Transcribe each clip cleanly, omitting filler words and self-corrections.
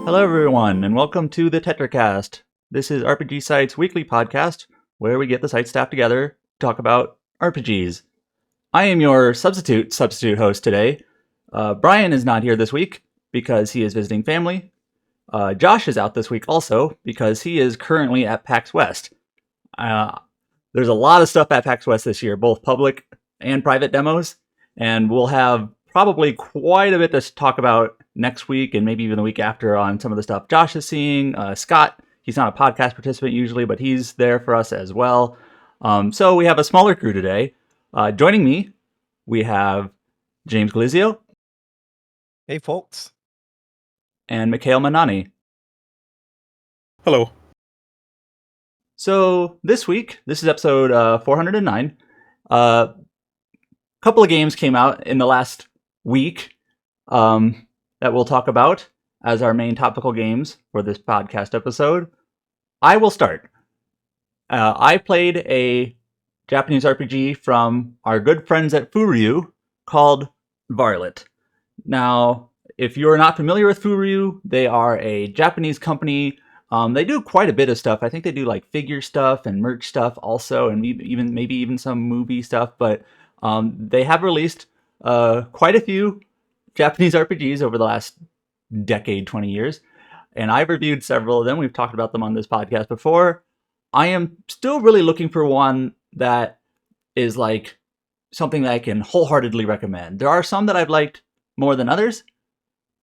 Hello everyone, and welcome to the Tetracast. This is RPG Site's weekly podcast where we get the site staff together to talk about RPGs. I am your substitute host today. Brian is not here this week because he is visiting family. Josh is out this week also because he is currently at PAX West. There's a lot of stuff at PAX West this year, both public and private demos, and we'll have probably quite a bit to talk about next week and maybe even the week after on some of the stuff Josh is seeing. Scott, he's not a podcast participant usually, but he's there for us as well. So we have a smaller crew today. Joining me, we have James Glizio. Hey, folks. And Mikhail Manani. Hello. So this week, this is episode 409. A couple of games came out in the last week that we'll talk about as our main topical games for this podcast episode. I will start. I played a Japanese RPG from our good friends at Furyu called Varlet. Now, if you're not familiar with Furyu, they are a Japanese company. They do quite a bit of stuff. I think they do like figure stuff and merch stuff also, and maybe even some movie stuff. But they have released quite a few Japanese RPGs over the last decade, 20 years. And I've reviewed several of them. We've talked about them on this podcast before. I am still really looking for one that is like something that I can wholeheartedly recommend. There are some that I've liked more than others,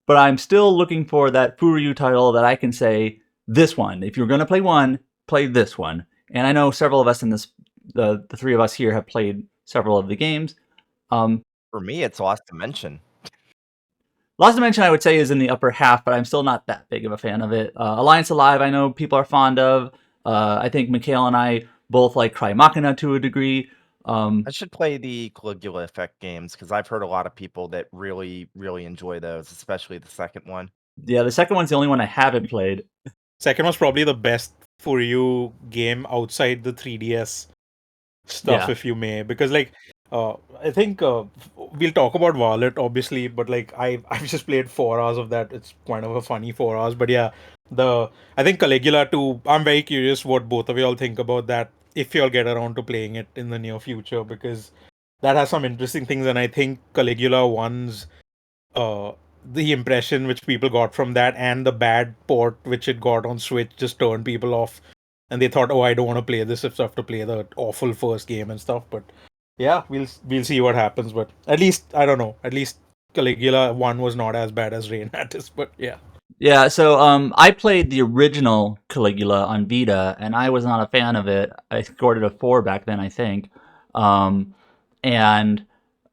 but I'm still looking for that Furyu title that I can say, this one. If you're going to play one, play this one. And I know several of us in this, the three of us here have played several of the games. For me, it's Lost Dimension. Lost Dimension, I would say, is in the upper half, but I'm still not that big of a fan of it. Alliance Alive, I know people are fond of. I think Mikhail and I both like Cry Machina to a degree. I should play the Caligula Effect games because I've heard a lot of people that really, really enjoy those, especially the second one. Yeah, the second one's the only one I haven't played. Second was probably the best for you game outside the 3DS stuff, if you may, because like I think we'll talk about Varlet obviously, but like I've just played 4 hours of that. It's kind of a funny 4 hours, but yeah, I think Caligula 2. I'm very curious what both of y'all think about that if y'all get around to playing it in the near future, because that has some interesting things, and I think Caligula 1's the impression which people got from that and the bad port which it got on Switch just turned people off, and they thought, oh, I don't want to play this if I have to play the awful first game and stuff. But yeah, we'll see what happens. But at least, I don't know, at least Caligula 1 was not as bad as Rain Attis, but yeah. Yeah, so I played the original Caligula on Vita, and I was not a fan of it. I scored it a 4 back then, I think. And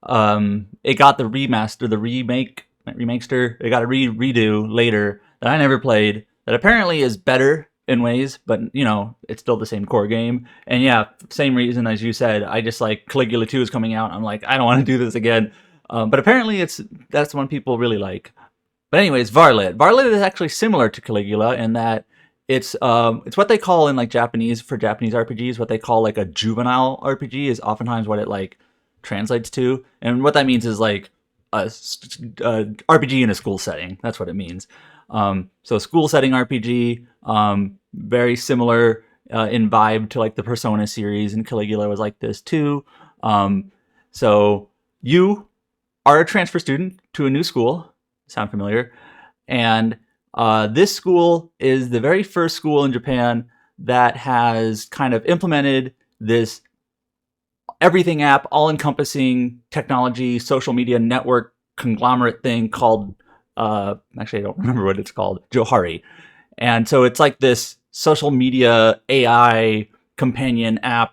it got the remaster, the remakester. It got a redo later that I never played, that apparently is better in ways, but you know, it's still the same core game. And yeah, same reason as you said, I just like Caligula 2 is coming out. I'm like, I don't want to do this again. But apparently that's one people really like. But anyways, Varlet. Varlet is actually similar to Caligula in that it's what they call in like Japanese, for Japanese RPGs, what they call like a juvenile RPG is oftentimes what it like translates to. And what that means is like a RPG in a school setting. That's what it means. So school setting RPG, very similar in vibe to like the Persona series, and Caligula was like this too. So you are a transfer student to a new school. Sound familiar? And this school is the very first school in Japan that has kind of implemented this everything app, all-encompassing technology, social media network conglomerate thing called, actually I don't remember what it's called, Johari. And so it's like this social media AI companion app,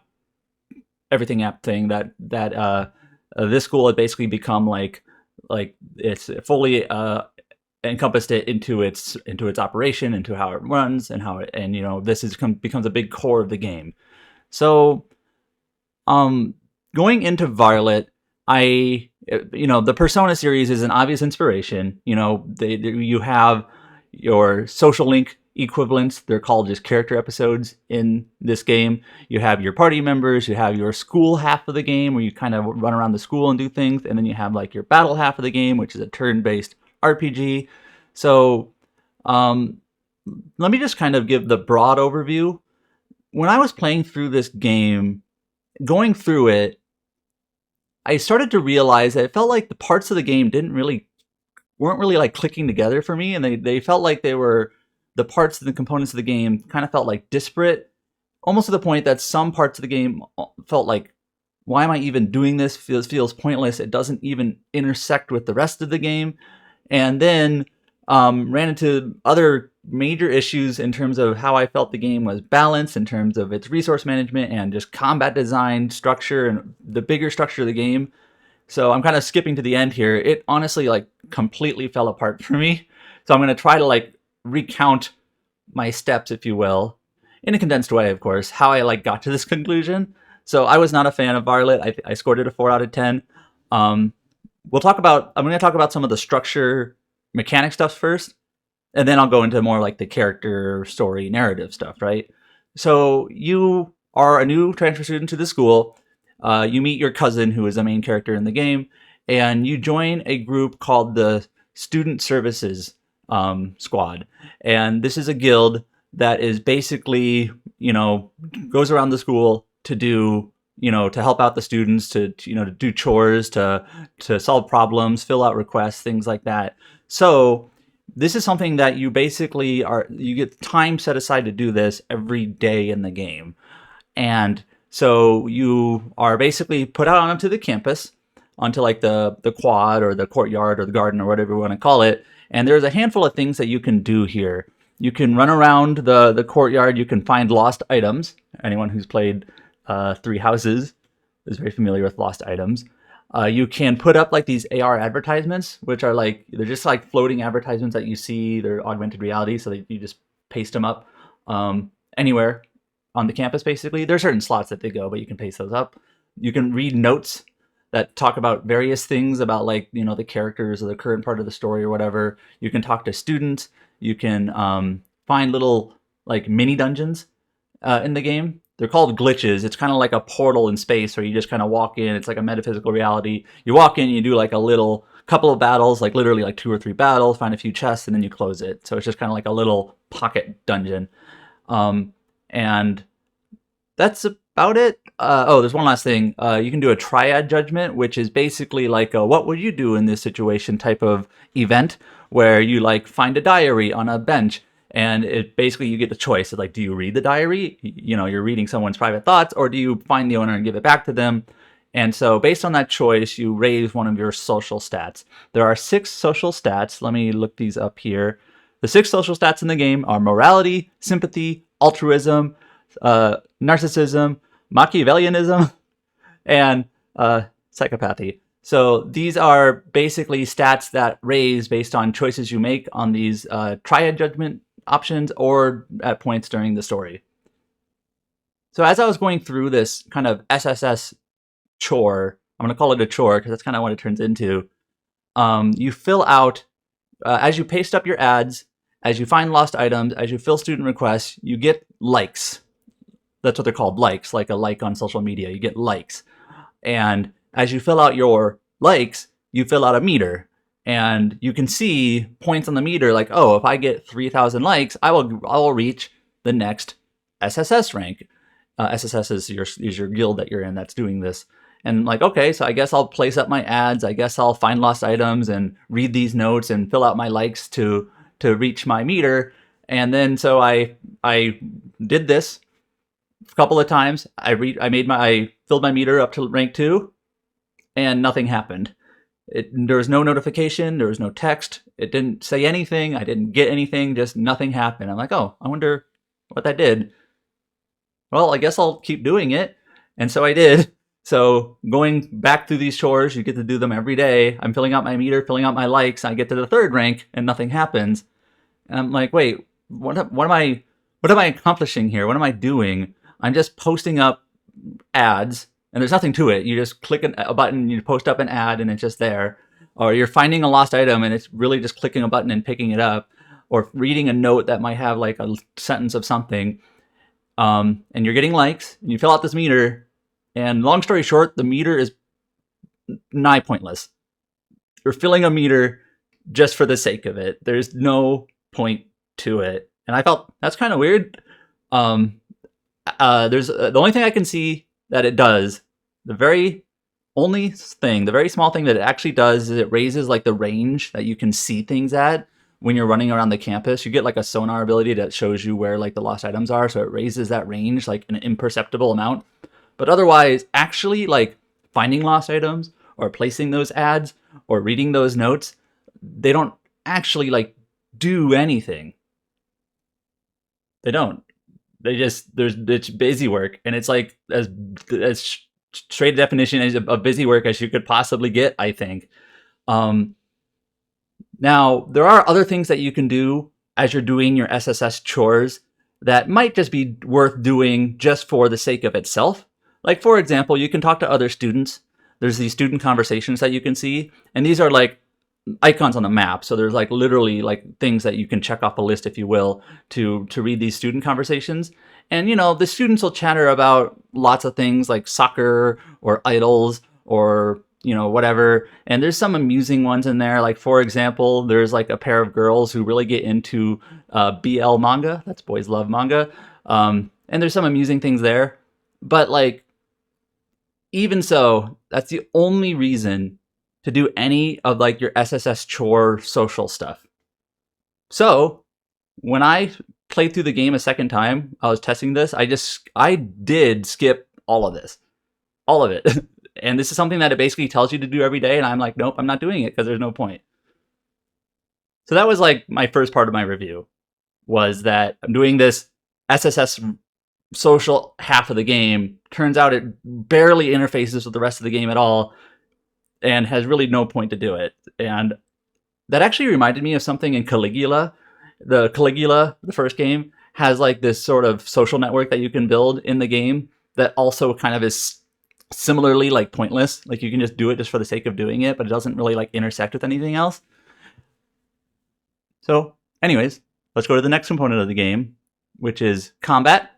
everything app thing that this school had basically become like it's fully encompassed it into its operation, into how it runs, and how it, and you know, this becomes a big core of the game. So going into Varlet, the Persona series is an obvious inspiration. You know, you have your social link equivalents. They're called just character episodes in this game. You have your party members, you have your school half of the game where you kind of run around the school and do things, and then you have like your battle half of the game, which is a turn-based RPG. So Let me just kind of give the broad overview. When I was playing through this game, going through it, I started to realize that it felt like the parts of the game weren't really like clicking together for me, and they felt like they were the parts of the components of the game kind of felt like disparate, almost to the point that some parts of the game felt like, why am I even doing this? Feels pointless. It doesn't even intersect with the rest of the game. And then ran into other major issues in terms of how I felt the game was balanced, in terms of its resource management and just combat design structure and the bigger structure of the game. So I'm kind of skipping to the end here. It honestly like completely fell apart for me. So I'm going to try to like recount my steps, if you will, in a condensed way, of course, how I like got to this conclusion. So I was not a fan of Varlet. I scored it a 4 out of 10. I'm going to talk about some of the structure mechanic stuff first, and then I'll go into more like the character, story, narrative stuff, right? So you are a new transfer student to the school. You meet your cousin, who is the main character in the game, and you join a group called the Student Services Squad. And this is a guild that is basically, goes around the school to do, to help out the students, to do chores, to solve problems, fill out requests, things like that. So this is something that you basically you get time set aside to do this every day in the game. And so you are basically put out onto the campus, onto like the quad or the courtyard or the garden or whatever you want to call it. And there's a handful of things that you can do here. You can run around the courtyard. You can find lost items. Anyone who's played Three Houses is very familiar with lost items. You can put up like these AR advertisements, which are like, they're just like floating advertisements that you see. They're augmented reality, so that you just paste them up anywhere on the campus, basically. There are certain slots that they go, but you can paste those up. You can read notes that talk about various things about like, the characters or the current part of the story or whatever. You can talk to students. You can find little like mini dungeons in the game. They're called glitches. It's kind of like a portal in space where you just kind of walk in. It's like a metaphysical reality. You walk in, you do like a couple of battles, like literally like 2 or 3 battles, find a few chests, and then you close it. So it's just kind of like a little pocket dungeon. And that's about it. There's one last thing. You can do a triad judgment, which is basically like a what would you do in this situation type of event, where you like find a diary on a bench, and it basically you get the choice of like, do you read the diary? You're reading someone's private thoughts, or do you find the owner and give it back to them? And so based on that choice, you raise one of your social stats. There are 6 social stats. Let me look these up here. The 6 social stats in the game are morality, sympathy, altruism, narcissism, Machiavellianism, and psychopathy. So these are basically stats that raise based on choices you make on these triad judgment options or at points during the story. So as I was going through this kind of SSS chore, I'm going to call it a chore because that's kind of what it turns into. You fill out, as you paste up your ads, as you find lost items, as you fill student requests, you get likes. That's what they're called, likes, like a like on social media. You get likes. And as you fill out your likes, you fill out a meter. And you can see points on the meter like, oh, if I get 3,000 likes, I will reach the next SSS rank. SSS is your guild that you're in that's doing this. And like, okay, so I guess I'll place up my ads. I guess I'll find lost items and read these notes and fill out my likes to reach my meter. And then so I did this a couple of times. I filled my meter up to rank 2, and nothing happened. There was no notification. There was no text. It didn't say anything. I didn't get anything. Just nothing happened. I'm like, oh, I wonder what that did. Well, I guess I'll keep doing it. And so I did. So going back through these chores, you get to do them every day. I'm filling out my meter, filling out my likes. I get to the 3rd rank and nothing happens. And I'm like, wait, what am I accomplishing here? What am I doing? I'm just posting up ads, and there's nothing to it. You just click a button, you post up an ad, and it's just there. Or you're finding a lost item, and it's really just clicking a button and picking it up. Or reading a note that might have like a sentence of something. And you're getting likes, and you fill out this meter. And long story short, the meter is nigh pointless. You're filling a meter just for the sake of it. There's no point to it, and I felt that's kind of weird. There's the only thing I can see that it does, the very only thing, the very small thing that it actually does is it raises like the range that you can see things at when you're running around the campus. You get like a sonar ability that shows you where like the lost items are, so it raises that range like an imperceptible amount. But otherwise, actually like finding lost items or placing those ads or reading those notes, they don't actually like do anything. They don't. They just it's busy work, and it's like as straight definition of busy work as you could possibly get, I think. Now there are other things that you can do as you're doing your SSS chores that might just be worth doing just for the sake of itself. Like, for example, you can talk to other students. There's these student conversations that you can see, and these are like icons on the map. So there's like literally like things that you can check off a list, if you will, to read these student conversations. And, you know, the students will chatter about lots of things like soccer or idols or, you know, whatever. And there's some amusing ones in there. Like, for example, there's like a pair of girls who really get into BL manga. That's boys love manga. And there's some amusing things there. But like, even so, that's the only reason to do any of like your SSS chore social stuff. So when I played through the game a second time, I was testing this. I did skip all of it. And this is something that it basically tells you to do every day. And I'm like, nope, I'm not doing it because there's no point. So that was like my first part of my review, was that I'm doing this SSS social half of the game. Turns out it barely interfaces with the rest of the game at all, and has really no point to do it. And that actually reminded me of something in Caligula. The first game, has like this sort of social network that you can build in the game that also kind of is similarly like pointless. Like, you can just do it just for the sake of doing it, but it doesn't really like intersect with anything else. So anyways, let's go to the next component of the game, which is combat.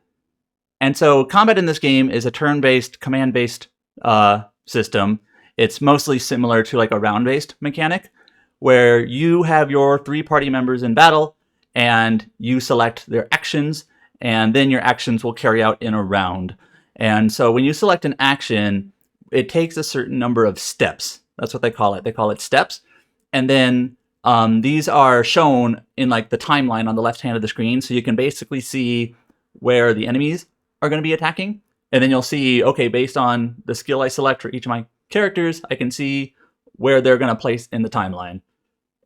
And so combat in this game is a turn-based, command-based system. It's mostly similar to like a round-based mechanic, where you have your 3 party members in battle, and you select their actions, and then your actions will carry out in a round. And so when you select an action, it takes a certain number of steps. That's what they call it. They call it steps. And then these are shown in like the timeline on the left hand of the screen, so you can basically see where the enemies are going to be attacking. And then you'll see, okay, based on the skill I select for each of my characters, I can see where they're going to place in the timeline.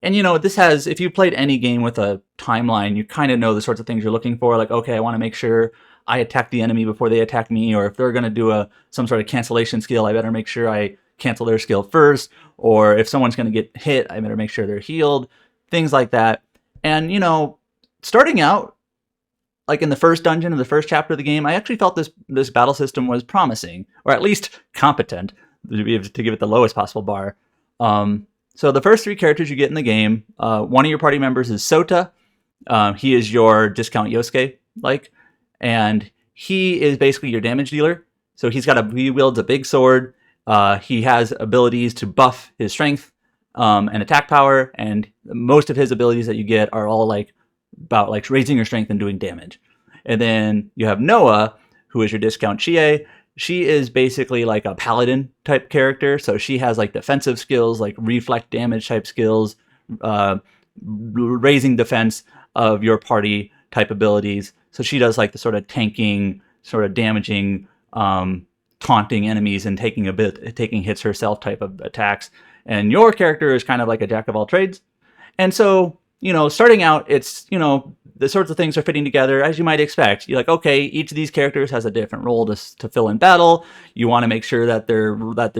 And, you know, this has, if you played any game with a timeline, you kind of know the sorts of things you're looking for. Like, okay, I want to make sure I attack the enemy before they attack me, or if they're going to do some sort of cancellation skill, I better make sure I cancel their skill first. Or if someone's going to get hit, I better make sure they're healed. Things like that. And, you know, starting out, like in the first dungeon of the first chapter of the game, I actually felt this battle system was promising, or at least competent, to give it the lowest possible bar. So the first 3 characters you get in the game, one of your party members is Sota. He is your discount Yosuke, and he is basically your damage dealer. So he wields a big sword. He has abilities to buff his strength and attack power, and most of his abilities that you get are all like about like raising your strength and doing damage. And then you have Noah, who is your discount Chie. She is basically like a paladin type character. So she has like defensive skills, like reflect damage type skills, raising defense of your party type abilities. So she does like the sort of tanking, sort of damaging, taunting enemies and taking hits herself type of attacks. And your character is kind of like a jack of all trades. And so, you know, starting out, it's, you know, the sorts of things are fitting together as you might expect. You're like, okay, each of these characters has a different role to fill in battle. You want to make sure that their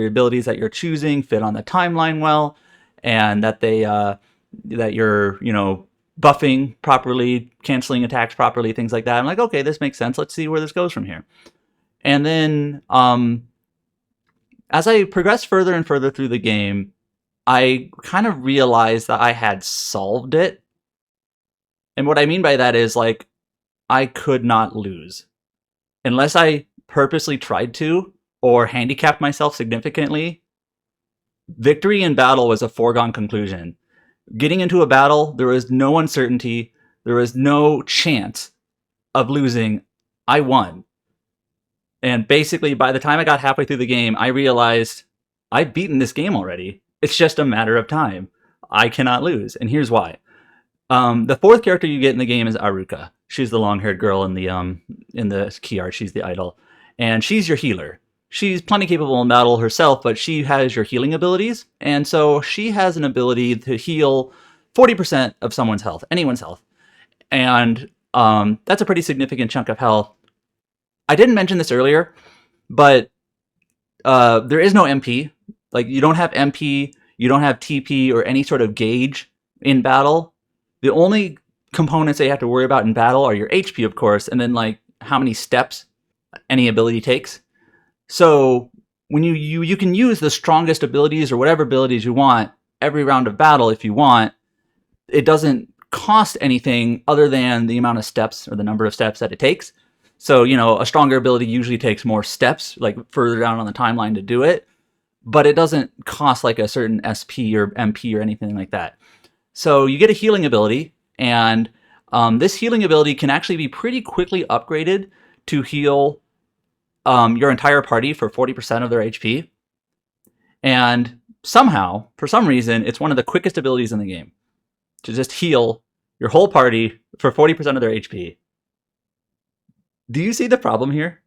abilities that you're choosing fit on the timeline well, and that that you're, you know, buffing properly, canceling attacks properly, things like that. I'm like, okay, this makes sense. Let's see where this goes from here. And then as I progressed further and further through the game, I kind of realized that I had solved it. And what I mean by that is, like, I could not lose. Unless I purposely tried to, or handicapped myself significantly, victory in battle was a foregone conclusion. Getting into a battle, there was no uncertainty. There was no chance of losing. I won. And basically, by the time I got halfway through the game, I realized I've beaten this game already. It's just a matter of time. I cannot lose. And here's why. The fourth character you get in the game is Aruka. She's the long-haired girl in the key art. She's the idol. And she's your healer. She's plenty capable in battle herself, but she has your healing abilities. And so she has an ability to heal 40% of someone's health, anyone's health. And that's a pretty significant chunk of health. I didn't mention this earlier, but there is no MP. Like, you don't have MP, you don't have TP or any sort of gauge in battle. The only components that you have to worry about in battle are your HP, of course, and then like how many steps any ability takes. So when you can use the strongest abilities or whatever abilities you want every round of battle if you want. It doesn't cost anything other than the amount of steps or the number of steps that it takes. So, you know, a stronger ability usually takes more steps, like further down on the timeline to do it, but it doesn't cost like a certain SP or MP or anything like that. So you get a healing ability, and this healing ability can actually be pretty quickly upgraded to heal your entire party for 40% of their HP. And somehow, for some reason, it's one of the quickest abilities in the game to just heal your whole party for 40% of their HP. Do you see the problem here?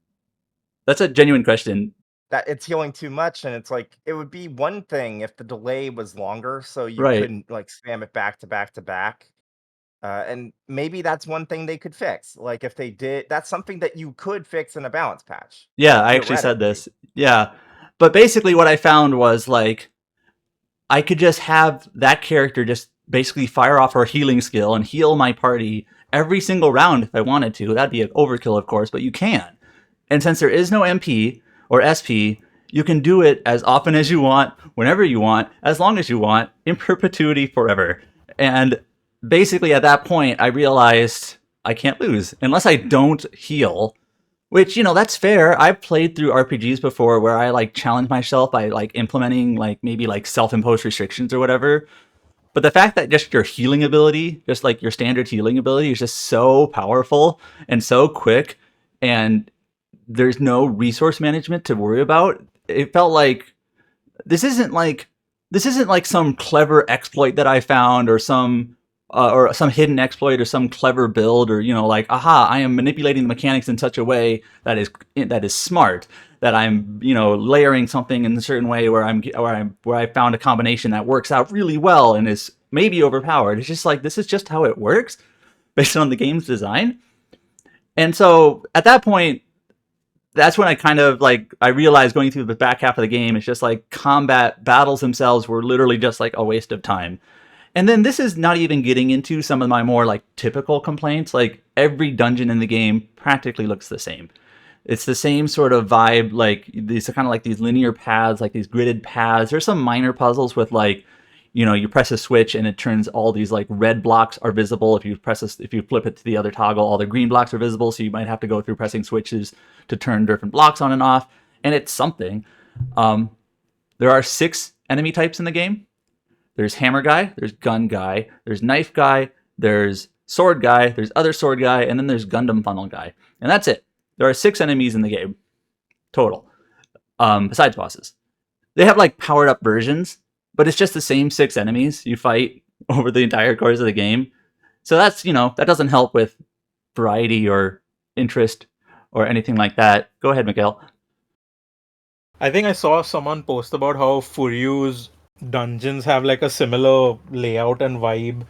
That's a genuine question. That it's healing too much, and it's like it would be one thing if the delay was longer, so you Right. couldn't like spam it back to back to back. And maybe that's one thing they could fix. Like if they did, that's something that you could fix in a balance patch. Yeah, I actually said theoretically. this. Yeah. But basically what I found was like I could just have that character just basically fire off her healing skill and heal my party every single round if I wanted to. That'd be an overkill, of course, but you can. And since there is no MP or SP, you can do it as often as you want, whenever you want, as long as you want, in perpetuity forever. And basically at that point, I realized I can't lose unless I don't heal. Which, you know, that's fair. I've played through RPGs before where I like challenge myself by like implementing like maybe like self-imposed restrictions or whatever. But the fact that just your healing ability, just like your standard healing ability, is just so powerful and so quick, and there's no resource management to worry about. It felt like this isn't like some clever exploit that I found or some hidden exploit or some clever build or, you know, like, aha, I am manipulating the mechanics in such a way that is smart, that I'm, you know, layering something in a certain way where I found a combination that works out really well and is maybe overpowered. It's just like, this is just how it works based on the game's design. And so at that point, that's when I kind of like, I realized going through the back half of the game, it's just like combat battles themselves were literally just like a waste of time. And then this is not even getting into some of my more like typical complaints. Like every dungeon in the game practically looks the same. It's the same sort of vibe, like these kind of like these linear paths, like these gridded paths. There's some minor puzzles with like, you know, you press a switch and it turns all these like red blocks are visible. If you flip it to the other toggle, all the green blocks are visible. So you might have to go through pressing switches to turn different blocks on and off. And it's something. There are 6 enemy types in the game. There's hammer guy, there's gun guy, there's knife guy, there's sword guy, there's other sword guy, and then there's Gundam funnel guy. And that's it. There are 6 enemies in the game total, besides bosses. They have like powered up versions, but it's just the same 6 enemies you fight over the entire course of the game. So that's, you know, that doesn't help with variety or interest or anything like that. Go ahead, Miguel. I think I saw someone post about how Furyu's dungeons have like a similar layout and vibe,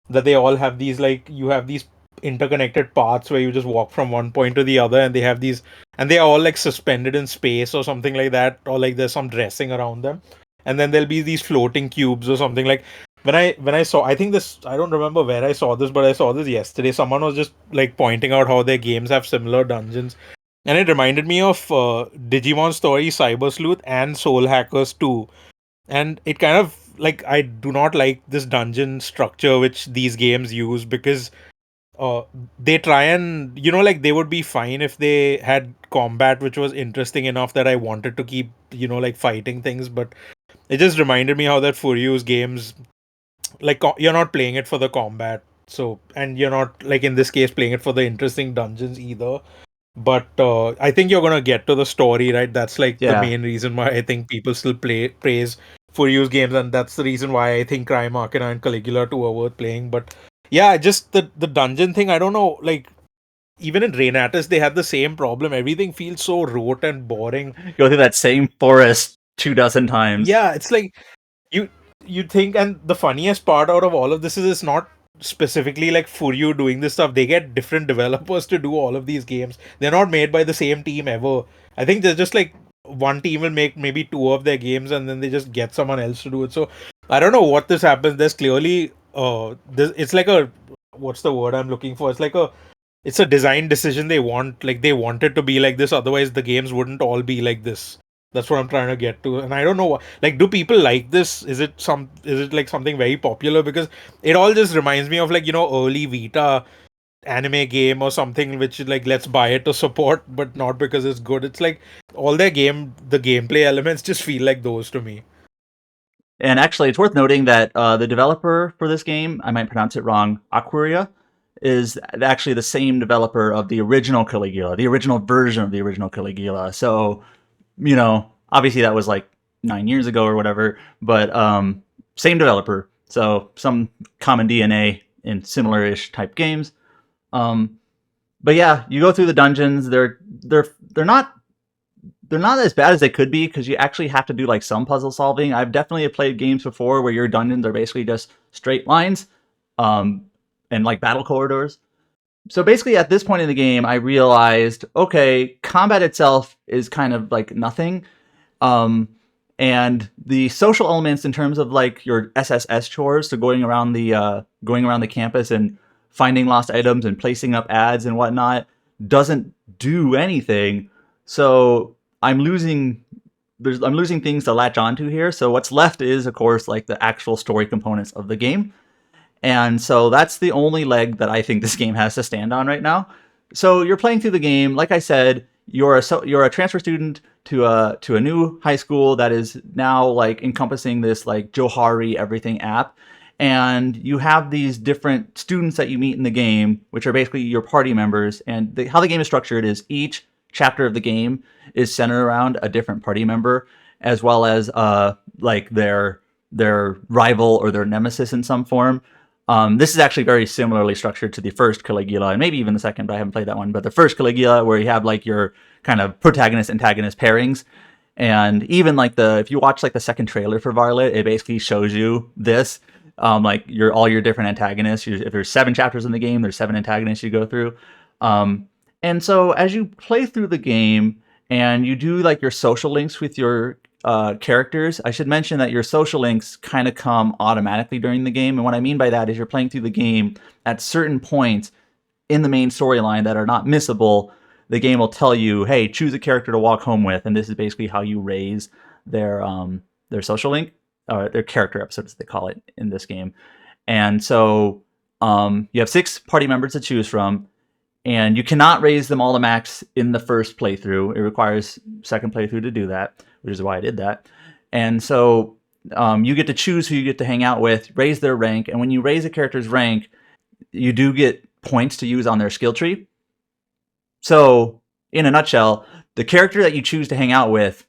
that they all have these like, you have these interconnected paths where you just walk from one point to the other, and they have these, and they are all like suspended in space or something like that, or like there's some dressing around them, and then there'll be these floating cubes or something. Like when I saw, I think this, I don't remember where I saw this, but I saw this yesterday. Someone was just like pointing out how their games have similar dungeons, and it reminded me of Digimon Story, Cyber Sleuth, and Soul Hackers 2. And it kind of like, I do not like this dungeon structure which these games use, because they try and, you know, like they would be fine if they had combat which was interesting enough that I wanted to keep, you know, like fighting things. But it just reminded me how that Furyu's games, like you're not playing it for the combat, So, and you're not, like in this case, playing it for the interesting dungeons either. But I think you're gonna get to the story, right? That's like the Yeah. main reason why I think people still praise Furious games, and that's the reason why I think Crime Arcana and Caligula 2 are worth playing. But yeah, just the dungeon thing, I don't know, like even in Renatus they had the same problem. Everything feels so rote and boring. Go through that same forest 24 times. Yeah, it's like you you think, and the funniest part out of all of this is it's not specifically like for you doing this stuff. They get different developers to do all of these games. They're not made by the same team ever. I think there's just like one team will make maybe two of their games and then they just get someone else to do it. So I don't know what this happens. There's clearly it's like a, what's the word I'm looking for? It's a design decision. They want, like, they want it to be like this, otherwise the games wouldn't all be like this. That's what I'm trying to get to. And I don't know what, like, do people like this? Is it like something very popular? Because it all just reminds me of, like, early Vita anime game or something, which is like, let's buy it to support, but not because it's good. It's like all the gameplay elements just feel like those to me. And actually, it's worth noting that the developer for this game, I might pronounce it wrong, Aquaria, is actually the same developer of the original Caligula, the original version of the original Caligula. So, obviously that was like 9 years ago or whatever, but same developer. So some common DNA in similar-ish type games. But yeah, you go through the dungeons. They're not as bad as they could be because you actually have to do like some puzzle solving. I've definitely played games before where your dungeons are basically just straight lines, and like battle corridors. So basically, at this point in the game, I realized, okay, combat itself is kind of like nothing. And the social elements in terms of like your SSS chores, so going around the campus and finding lost items and placing up ads and whatnot, doesn't do anything. So I'm losing things to latch onto here. So what's left is, of course, like the actual story components of the game. And so that's the only leg that I think this game has to stand on right now. So you're playing through the game. Like I said, you're a transfer student to a new high school that is now like encompassing this like Johari everything app. And you have these different students that you meet in the game, which are basically your party members. And how the game is structured is each chapter of the game is centered around a different party member, as well as like their rival or their nemesis in some form. This is actually very similarly structured to the first Caligula, and maybe even the second, but I haven't played that one. But the first Caligula, where you have like your kind of protagonist-antagonist pairings, and even like if you watch like the second trailer for Varlet, it basically shows you this, like all your different antagonists. If there's 7 chapters in the game, there's 7 antagonists you go through. And so as you play through the game and you do like your social links with your characters, I should mention that your social links kind of come automatically during the game. And what I mean by that is you're playing through the game at certain points in the main storyline that are not missable. The game will tell you, hey, choose a character to walk home with. And this is basically how you raise their social link, or their character episodes, as they call it in this game. And so you have 6 party members to choose from. And you cannot raise them all to max in the first playthrough. It requires second playthrough to do that, which is why I did that. And so you get to choose who you get to hang out with, raise their rank, and when you raise a character's rank, you do get points to use on their skill tree. So, in a nutshell, the character that you choose to hang out with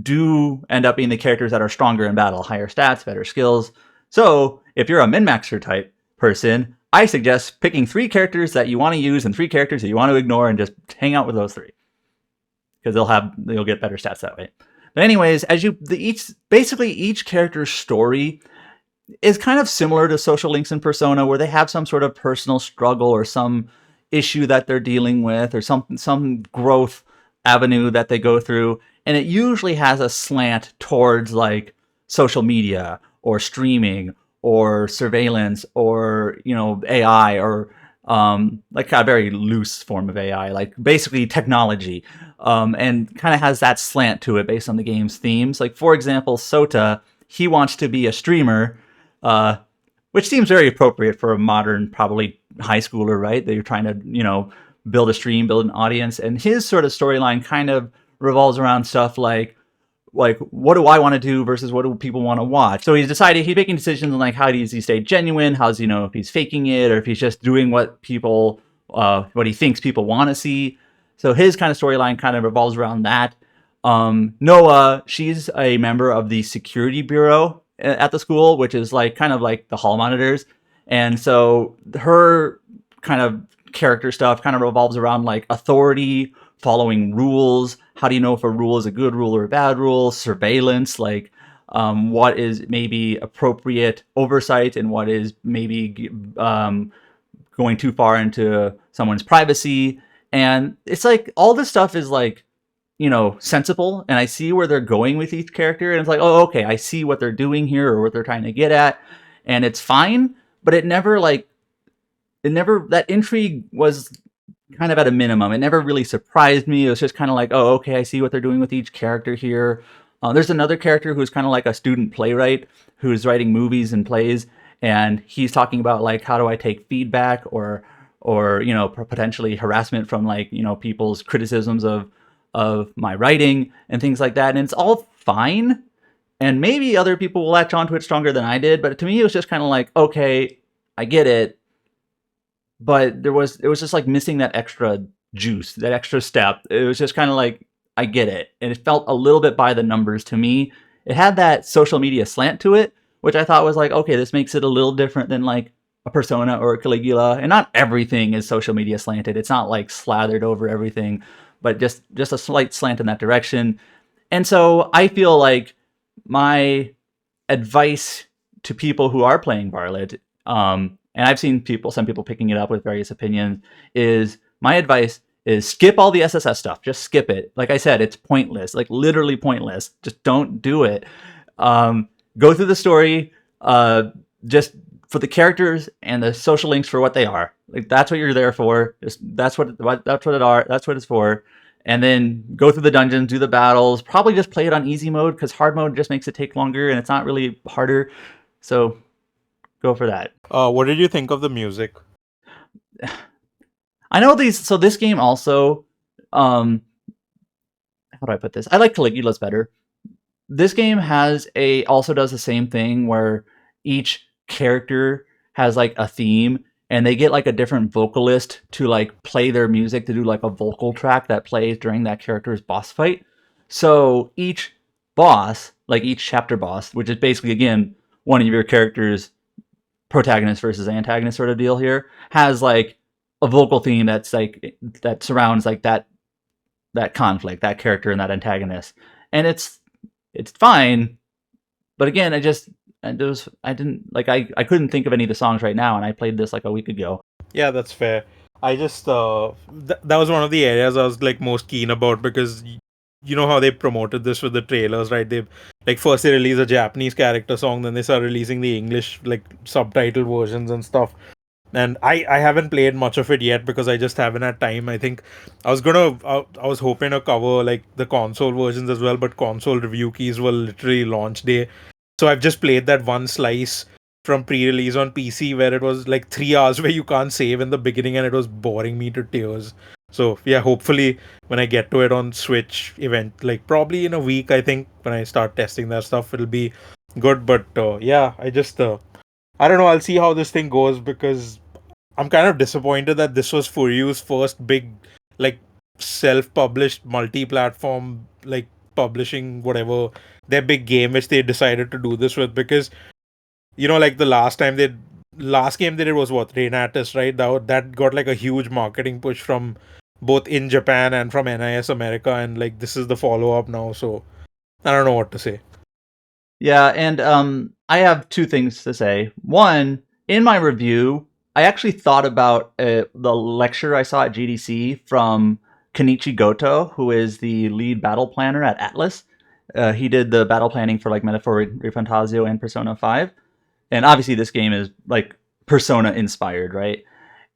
do end up being the characters that are stronger in battle, higher stats, better skills. So, if you're a min-maxer type person, I suggest picking 3 characters that you want to use and 3 characters that you want to ignore, and just hang out with those 3, because you'll get better stats that way. But anyways, basically each character's story is kind of similar to Social Links in Persona, where they have some sort of personal struggle or some issue that they're dealing with, or some growth avenue that they go through, and it usually has a slant towards like social media or streaming or surveillance or AI, or like a very loose form of AI, like basically technology, and kind of has that slant to it based on the game's themes. Like, for example, Sota, he wants to be a streamer, which seems very appropriate for a modern, probably high schooler, right? That you're trying to build a stream, build an audience, and his sort of storyline kind of revolves around stuff like, like, what do I want to do versus what do people want to watch? So he's making decisions on like, how does he stay genuine? How does he know if he's faking it or if he's just doing what he thinks people want to see? So his kind of storyline kind of revolves around that. Noah, she's a member of the security bureau at the school, which is like kind of like the hall monitors. And so her kind of character stuff kind of revolves around like authority, following rules. How do you know if a rule is a good rule or a bad rule? Surveillance, like what is maybe appropriate oversight and what is maybe going too far into someone's privacy. And it's like all this stuff is like, sensible, and I see where they're going with each character, and it's like, oh, okay, I see what they're doing here or what they're trying to get at, and it's fine, but it never that intrigue was kind of at a minimum. It never really surprised me. It was just kind of like, oh, okay, I see what they're doing with each character here. There's another character who's kind of like a student playwright who's writing movies and plays, and he's talking about like, how do I take feedback or potentially harassment from like, people's criticisms of my writing and things like that. And it's all fine. And maybe other people will latch onto it stronger than I did. But to me, it was just kind of like, okay, I get it. But it was just like missing that extra juice, that extra step. It was just kind of like, I get it. And it felt a little bit by the numbers to me. It had that social media slant to it, which I thought was like, okay, this makes it a little different than like a Persona or a Caligula. And not everything is social media slanted. It's not like slathered over everything, but just a slight slant in that direction. And so I feel like my advice to people who are playing Varlet, and I've seen some people picking it up with various opinions, is my advice is skip all the SSS stuff. Just skip it. Like I said, it's pointless, like literally pointless. Just don't do it. Go through the story, just for the characters and the social links for what they are. Like that's what you're there for. That's what it's for. And then go through the dungeons, do the battles. Probably just play it on easy mode because hard mode just makes it take longer and it's not really harder. So go for that. What did you think of the music? I know these. So this game also, how do I put this? I like Caligula's better. This game also does the same thing where each character has like a theme and they get like a different vocalist to like play their music, to do like a vocal track that plays during that character's boss fight. So each boss, like each chapter boss, which is basically again one of your character's protagonist versus antagonist sort of deal here, has like a vocal theme that's like that surrounds like that conflict, that character and that antagonist. And it's fine, but again, I couldn't think of any of the songs right now, and I played this like a week ago. Yeah, that's fair. I just that was one of the areas I was like most keen about, because you know how they promoted this with the trailers, right? They first they release a Japanese character song, then they start releasing the English like subtitle versions and stuff. And I haven't played much of it yet because I just haven't had time. I think I was hoping to cover like the console versions as well, but console review keys were literally launch day. So I've just played that one slice from pre-release on PC where it was like 3 hours where you can't save in the beginning and it was boring me to tears. So yeah, hopefully when I get to it on Switch like probably in a week, I think when I start testing that stuff, it'll be good. But yeah, I don't know, I'll see how this thing goes, because I'm kind of disappointed that this was Furyu's first big like self-published multi-platform like publishing whatever their big game which they decided to do this with, because like the last game they did was what, Renatus, right? That got like a huge marketing push from both in Japan and from NIS America, and like this is the follow-up now, so I don't know what to say. Yeah, and I have two things to say. One, in my review, I actually thought about the lecture I saw at GDC from Kenichi Goto, who is the lead battle planner at Atlas. He did the battle planning for like Metaphor Refantasio and Persona 5. And obviously this game is like Persona inspired, right?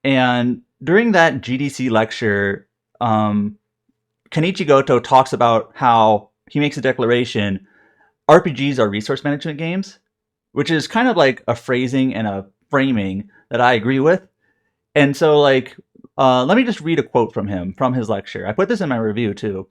And during that GDC lecture, Kenichi Goto talks about how he makes a declaration: RPGs are resource management games, which is kind of like a phrasing and a framing that I agree with. And so like, let me just read a quote from him from his lecture. I put this in my review too.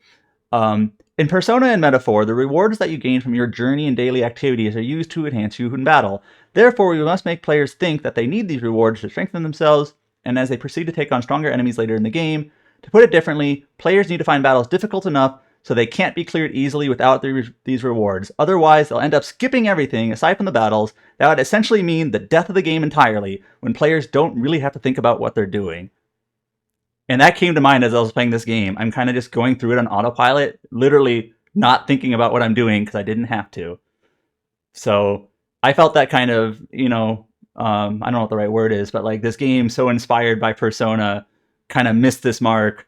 In Persona and Metaphor, the rewards that you gain from your journey and daily activities are used to enhance you in battle. Therefore, we must make players think that they need these rewards to strengthen themselves, and as they proceed to take on stronger enemies later in the game. To put it differently, players need to find battles difficult enough so they can't be cleared easily without these rewards. Otherwise, they'll end up skipping everything aside from the battles. That would essentially mean the death of the game entirely, when players don't really have to think about what they're doing. And that came to mind as I was playing this game. I'm kind of just going through it on autopilot, literally not thinking about what I'm doing because I didn't have to. So I felt that kind of, I don't know what the right word is, but like this game so inspired by Persona kind of missed this mark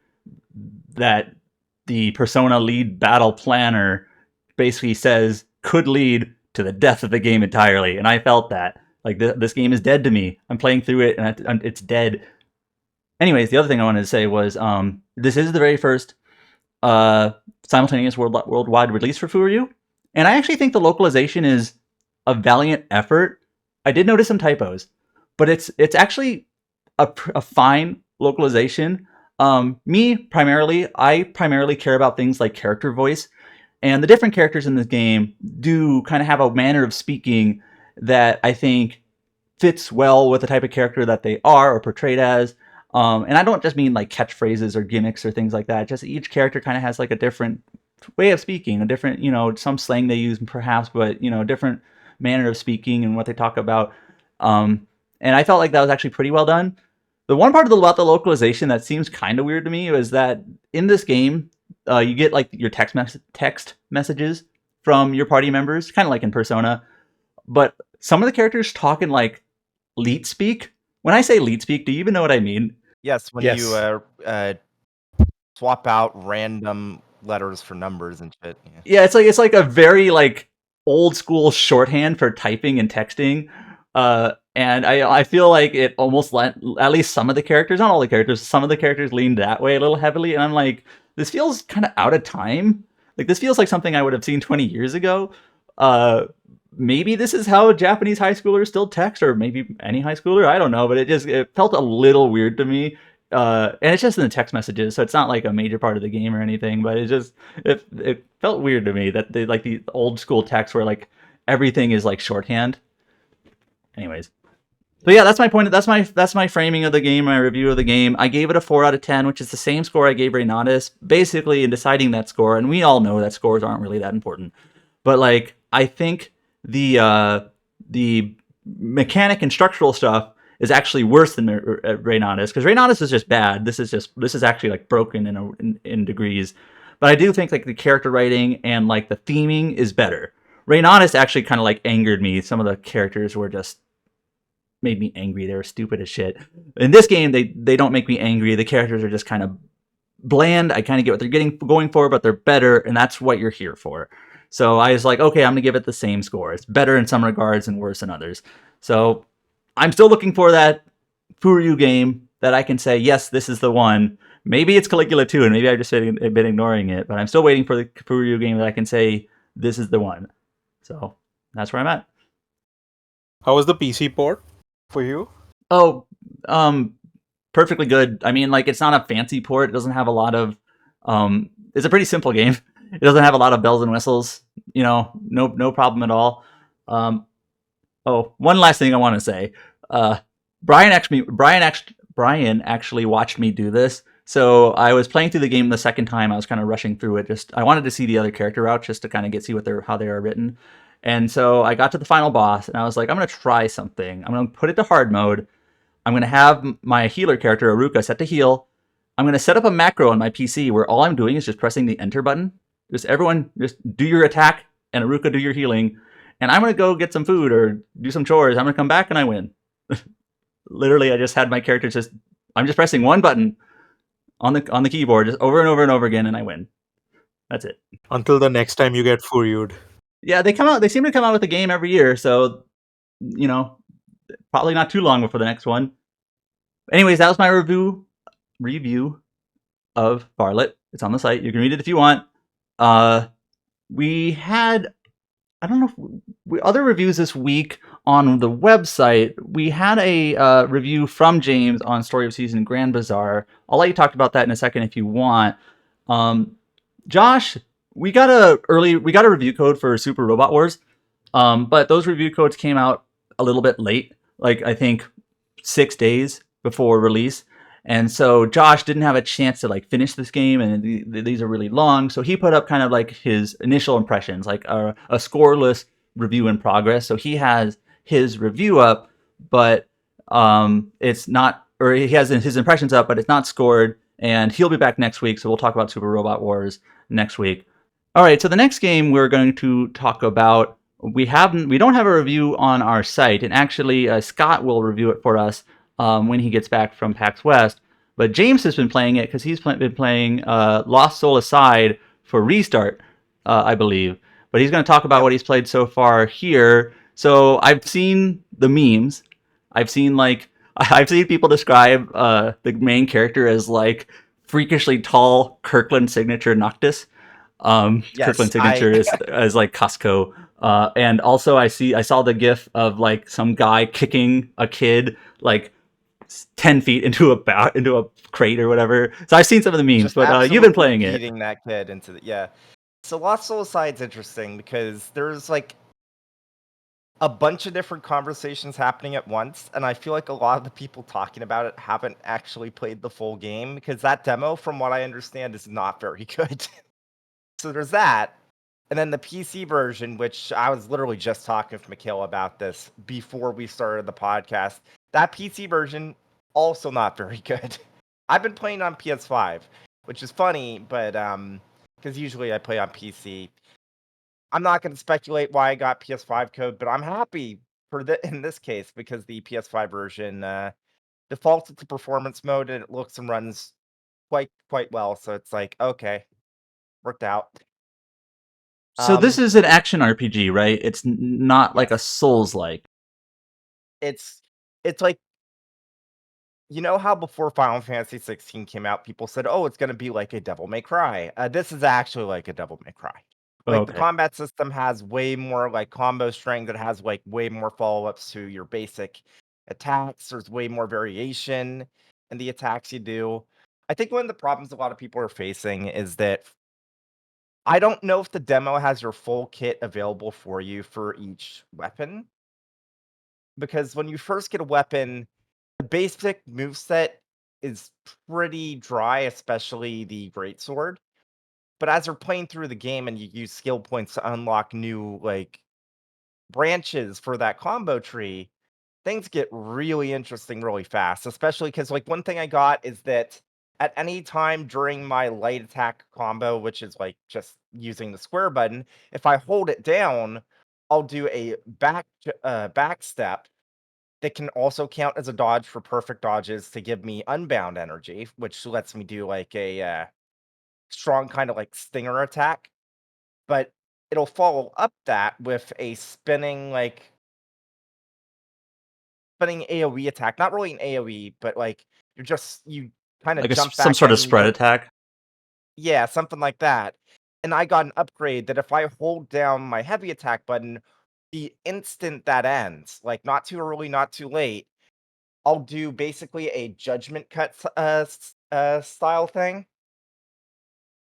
that the Persona lead battle planner basically says could lead to the death of the game entirely. And I felt that. Like, this game is dead to me. I'm playing through it, and it's dead. Anyways, the other thing I wanted to say was this is the very first simultaneous worldwide release for Furyu. And I actually think the localization is a valiant effort. I did notice some typos, but it's actually a fine localization. I primarily care about things like character voice, and the different characters in this game do kind of have a manner of speaking that I think fits well with the type of character that they are or portrayed as. And I don't just mean like catchphrases or gimmicks or things like that. Just each character kind of has like a different way of speaking, a different, some slang they use perhaps, but, different manner of speaking and what they talk about. And I felt like that was actually pretty well done. The one part about the localization that seems kind of weird to me is that in this game, you get like your text messages from your party members, kind of like in Persona. But some of the characters talk in like leet speak. When I say leet speak, do you even know what I mean? Yes, when Yes. you swap out random letters for numbers and shit. Yeah, it's like a very like old school shorthand for typing and texting. And I feel like it almost at least some of the characters, not all the characters, some of the characters lean that way a little heavily. And I'm like, this feels kind of out of time. Like, this feels like something I would have seen 20 years ago. Maybe this is how Japanese high schoolers still text, or maybe any high schooler. I don't know, but it felt a little weird to me. And it's just in the text messages, so it's not like a major part of the game or anything. But it felt weird to me that they like the old school text where like everything is like shorthand. Anyways, but yeah, that's my point. That's my framing of the game, my review of the game. I gave it a 4 out of 10, which is the same score I gave Reynatus. Basically, in deciding that score, and we all know that scores aren't really that important, but like I think the mechanic and structural stuff is actually worse than Reynatus, because Reynatus is just bad. This is actually like broken in degrees. But I do think like the character writing and like the theming is better. Reynatus actually kind of like angered me. Some of the characters were just made me angry. They were stupid as shit. In this game, they don't make me angry. The characters are just kind of bland. I kind of get what they're going for, but they're better, and that's what you're here for. So I was like, okay, I'm going to give it the same score. It's better in some regards and worse in others. So I'm still looking for that Furyu game that I can say, yes, this is the one. Maybe it's Caligula 2, and maybe I've just been ignoring it, but I'm still waiting for the Furyu game that I can say, this is the one. So that's where I'm at. How was the PC port for you? Oh, perfectly good. I mean, like, it's not a fancy port. It doesn't have a lot of... it's a pretty simple game. It doesn't have a lot of bells and whistles. No problem at all. One last thing I want to say. Brian actually watched me do this. So I was playing through the game the second time. I was kind of rushing through it. I wanted to see the other character routes just to kind of see how they are written. And so I got to the final boss, and I was like, I'm going to try something. I'm going to put it to hard mode. I'm going to have my healer character, Aruka, set to heal. I'm going to set up a macro on my PC where all I'm doing is just pressing the enter button. Everyone just do your attack, and Aruka do your healing. And I'm going to go get some food or do some chores. I'm going to come back and I win. Literally, I just had my characters I'm just pressing one button on the keyboard just over and over and over again, and I win. That's it. Until the next time you get Furyu'd. Yeah, they seem to come out with a game every year, so, probably not too long before the next one. Anyways, that was my review of Varlet. It's on the site. You can read it if you want. We had, I don't know, other reviews this week on the website. We had a review from James on Story of Season Grand Bazaar. I'll let you talk about that in a second if you want. Josh, we got a review code for Super Robot Wars, but those review codes came out a little bit late, like I think 6 days before release. And so Josh didn't have a chance to like finish this game, and these are really long. So he put up kind of like his initial impressions, like a scoreless review in progress. So he has his review up, but it's not, or he has his impressions up, but it's not scored. And he'll be back next week, so we'll talk about Super Robot Wars next week. All right, so the next game we're going to talk about, we don't have a review on our site, and actually Scott will review it for us when he gets back from PAX West. But James has been playing it because he's been playing Lost Soul Aside for Restart, I believe. But he's going to talk about what he's played so far here. So I've seen the memes. I've seen people describe the main character as like freakishly tall Kirkland signature Noctis. Yes, Kirkland signature is like Costco. And also I saw the gif of like some guy kicking a kid like 10 feet into a crate or whatever. So I've seen some of the memes, just but you've been playing absolutely it. beating that kid into the So Lost Soul Aside's interesting because there's like a bunch of different conversations happening at once, and I feel like a lot of the people talking about it haven't actually played the full game because that demo, from what I understand, is not very good. So there's that. And then the PC version, which I was literally just talking with Mikhail about this before we started the podcast. That PC version, also not very good. I've been playing on PS5, which is funny, but because usually I play on PC. I'm not going to speculate why I got PS5 code, but I'm happy in this case because the PS5 version defaults to performance mode and it looks and runs quite well. So it's like, okay, worked out. So this is an action RPG, right? It's not like a Souls-like. It's like, you know how before Final Fantasy 16 came out, people said, "Oh, it's going to be like a Devil May Cry." This is actually like a Devil May Cry. Like the Okay. combat system has way more like combo strength. It has like way more follow-ups to your basic attacks. There's way more variation in the attacks you do. I think one of the problems a lot of people are facing is that I don't know if the demo has your full kit available for you for each weapon. Because when you first get a weapon, the basic moveset is pretty dry, especially the greatsword. But as you're playing through the game and you use skill points to unlock new like branches for that combo tree, things get really interesting really fast. Especially because like one thing I got is that at any time during my light attack combo, which is like just using the square button, if I hold it down, I'll do a back step that can also count as a dodge for perfect dodges to give me unbound energy, which lets me do like a strong kind of like stinger attack. But it'll follow up that with a spinning AoE attack. Not really an AoE, but like you kind of Like jump some back sort in of and you spread don't. attack. Yeah, something like that. And I got an upgrade that if I hold down my heavy attack button, the instant that ends, like not too early, not too late, I'll do basically a judgment cut style thing,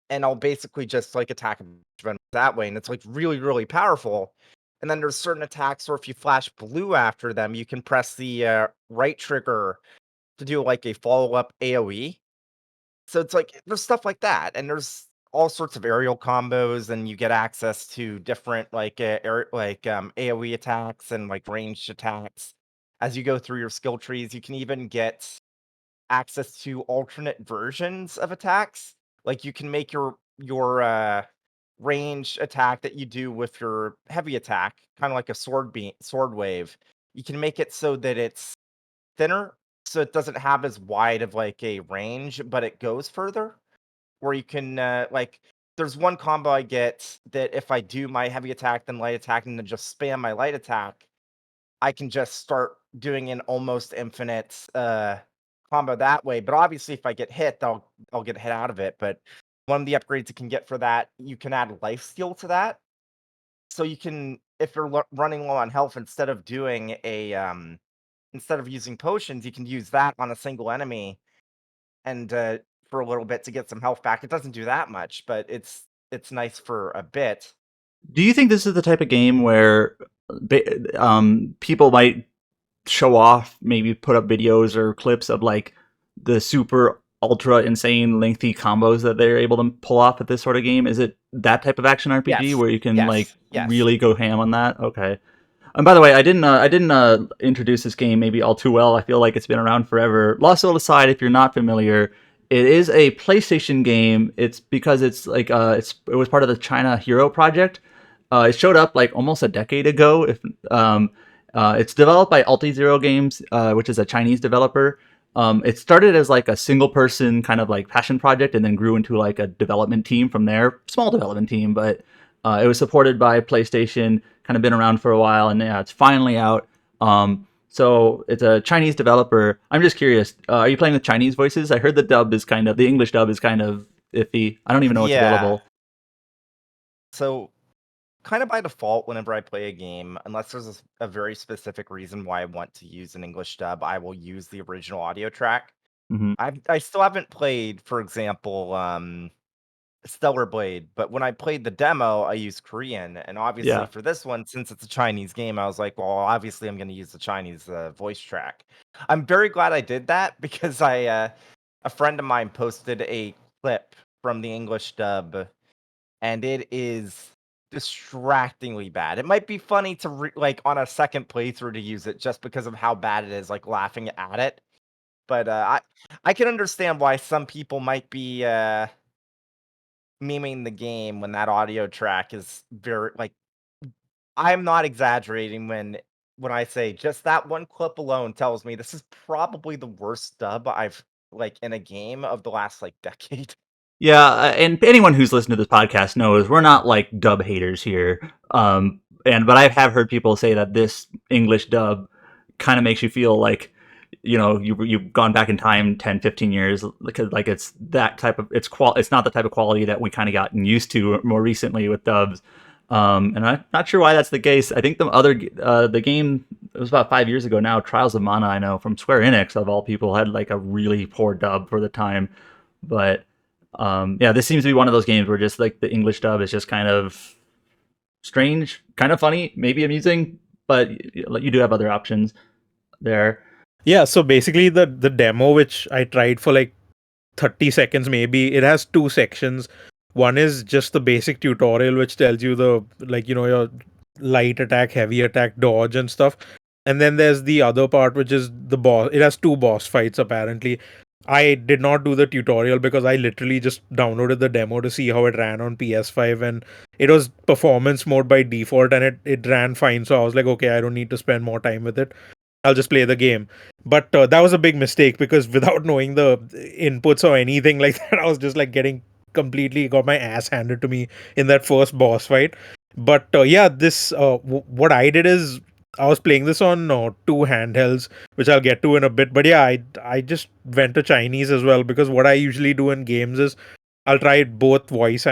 and I'll basically just like attack him that way, and it's like really really powerful. And then there's certain attacks where if you flash blue after them, you can press the right trigger to do like a follow up AOE. So it's like there's stuff like that, and there's all sorts of aerial combos, and you get access to different like AOE attacks and like ranged attacks as you go through your skill trees. You can even get access to alternate versions of attacks. Like you can make your range attack that you do with your heavy attack, kind of like a sword wave. You can make it so that it's thinner, so it doesn't have as wide of like a range, but it goes further. Where you can like, there's one combo I get that if I do my heavy attack, then light attack, and then just spam my light attack, I can just start doing an almost infinite combo that way. But obviously, if I get hit, I'll get hit out of it. But one of the upgrades you can get for that, you can add life steal to that. So you can, if you're running low on health, instead of using potions, you can use that on a single enemy and for a little bit to get some health back. It doesn't do that much, but it's nice for a bit. Do you think this is the type of game where people might show off, maybe put up videos or clips of like the super ultra insane lengthy combos that they're able to pull off at this sort of game? Is it that type of action RPG Yes. where you can like Yes. really go ham on that? Okay. And by the way, I didn't introduce this game maybe all too well. I feel like it's been around forever. Lost Soul aside, if you're not familiar, it is a PlayStation game. It's because it's like it was part of the China Hero Project. It showed up like almost a decade ago. If it's developed by Zero Games, which is a Chinese developer. It started as like a single person kind of like passion project, and then grew into like a development team from there. Small development team, but it was supported by PlayStation. Kind of been around for a while, and yeah, it's finally out. So it's a Chinese developer. I'm just curious, are you playing with Chinese voices? I heard the English dub is kind of iffy. I don't even know what's available. So kind of by default, whenever I play a game, unless there's a very specific reason why I want to use an English dub, I will use the original audio track. Mm-hmm. I still haven't played, for example, Stellar Blade, but when I played the demo, I used Korean, and obviously for this one, since it's a Chinese game, I was like, well, obviously I'm going to use the Chinese voice track. I'm very glad I did that because a friend of mine posted a clip from the English dub, and it is distractingly bad. It might be funny to like on a second playthrough to use it just because of how bad it is, like laughing at it. But I can understand why some people might be memeing the game when that audio track is very like. I'm not exaggerating when I say just that one clip alone tells me this is probably the worst dub I've like in a game of the last like decade. Yeah, and anyone who's listened to this podcast knows we're not like dub haters here. But I have heard people say that this English dub kind of makes you feel like you've gone back in time 10, 15 years because like it's that type of it's not the type of quality that we kind of gotten used to more recently with dubs. And I'm not sure why that's the case. I think the game, it was about 5 years ago now, Trials of Mana, I know, from Square Enix of all people, had like a really poor dub for the time. But yeah, this seems to be one of those games where just like the English dub is just kind of strange, kind of funny, maybe amusing, but you do have other options there. Yeah, so basically the demo which I tried for like 30 seconds maybe, it has two sections. One is just the basic tutorial which tells you the like your light attack, heavy attack, dodge and stuff. And then there's the other part which is the boss. It has two boss fights apparently. I did not do the tutorial because I literally just downloaded the demo to see how it ran on PS5, and it was performance mode by default, and it ran fine. So I was like, okay, I don't need to spend more time with it. I'll just play the game. But that was a big mistake because without knowing the inputs or anything like that, I was just like got my ass handed to me in that first boss fight. But yeah, this what I did is I was playing this on two handhelds, which I'll get to in a bit. But yeah, I just went to Chinese as well because what I usually do in games is I'll try both voice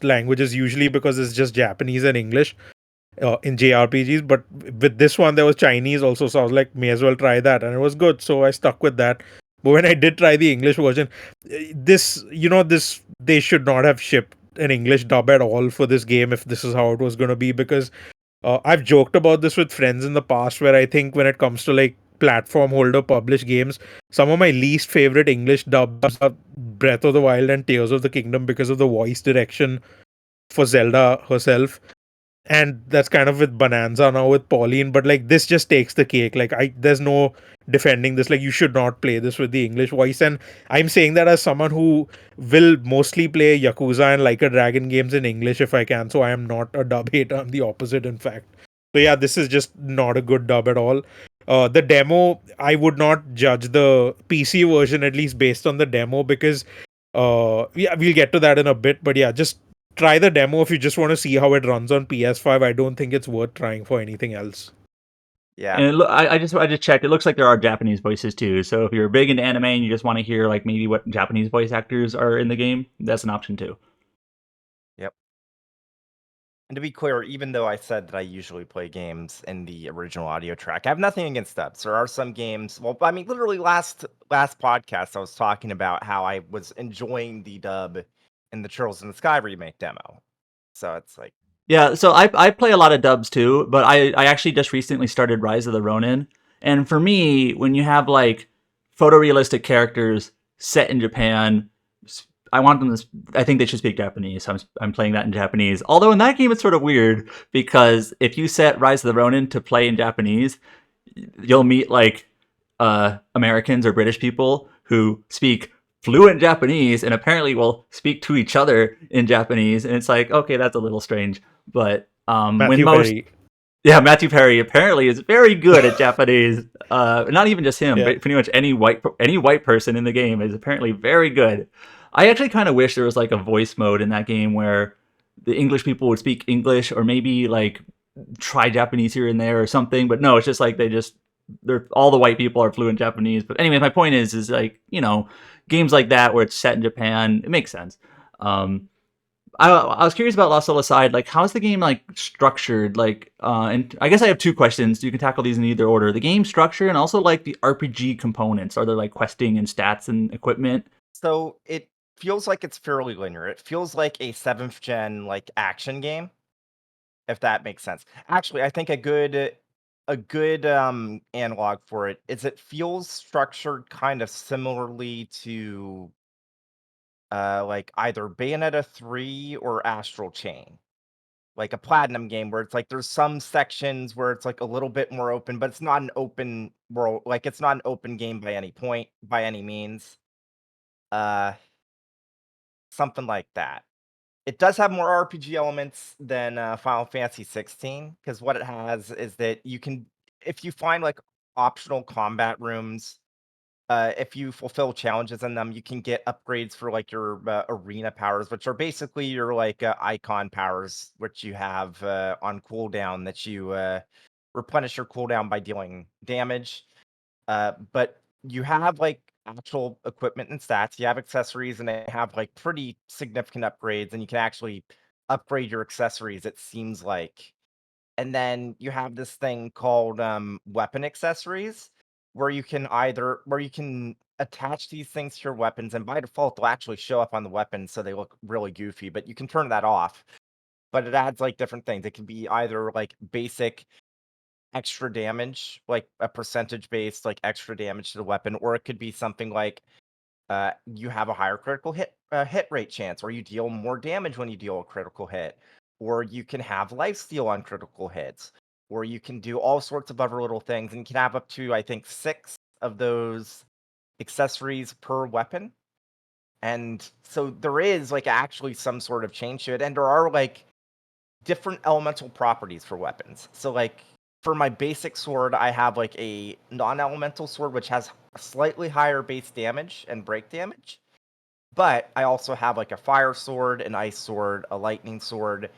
languages usually because it's just Japanese and English in JRPGs. But with this one, there was Chinese also, so I was like, may as well try that, and it was good. So I stuck with that. But when I did try the English version, this they should not have shipped an English dub at all for this game if this is how it was going to be because I've joked about this with friends in the past where I think when it comes to like platform holder published games, some of my least favorite English dubs are Breath of the Wild and Tears of the Kingdom because of the voice direction for Zelda herself. And that's kind of with Bonanza now with Pauline, but like this just takes the cake. Like there's no defending this. Like you should not play this with the English voice, and I'm saying that as someone who will mostly play Yakuza and Like a Dragon games in English if I can. So I am not a dub hater. I'm the opposite, in fact. So yeah, this is just not a good dub at all. The demo, I would not judge the PC version at least based on the demo because yeah, we'll get to that in a bit. But yeah, just try the demo if you just want to see how it runs on PS5. I don't think it's worth trying for anything else. Yeah. And I just checked. It looks like there are Japanese voices too. So if you're big into anime and you just want to hear like maybe what Japanese voice actors are in the game, that's an option too. Yep. And to be clear, even though I said that I usually play games in the original audio track, I have nothing against dubs. There are some games. Well, I mean, literally last podcast, I was talking about how I was enjoying the dub in the Turtles in the Sky remake demo. So it's like, Yeah, so I play a lot of dubs too, but I actually just recently started Rise of the Ronin. And for me, when you have like photorealistic characters set in Japan, I want them to. I think they should speak Japanese. So I'm playing that in Japanese. Although in that game it's sort of weird because if you set Rise of the Ronin to play in Japanese, you'll meet like Americans or British people who speak fluent Japanese and apparently will speak to each other in Japanese, and it's like, okay, that's a little strange. But when Matthew most, Perry. yeah, Matthew Perry apparently is very good at Japanese. Not even just him, Yeah. but pretty much any white person in the game is apparently very good. I actually kind of wish there was like a voice mode in that game where the English people would speak English, or maybe like try Japanese here and there or something. But no, it's just like they're all the white people are fluent Japanese. But anyway, my point is like, games like that where it's set in Japan, it makes sense. I was curious about Lost Soul Aside. Like, how's the game like structured? Like, and I guess I have two questions. You can tackle these in either order. The game structure and also like the RPG components. Are there like questing and stats and equipment? so it feels like it's fairly linear. It feels like a 7th gen like action game, if that makes sense. Actually, I think a good analog for it is it feels structured kind of similarly to like either Bayonetta 3 or Astral Chain. Like a platinum game where it's like there's some sections where it's like a little bit more open, but it's not an open world, like it's not an open game by any point, by any means. Uh Something like that. It does have more RPG elements than Final Fantasy 16, because what it has is that you can, if you find like optional combat rooms, if you fulfill challenges in them, you can get upgrades for like your arena powers, which are basically your like icon powers, which you have on cooldown that you replenish your cooldown by dealing damage. But you have like actual equipment and stats. You have accessories, and they have like pretty significant upgrades, and you can actually upgrade your accessories. It seems like, and then you have this thing called weapon accessories, where you can attach these things to your weapons, and by default they'll actually show up on the weapon, so they look really goofy. But you can turn that off. But it adds like different things. It can be either like basic extra damage, like a percentage based like extra damage to the weapon, or it could be something like you have a higher critical hit rate chance, or you deal more damage when you deal a critical hit, or you can have lifesteal on critical hits, or you can do all sorts of other little things, and you can have up to I think 6 of those accessories per weapon. And so there is like actually some sort of change to it, and there are like different elemental properties for weapons. So like for my basic sword, I have like a non-elemental sword which has a slightly higher base damage and break damage. But I also have like a fire sword, an ice sword, a lightning sword.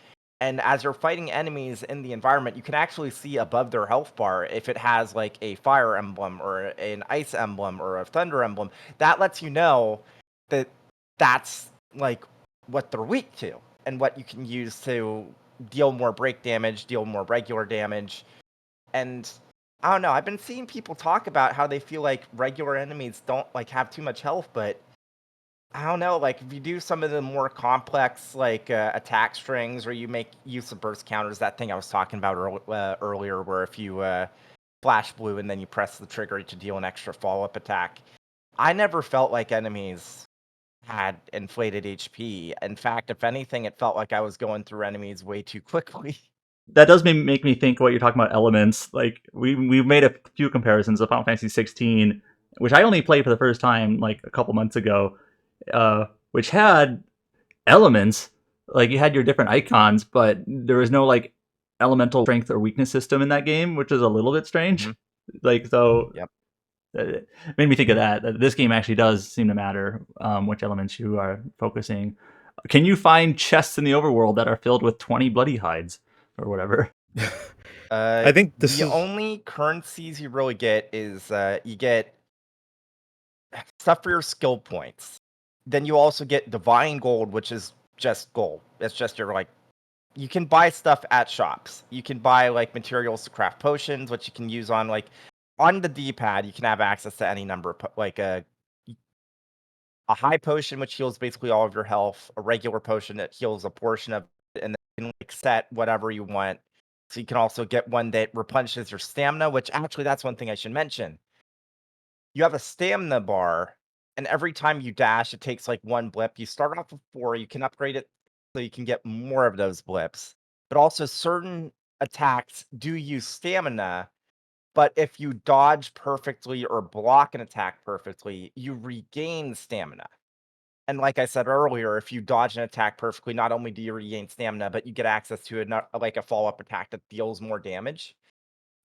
And as you're fighting enemies in the environment, you can actually see above their health bar if it has like a fire emblem or an ice emblem or a thunder emblem. That lets you know that that's like what they're weak to and what you can use to deal more break damage, deal more regular damage. And I don't know, I've been seeing people talk about how they feel like regular enemies don't like have too much health, but I don't know, like if you do some of the more complex like attack strings, or you make use of burst counters, that thing I was talking about earlier, where if you flash blue and then you press the trigger to deal an extra follow-up attack, I never felt like enemies had inflated HP. In fact, if anything, it felt like I was going through enemies way too quickly. That does make me think what you're talking about elements. Like we've made a few comparisons of Final Fantasy 16, which I only played for the first time like a couple months ago, which had elements. Like you had your different icons, but there was no like elemental strength or weakness system in that game, which is a little bit strange. Mhm. Like so, Yep. it made me think of that. This game actually does seem to matter which elements you are focusing. Can you find chests in the overworld that are filled with 20 bloody hides or whatever? I think this The is only currencies you really get is you get stuff for your skill points. Then you also get divine gold, which is just gold. It's just your like you can buy stuff at shops. You can buy like materials to craft potions, which you can use on like on the D-pad. You can have access to any number of like a high potion which heals basically all of your health, a regular potion that heals a portion of it, and then you can like set whatever you want. So you can also get one that replenishes your stamina, which actually that's one thing I should mention. You have a stamina bar, and every time you dash, it takes like one blip. You start off with 4, you can upgrade it so you can get more of those blips. But also certain attacks do use stamina, but if you dodge perfectly or block an attack perfectly, you regain stamina. And like I said earlier, if you dodge an attack perfectly, not only do you regain stamina, but you get access to like a follow-up attack that deals more damage.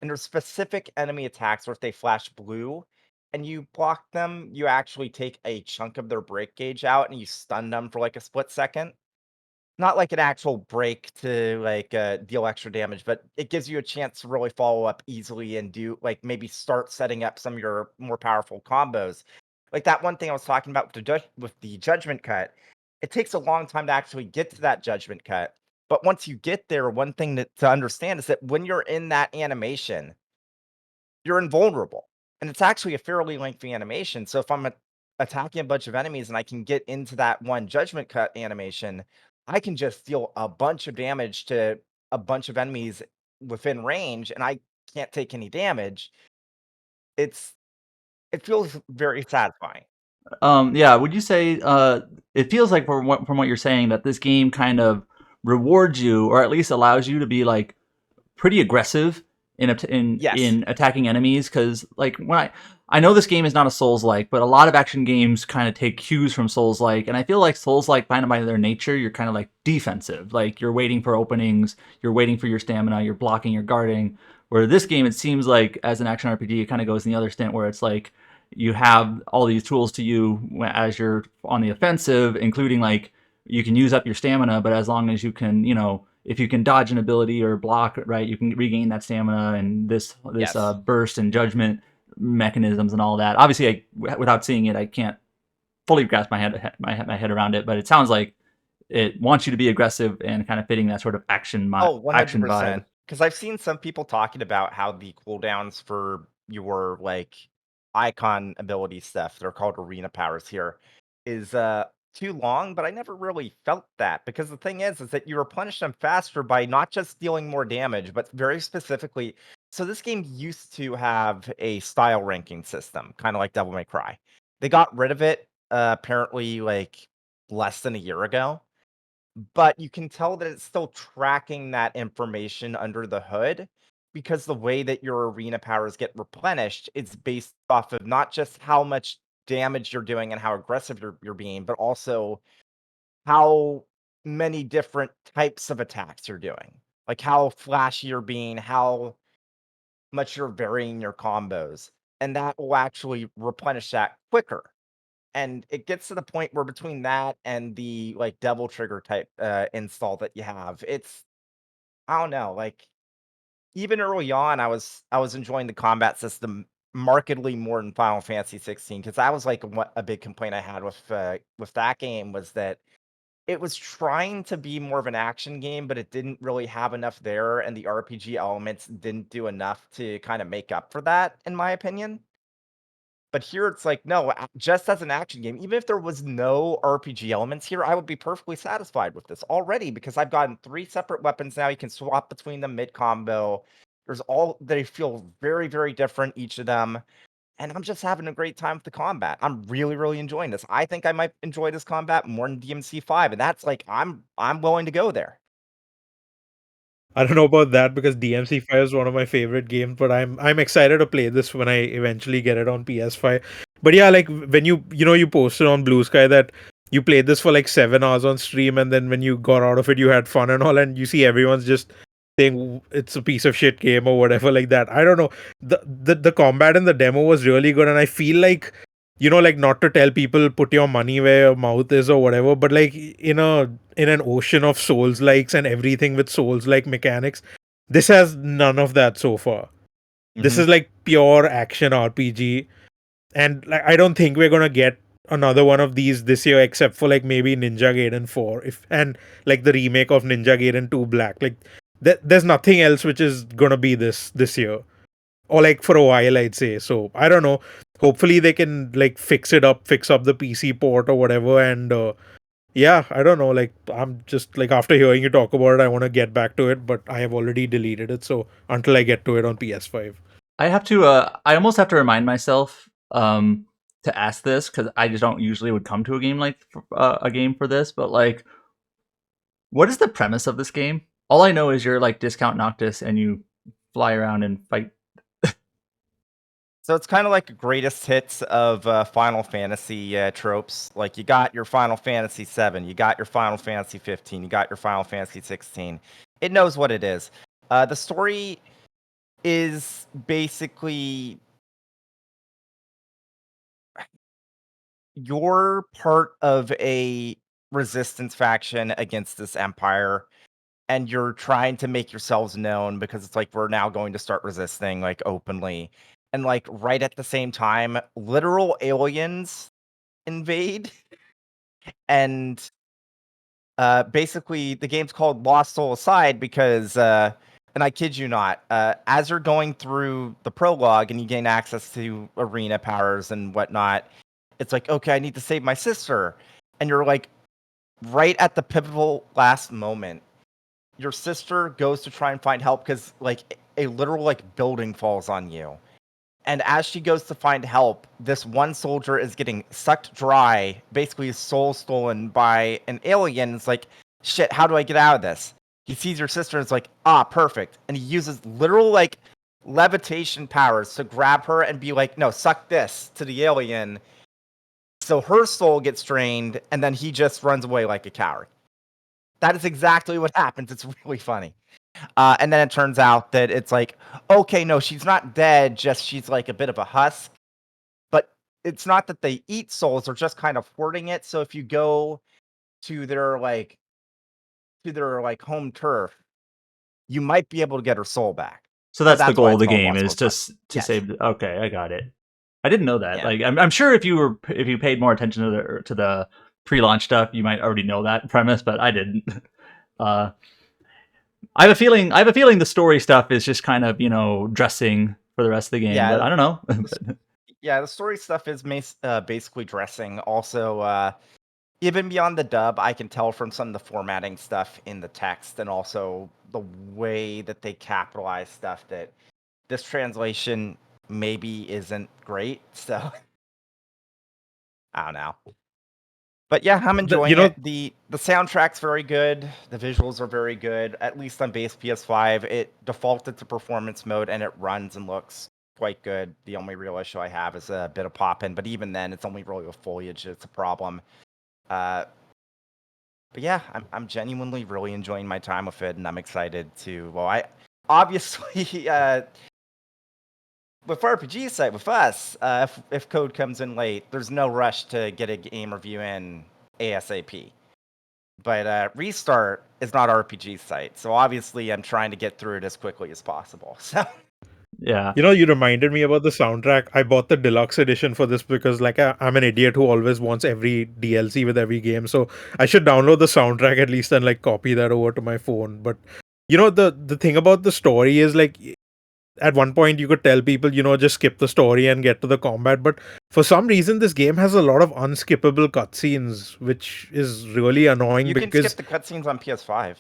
And there's specific enemy attacks where if they flash blue and you block them, you actually take a chunk of their break gauge out and you stun them for like a split second. Not like an actual break to like deal extra damage, but it gives you a chance to really follow up easily and do like maybe start setting up some of your more powerful combos. Like that one thing I was talking about with the judgment cut. It takes a long time to actually get to that judgment cut. But once you get there, one thing to understand is that when you're in that animation, you're invulnerable. And it's actually a fairly lengthy animation. So if I'm attacking a bunch of enemies and I can get into that one judgment cut animation, I can just deal a bunch of damage to a bunch of enemies within range and I can't take any damage. It's it feels very satisfying. Yeah, would you say it feels like from what you're saying that this game kind of rewards you, or at least allows you to be like pretty aggressive Yes. in attacking enemies? Because like I know this game is not a Souls like, but a lot of action games kind of take cues from Souls like, and I feel like Souls like kind of by their nature, you're kind of like defensive, like you're waiting for openings, you're waiting for your stamina, you're blocking, you're guarding. Where this game, it seems like as an action RPG, it kind of goes in the other stint where it's like you have all these tools to you as you're on the offensive, including like you can use up your stamina, but as long as you can, if you can dodge an ability or block, right, you can regain that stamina and this Yes. burst and judgment mechanisms and all that. Obviously, without seeing it, I can't fully grasp my head around it, but it sounds like it wants you to be aggressive and kind of fitting that sort of Oh, action vibe. 100%. Because I've seen some people talking about how the cooldowns for your like icon ability stuff, they're called arena powers here, is too long, but I never really felt that because the thing is that you replenish them faster by not just dealing more damage, but very specifically. So this game used to have a style ranking system, kind of like Devil May Cry. They got rid of it apparently like less than a year ago, but you can tell that it's still tracking that information under the hood because the way that your arena powers get replenished is based off of not just how much damage you're doing and how aggressive you're being, but also how many different types of attacks you're doing. Like how flashy you're being, how much you're varying your combos. And that will actually replenish that quicker. And it gets to the point where between that and the, like, Devil Trigger type, install that you have, it's I don't know, like, even early on, I was enjoying the combat system markedly more than Final Fantasy 16 because that was, like, what a big complaint I had with that game was that it was trying to be more of an action game, but it didn't really have enough there, and the RPG elements didn't do enough to kinda make up for that, in my opinion. But here it's like, no, just as an action game, even if there was no RPG elements here, I would be perfectly satisfied with this already because I've gotten 3 separate weapons now. You can swap between them mid combo. They feel very, very different, each of them. And I'm just having a great time with the combat. I'm really, really enjoying this. I think I might enjoy this combat more than DMC5, and that's like I'm willing to go there. I don't know about that because DMC5 is one of my favorite games, but I'm excited to play this when I eventually get it on PS5. But yeah, like when you posted on Blue Sky that you played this for like 7 hours on stream, and then when you got out of it, you had fun and all, and you see everyone's just saying it's a piece of shit game or whatever like that. I don't know. The combat in the demo was really good, and I feel like like not to tell people put your money where your mouth is or whatever, but like in an ocean of souls likes and everything with souls like mechanics, this has none of that so far. This Mhm. is like pure action RPG, and like I don't think we're gonna get another one of these this year, except for like maybe Ninja Gaiden 4, if and like the remake of Ninja Gaiden 2 Black. Like there's nothing else which is gonna be this year, or like for a while, I'd say. So I don't know. Hopefully they can like fix up the PC port or whatever, and yeah, I don't know. Like I'm just like after hearing you talk about it, I want to get back to it, but I have already deleted it. So until I get to it on PS5. I have to. I almost have to remind myself to ask this because I just don't usually would come to a game like a game for this. But like, what is the premise of this game? All I know is you're like Discount Noctis and you fly around and fight. So it's kind of like greatest hits of Final Fantasy tropes. Like you got your Final Fantasy 7, you got your Final Fantasy 15, you got your Final Fantasy 16. It knows what it is. The story is basically you're part of a resistance faction against this empire, and you're trying to make yourselves known because it's like we're now going to start resisting like openly. And like right at the same time, literal aliens invade, and basically the game's called Lost Soul Aside because and I kid you not, as you're going through the prologue and you gain access to arena powers and whatnot, it's like, okay, I need to save my sister. And you're like right at the pivotal last moment, your sister goes to try and find help because like a literal like building falls on you. And as she goes to find help, this one soldier is getting sucked dry, basically his soul stolen by an alien. It's like, shit, how do I get out of this? He sees your sister and is like, ah, perfect. And he uses literal like levitation powers to grab her and be like, no, suck this to the alien. So her soul gets drained, and then he just runs away like a coward. That is exactly what happens. It's really funny. And then it turns out that it's like, okay, no, she's not dead, just she's like a bit of a husk. But it's not that they eat souls, they're just kind of hoarding it. So if you go to their home turf, you might be able to get her soul back. So that's the goal why of the it's called game Lost is Soul to Aside. Yes. save. Okay, I got it. I didn't know that. Yeah. Like, I'm sure if you paid more attention to the pre-launch stuff, you might already know that premise, but I didn't. I have a feeling the story stuff is just kind of dressing for the rest of the game. Yeah. But I don't know. Yeah, the story stuff is basically dressing. Also, even beyond the dub, I can tell from some of the formatting stuff in the text and also the way that they capitalize stuff that this translation maybe isn't great. So I don't know. But yeah, I'm enjoying it. The soundtrack's very good. The visuals are very good. At least on base PS5, it defaulted to performance mode and it runs and looks quite good. The only real issue I have is a bit of pop-in, but even then, it's only really the foliage that's a problem. But yeah, I'm genuinely really enjoying my time with it, and I'm excited to. Well, I obviously with RPG site with us, if code comes in late, there's no rush to get a game review in ASAP. But Restart is not RPG site, so obviously I'm trying to get through it as quickly as possible. So yeah, you reminded me about the soundtrack. I bought the deluxe edition for this because like I'm an idiot who always wants every DLC with every game. So I should download the soundtrack at least and like copy that over to my phone. But the thing about the story is like at one point you could tell people just skip the story and get to the combat, but for some reason this game has a lot of unskippable cutscenes, which is really annoying. you can skip the cutscenes on PS5.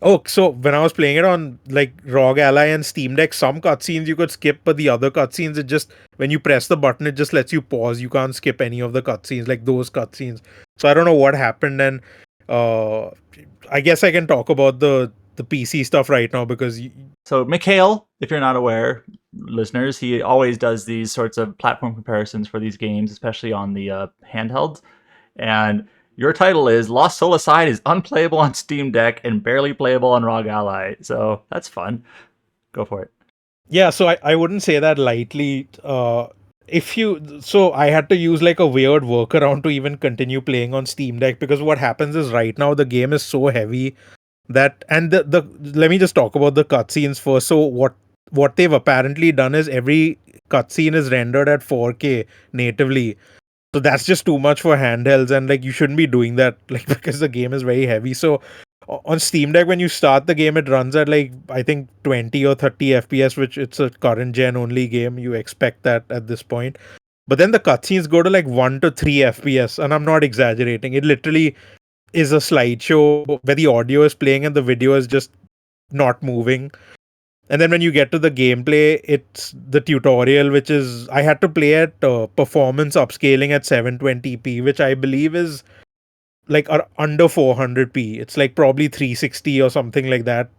Oh, so when I was playing it on like ROG Ally and Steam Deck, some cutscenes you could skip, but the other cutscenes, it just when you press the button, it just lets you pause. You can't skip any of the cutscenes, like those cutscenes. So I don't know what happened, and I guess I can talk about the PC stuff right now because So Mikhail, if you're not aware, listeners, he always does these sorts of platform comparisons for these games, especially on the handhelds. And your title is Lost Soul Aside is unplayable on Steam Deck and barely playable on ROG Ally. So that's fun. Go for it. Yeah, so I wouldn't say that lightly. So I had to use like a weird workaround to even continue playing on Steam Deck because what happens is right now the game is so heavy that, and the let me just talk about the cutscenes first. So what they've apparently done is every cutscene is rendered at 4K natively. So that's just too much for handhelds, and like you shouldn't be doing that, like because the game is very heavy. So on Steam Deck, when you start the game, it runs at like I think 20 or 30 FPS, which it's a current gen only game. You expect that at this point. But then the cutscenes go to like 1 to 3 FPS, and I'm not exaggerating. It literally is a slideshow where the audio is playing and the video is just not moving. And then when you get to the gameplay, it's the tutorial, which is I had to play at performance upscaling at 720p, which I believe is like under 400p. It's like probably 360 or something like that.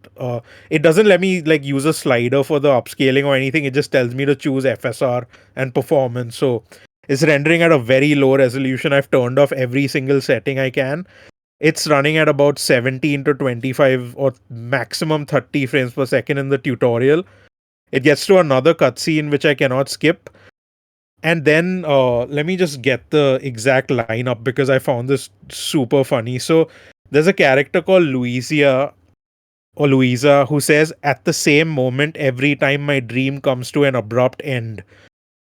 It doesn't let me like use a slider for the upscaling or anything. It just tells me to choose FSR and performance. So it's rendering at a very low resolution. I've turned off every single setting I can. It's running at about 17 to 25 or maximum 30 frames per second in the tutorial. It gets to another cutscene which I cannot skip. And then let me just get the exact lineup because I found this super funny. So there's a character called Louisa who says, "At the same moment, every time my dream comes to an abrupt end."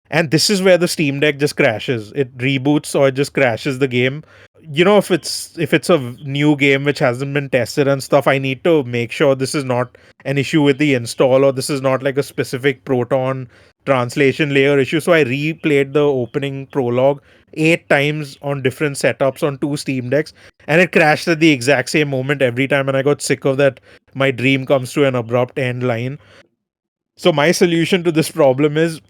And this is where the Steam Deck just crashes. It reboots or it just crashes the game. You know, if it's a new game which hasn't been tested and stuff, I need to make sure this is not an issue with the install or this is not like a specific Proton translation layer issue. So I replayed the opening prologue 8 times on different setups on 2 Steam Decks, and it crashed at the exact same moment every time, and I got sick of that my dream comes to an abrupt end line. So my solution to this problem is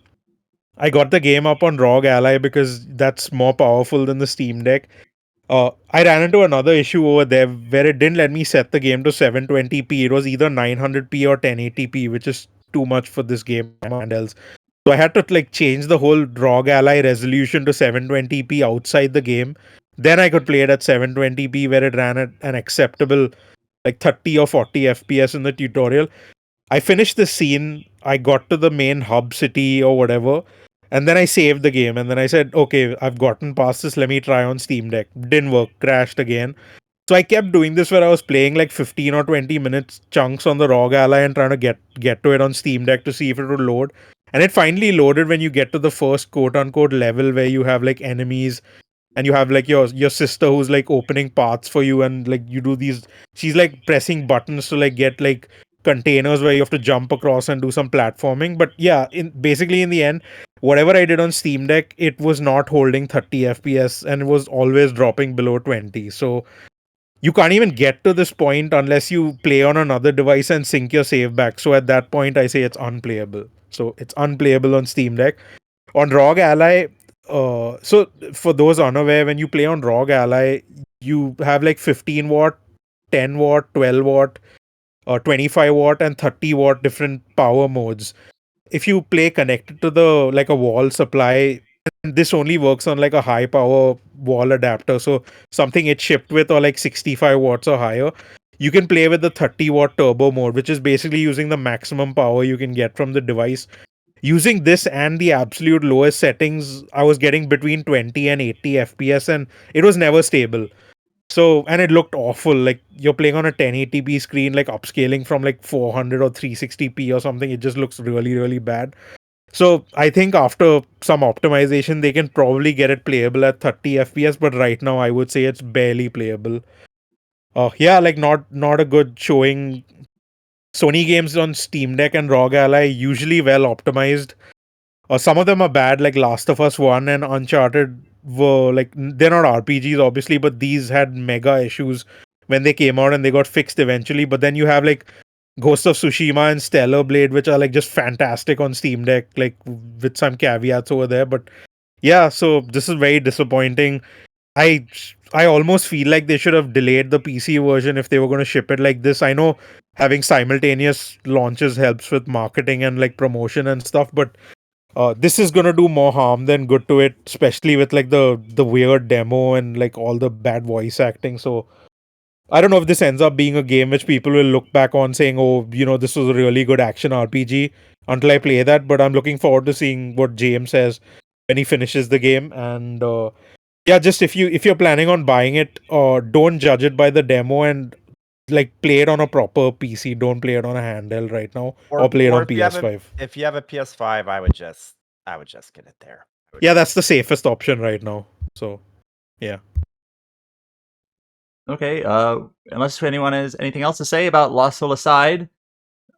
I got the game up on ROG Ally because that's more powerful than the Steam Deck. I ran into another issue over there where it didn't let me set the game to 720p. It was either 900p or 1080p, which is too much for this game handhelds. So I had to like change the whole ROG Ally resolution to 720p outside the game. Then I could play it at 720p where it ran at an acceptable like 30 or 40 FPS in the tutorial. I finished the scene. I got to the main hub city or whatever, and then I saved the game. And then I said, okay, I've gotten past this. Let me try on Steam Deck. Didn't work. Crashed again. So I kept doing this where I was playing like 15 or 20 minutes chunks on the ROG Ally and trying to get to it on Steam Deck to see if it would load. And it finally loaded when you get to the first quote unquote level where you have like enemies and you have like your sister who's like opening paths for you, and like you do these, she's like pressing buttons to like get like containers where you have to jump across and do some platforming. But yeah, in basically in the end, whatever I did on Steam Deck, it was not holding 30 FPS and it was always dropping below 20. So you can't even get to this point unless you play on another device and sync your save back. So at that point I say it's unplayable. So it's unplayable on Steam Deck. On ROG Ally, so for those unaware, when you play on ROG Ally, you have like 15 watt, 10 watt, 12 watt, 25 watt, and 30 watt different power modes. If you play connected to the like a wall supply, this only works on like a high power wall adapter. So something it's shipped with or like 65 watts or higher. You can play with the 30 watt turbo mode, which is basically using the maximum power you can get from the device. Using this and the absolute lowest settings, I was getting between 20 and 80 FPS, and it was never stable. So, and it looked awful. Like you're playing on a 1080p screen, like upscaling from like 400 or 360p or something. It just looks really, really bad. So, I think after some optimization, they can probably get it playable at 30 FPS. But right now, I would say it's barely playable. Yeah, like not a good showing. Sony games on Steam Deck and ROG Ally usually well optimized. Some of them are bad, like Last of Us 1 and Uncharted were like, they're not RPGs obviously, but these had mega issues when they came out and they got fixed eventually. But then you have like Ghost of Tsushima and Stellar Blade, which are like just fantastic on Steam Deck, like with some caveats over there. But yeah, so this is very disappointing. I I almost feel like they should have delayed the PC version if they were going to ship it like this. I know having simultaneous launches helps with marketing and like promotion and stuff, but this is gonna do more harm than good to it, especially with like the weird demo and like all the bad voice acting. So I don't know if this ends up being a game which people will look back on saying, "Oh, this was a really good action RPG." Until I play that, but I'm looking forward to seeing what James says when he finishes the game. And yeah, just if you're planning on buying it, don't judge it by the demo and like play it on a proper PC. Don't play it on a handheld right now, or play it on if you have PS5. if you have a PS5, I would just get it there. Yeah, that's the safest option right now. So yeah. Okay. Unless anyone has anything else to say about Lost Soul Aside,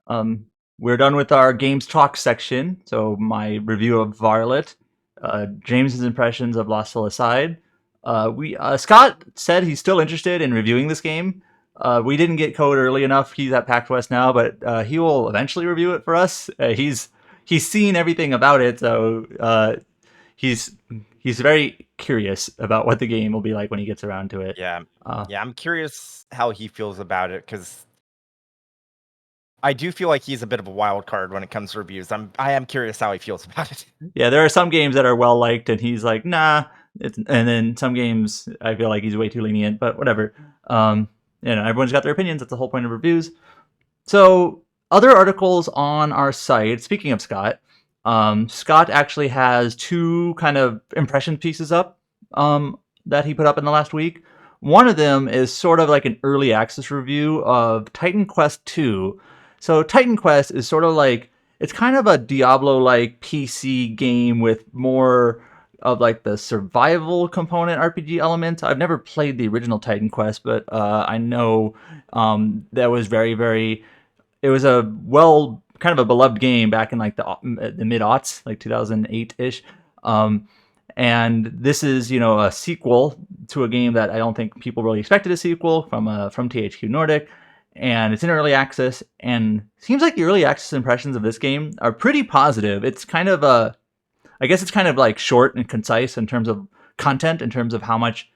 um, we're done with our games talk section. So my review of Varlet, James's impressions of Lost Soul Aside. We Scott said he's still interested in reviewing this game. We didn't get code early enough. He's at PAX West now, but he will eventually review it for us. He's seen everything about it, so he's he's very curious about what the game will be like when he gets around to it. Yeah, Uh, yeah. I'm curious how he feels about it because I do feel like he's a bit of a wild card when it comes to reviews. I am curious how he feels about it. Yeah, there are some games that are well liked, and he's like, nah. And then some games, I feel like he's way too lenient, but whatever. Everyone's got their opinions. That's the whole point of reviews. So, other articles on our site. Speaking of Scott, Scott actually has two kind of impression pieces up that he put up in the last week. One of them is sort of like an early access review of Titan Quest 2. So, Titan Quest is sort of like it's kind of a Diablo-like PC game with more of like the survival component RPG element. I've never played the original Titan Quest, but I know that was very, very. It was a kind of a beloved game back in like the mid aughts, like 2008 ish. And this is a sequel to a game that I don't think people really expected a sequel from THQ Nordic, and it's in early access. And it seems like the early access impressions of this game are pretty positive. It's kind of I guess it's kind of like short and concise in terms of content, in terms of how much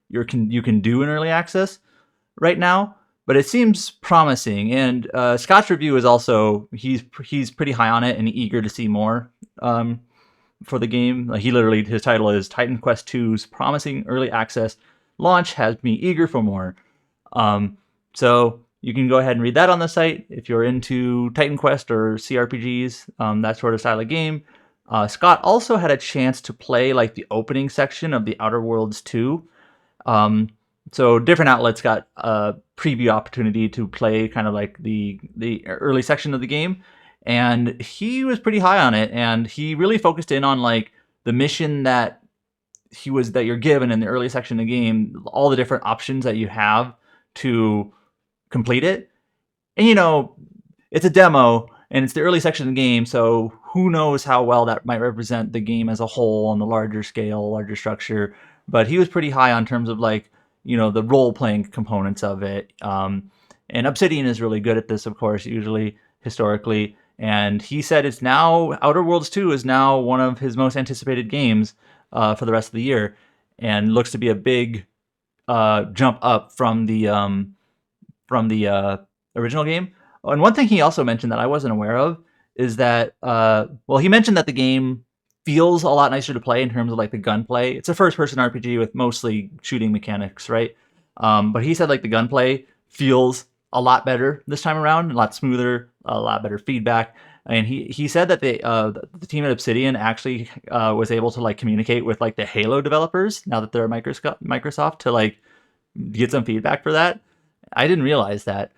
you can do in early access right now. But it seems promising, and Scott's review is also he's pretty high on it and eager to see more for the game. Like his title is Titan Quest 2's promising early access launch has me eager for more. So you can go ahead and read that on the site if you're into Titan Quest or CRPGs, that sort of style of game. Scott also had a chance to play like the opening section of the Outer Worlds 2. So different outlets got a preview opportunity to play kind of like the early section of the game, and he was pretty high on it, and he really focused in on like the mission that you're given in the early section of the game, all the different options that you have to complete it. And it's a demo and it's the early section of the game, so who knows how well that might represent the game as a whole on the larger scale, larger structure. But he was pretty high on terms of like the role playing components of it. And Obsidian is really good at this, of course, usually historically. And he said it's now Outer Worlds 2 is now one of his most anticipated games for the rest of the year, and looks to be a big jump up from the original game. Oh, and one thing he also mentioned that I wasn't aware of is that he mentioned that the game feels a lot nicer to play in terms of like the gunplay. It's a first-person RPG with mostly shooting mechanics, right? But he said like the gunplay feels a lot better this time around, a lot smoother, a lot better feedback. And he said that the team at Obsidian actually was able to like communicate with like the Halo developers now that they're Microsoft to like get some feedback for that. I didn't realize that.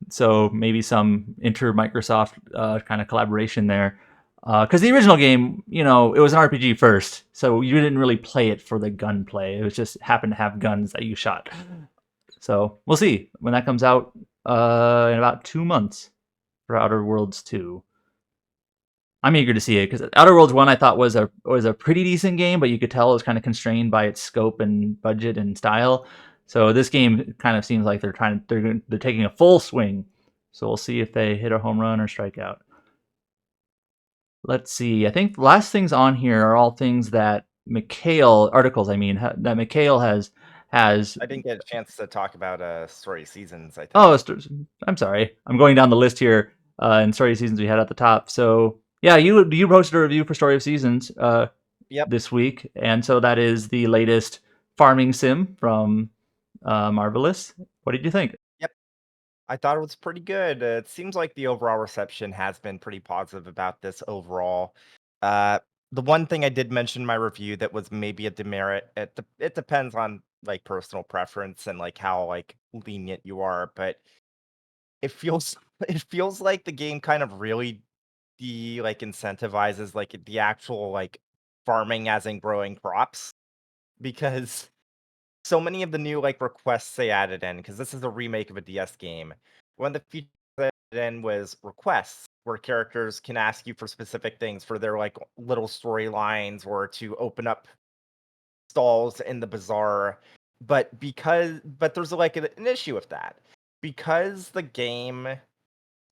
So maybe some inter-Microsoft kind of collaboration there. Because the original game, it was an RPG first, so you didn't really play it for the gunplay. It was just happened to have guns that you shot. So we'll see when that comes out in about 2 months for Outer Worlds 2. I'm eager to see it because Outer Worlds 1 I thought was a pretty decent game, but you could tell it was kind of constrained by its scope and budget and style. So this game kind of seems like they're taking a full swing. So we'll see if they hit a home run or strike out. Let's see. I think the last things on here are all things that articles. I mean, that Mikhail has. I didn't get a chance to talk about Story Seasons, I think. Oh, I'm sorry. I'm going down the list here. In Story Seasons we had at the top. So yeah, you posted a review for Story of Seasons Yep. this week, and so that is the latest farming sim from Marvelous. What did you think? Yep. I thought it was pretty good. It seems like the overall reception has been pretty positive about this overall. The one thing I did mention in my review that was maybe a demerit, it depends on like personal preference and like how like lenient you are, but it feels it feels like the game kind of really like incentivizes like the actual like farming as in growing crops. because so many of the new like requests they added in, because this is a remake of a DS game. One of the features they added in was requests, where characters can ask you for specific things for their like little storylines or to open up stalls in the bazaar. But there's like an issue with that. Because the game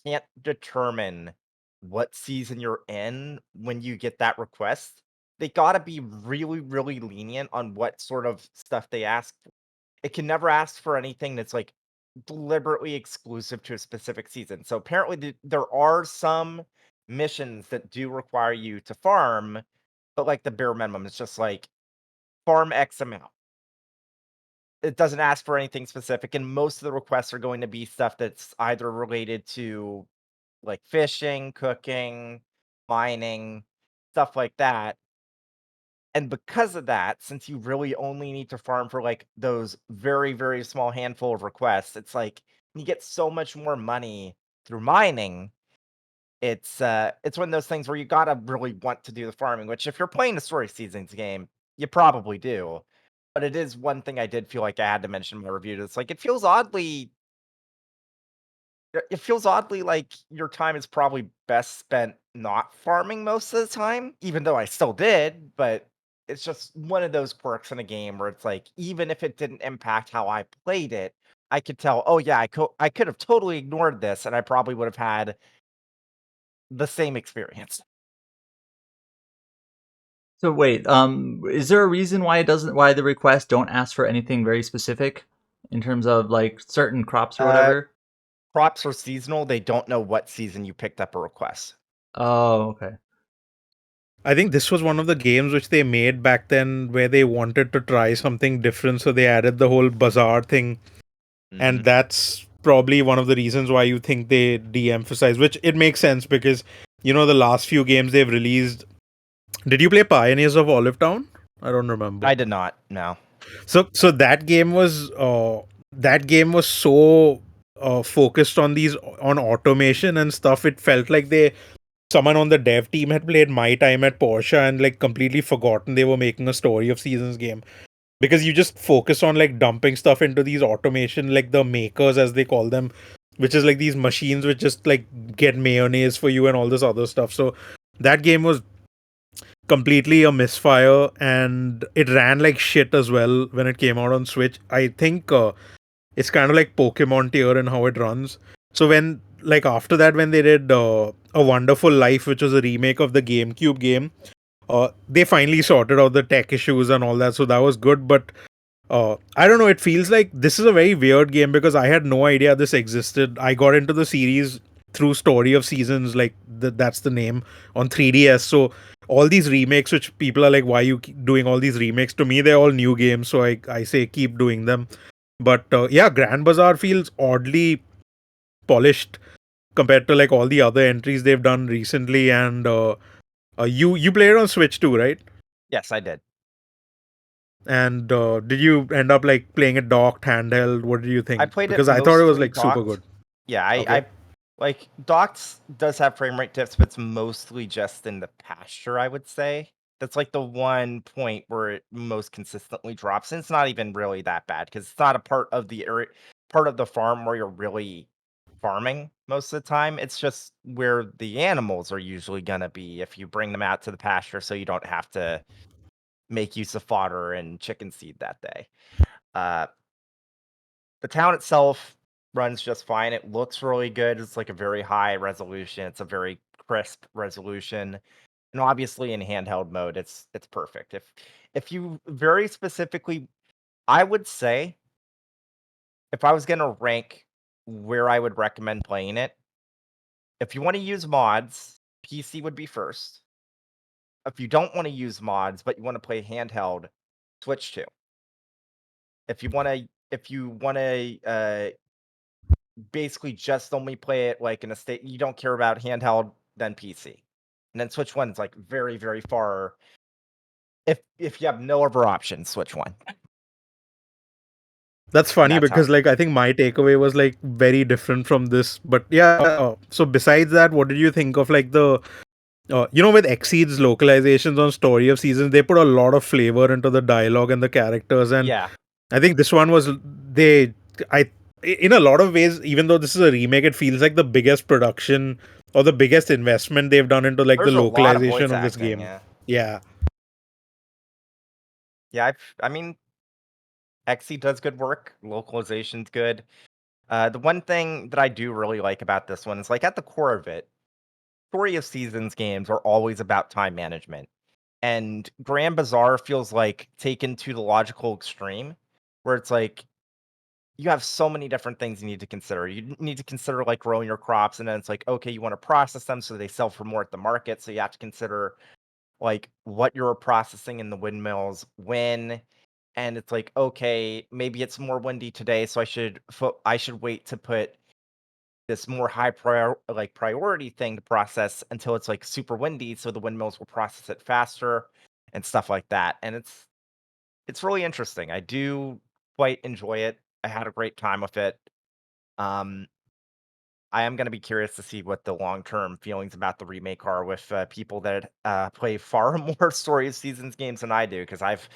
can't determine what season you're in when you get that request, they gotta be really, really lenient on what sort of stuff they ask for. It can never ask for anything that's like deliberately exclusive to a specific season. So apparently there are some missions that do require you to farm, but like the bare minimum is just like farm X amount. It doesn't ask for anything specific, and most of the requests are going to be stuff that's either related to like fishing, cooking, mining, stuff like that. And because of that, since you really only need to farm for like those very, very small handful of requests, it's like you get so much more money through mining. It's one of those things where you gotta really want to do the farming, which if you're playing the story seasons game, you probably do. But it is one thing I did feel like I had to mention in my review. It's like it feels oddly like your time is probably best spent not farming most of the time, even though I still did, but it's just one of those quirks in a game where it's like, even if it didn't impact how I played it, I could tell, oh yeah, I could have totally ignored this and I probably would have had the same experience. So wait, is there a reason why why the requests don't ask for anything very specific in terms of like certain crops or Uh, whatever? Crops are seasonal. They don't know what season you picked up a request. Oh, okay. I think this was one of the games which they made back then where they wanted to try something different, so they added the whole bazaar thing, Hmm. and that's probably one of the reasons why you think they de-emphasize, which it makes sense because the last few games they've released. Did you play Pioneers of Olive Town? I don't remember. I did not. No. So that game was so focused on automation and stuff. It felt like someone on the dev team had played My Time at Porsche and like completely forgotten they were making a story of seasons game, because you just focus on like dumping stuff into these automation, like the makers as they call them, which is like these machines which just like get mayonnaise for you and all this other stuff. So that game was completely a misfire, and it ran like shit as well when it came out on Switch. I think it's kind of like Pokemon tier in how it runs. So when like after that, when they did A Wonderful Life, which was a remake of the GameCube game, they finally sorted out the tech issues and all that, so that was good. But I don't know, it feels like this is a very weird game because I had no idea this existed. I got into the series through Story of Seasons, like that's the name, on 3DS. So all these remakes, which people are like, why are you doing all these remakes? To me, they're all new games, so I say keep doing them. But yeah, Grand Bazaar feels oddly polished compared to like all the other entries they've done recently. And you played it on Switch too, right? Yes, I did. And did you end up like playing it docked, handheld? What did you I think? played it Because I thought it was mostly like super docked. good. Yeah, Okay. I like docked does have frame rate dips, but it's mostly just in the pasture, I would say. That's like the one point where it most consistently drops, and it's not even really that bad because it's not a part of the area, part of the farm where you're really farming most of the time. It's just where the animals are usually gonna be if you bring them out to the pasture, so you don't have to make use of fodder and chicken seed that day. Uh, the town itself runs just fine. It looks really good. It's like a very high resolution. It's a very crisp resolution. And obviously in handheld mode, it's perfect. If you very specifically, I would say if I was gonna rank where I would recommend playing it, if you want to use mods, PC would be first. If you don't want to use mods, but you want to play handheld, Switch 2. If you wanna basically just only play it like in a state you don't care about handheld, then PC. And then Switch 1 is like very, very far. If you have no other options, Switch 1. That's And funny that's how because like I think my takeaway was like very different from this. But yeah, so besides that, what did you think of like the with Exceed's localizations on Story of Seasons, they put a lot of flavor into the dialogue and the characters, and Yeah, I think this one was I in a lot of ways, even though this is a remake, it feels like the biggest production or the biggest investment they've done into like the there's a lot of localization voice of this acting. game. Yeah, Yeah. yeah. I mean, XE does good work. Localization's good. The one thing that I do really like about this one is like at the core of it, Story of Seasons games are always about time management. And Grand Bazaar feels like taken to the logical extreme, where it's like you have so many different things you need to consider. You need to consider like growing your crops, and then it's like, okay, you want to process them so they sell for more at the market. So you have to consider like what you're processing in the windmills when, and it's like, okay, maybe it's more windy today, so I should wait to put this more priority thing to process until it's like super windy, so the windmills will process it faster and stuff like that. And it's really interesting. I do quite enjoy it. I had a great time with it. Um, I am going to be curious to see what the long term feelings about the remake are with people that play far more Story of Seasons games than I do, because I've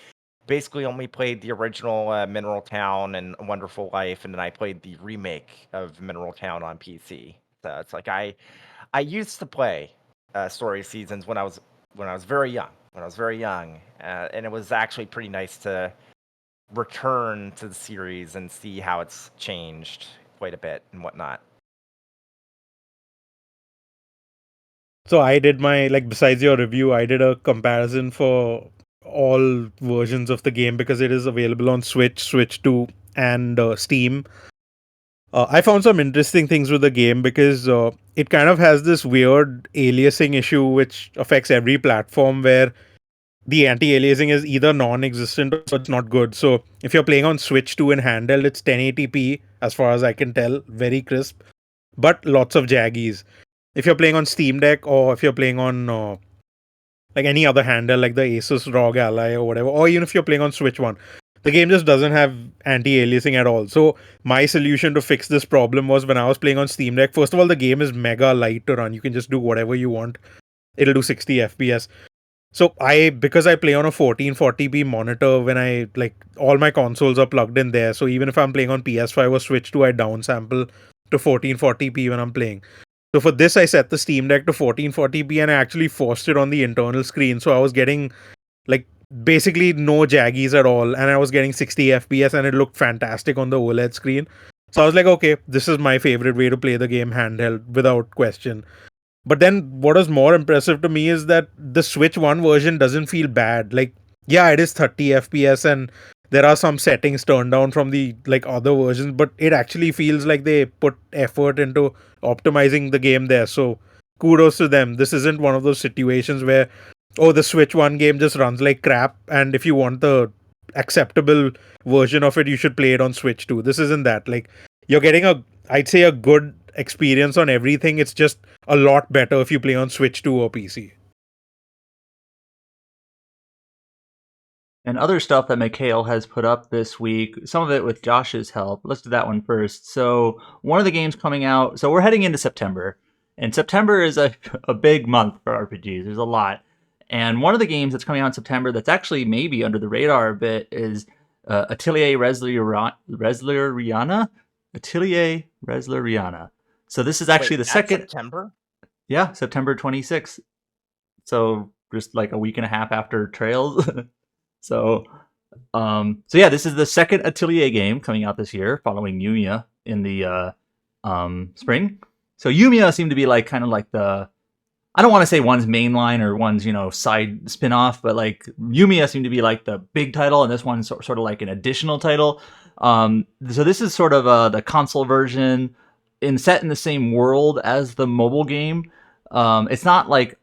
basically only played the original Mineral Town and Wonderful Life, and then I played the remake of Mineral Town on PC. So it's like I used to play Story of Seasons when I was very young. When I was very young, and it was actually pretty nice to return to the series and see how it's changed quite a bit and whatnot. So I did besides your review, I did a comparison for all versions of the game because it is available on Switch, Switch 2, and Steam. I found some interesting things with the game because it kind of has this weird aliasing issue which affects every platform where the anti-aliasing is either non-existent or it's not good. So if you're playing on Switch 2 in handheld, it's 1080p as far as I can tell, very crisp, but lots of jaggies. If you're playing on Steam Deck or if you're playing on like any other handle like the Asus ROG Ally or whatever, or even if you're playing on Switch 1, the game just doesn't have anti-aliasing at all. So my solution to fix this problem was when I was playing on Steam Deck, first of all, the game is mega light to run. You can just do whatever you want. It'll do 60 FPS. So because I play on a 1440p monitor when I like all my consoles are plugged in there. So even if I'm playing on PS5 or Switch 2, I downsample to 1440p when I'm playing. So for this, I set the Steam Deck to 1440p and I actually forced it on the internal screen. So I was getting like basically no jaggies at all, and I was getting 60 FPS, and it looked fantastic on the OLED screen. So I was like, okay, this is my favorite way to play the game handheld without question. But then what was more impressive to me is that the Switch 1 version doesn't feel bad. Like, yeah, it is 30 FPS and there are some settings turned down from the like other versions, but it actually feels like they put effort into optimizing the game there. So kudos to them. This isn't one of those situations where, oh, the Switch 1 game just runs like crap, and if you want the acceptable version of it, you should play it on Switch 2. This isn't that. Like, you're getting I'd say a good experience on everything. It's just a lot better if you play on Switch 2 or PC. And other stuff that Mikhail has put up this week, some of it with Josh's help. Let's do that one first. So one of the games coming out, so we're heading into September. And September is a big month for RPGs. There's a lot. And one of the games that's coming out in September that's actually maybe under the radar a bit is Atelier Resleriana? Atelier Resleriana. So this is actually Wait, the that's second, September? yeah, September 26th. So just like a week and a half after Trails. So yeah, this is the second Atelier game coming out this year, following Yumiya in the spring. So Yumiya seemed to be like kind of like the, I don't want to say one's mainline or one's side spin-off, but like Yumiya seemed to be like the big title, and this one's sort of like an additional title. So this is sort of the console version set in the same world as the mobile game. It's not like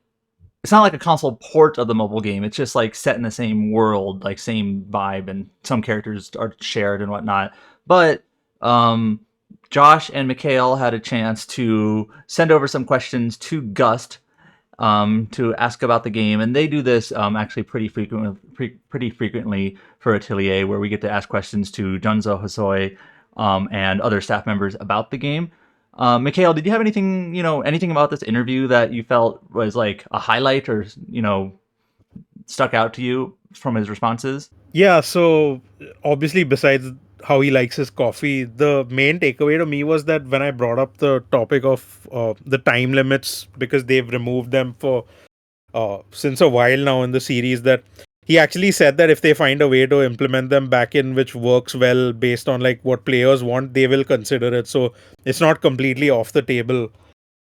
a console port of the mobile game. It's just like set in the same world, like same vibe, and some characters are shared and whatnot. But Josh and Mikhail had a chance to send over some questions to Gust to ask about the game, and they do this actually pretty frequently for Atelier, where we get to ask questions to Junzo Hosoi and other staff members about the game. Mikhail, did you have anything anything about this interview that you felt was like a highlight or stuck out to you from his responses? Yeah, so obviously, besides how he likes his coffee, the main takeaway to me was that when I brought up the topic of the time limits, because they've removed them for since a while now in the series, that he actually said that if they find a way to implement them back in which works well based on like what players want, they will consider it. So it's not completely off the table,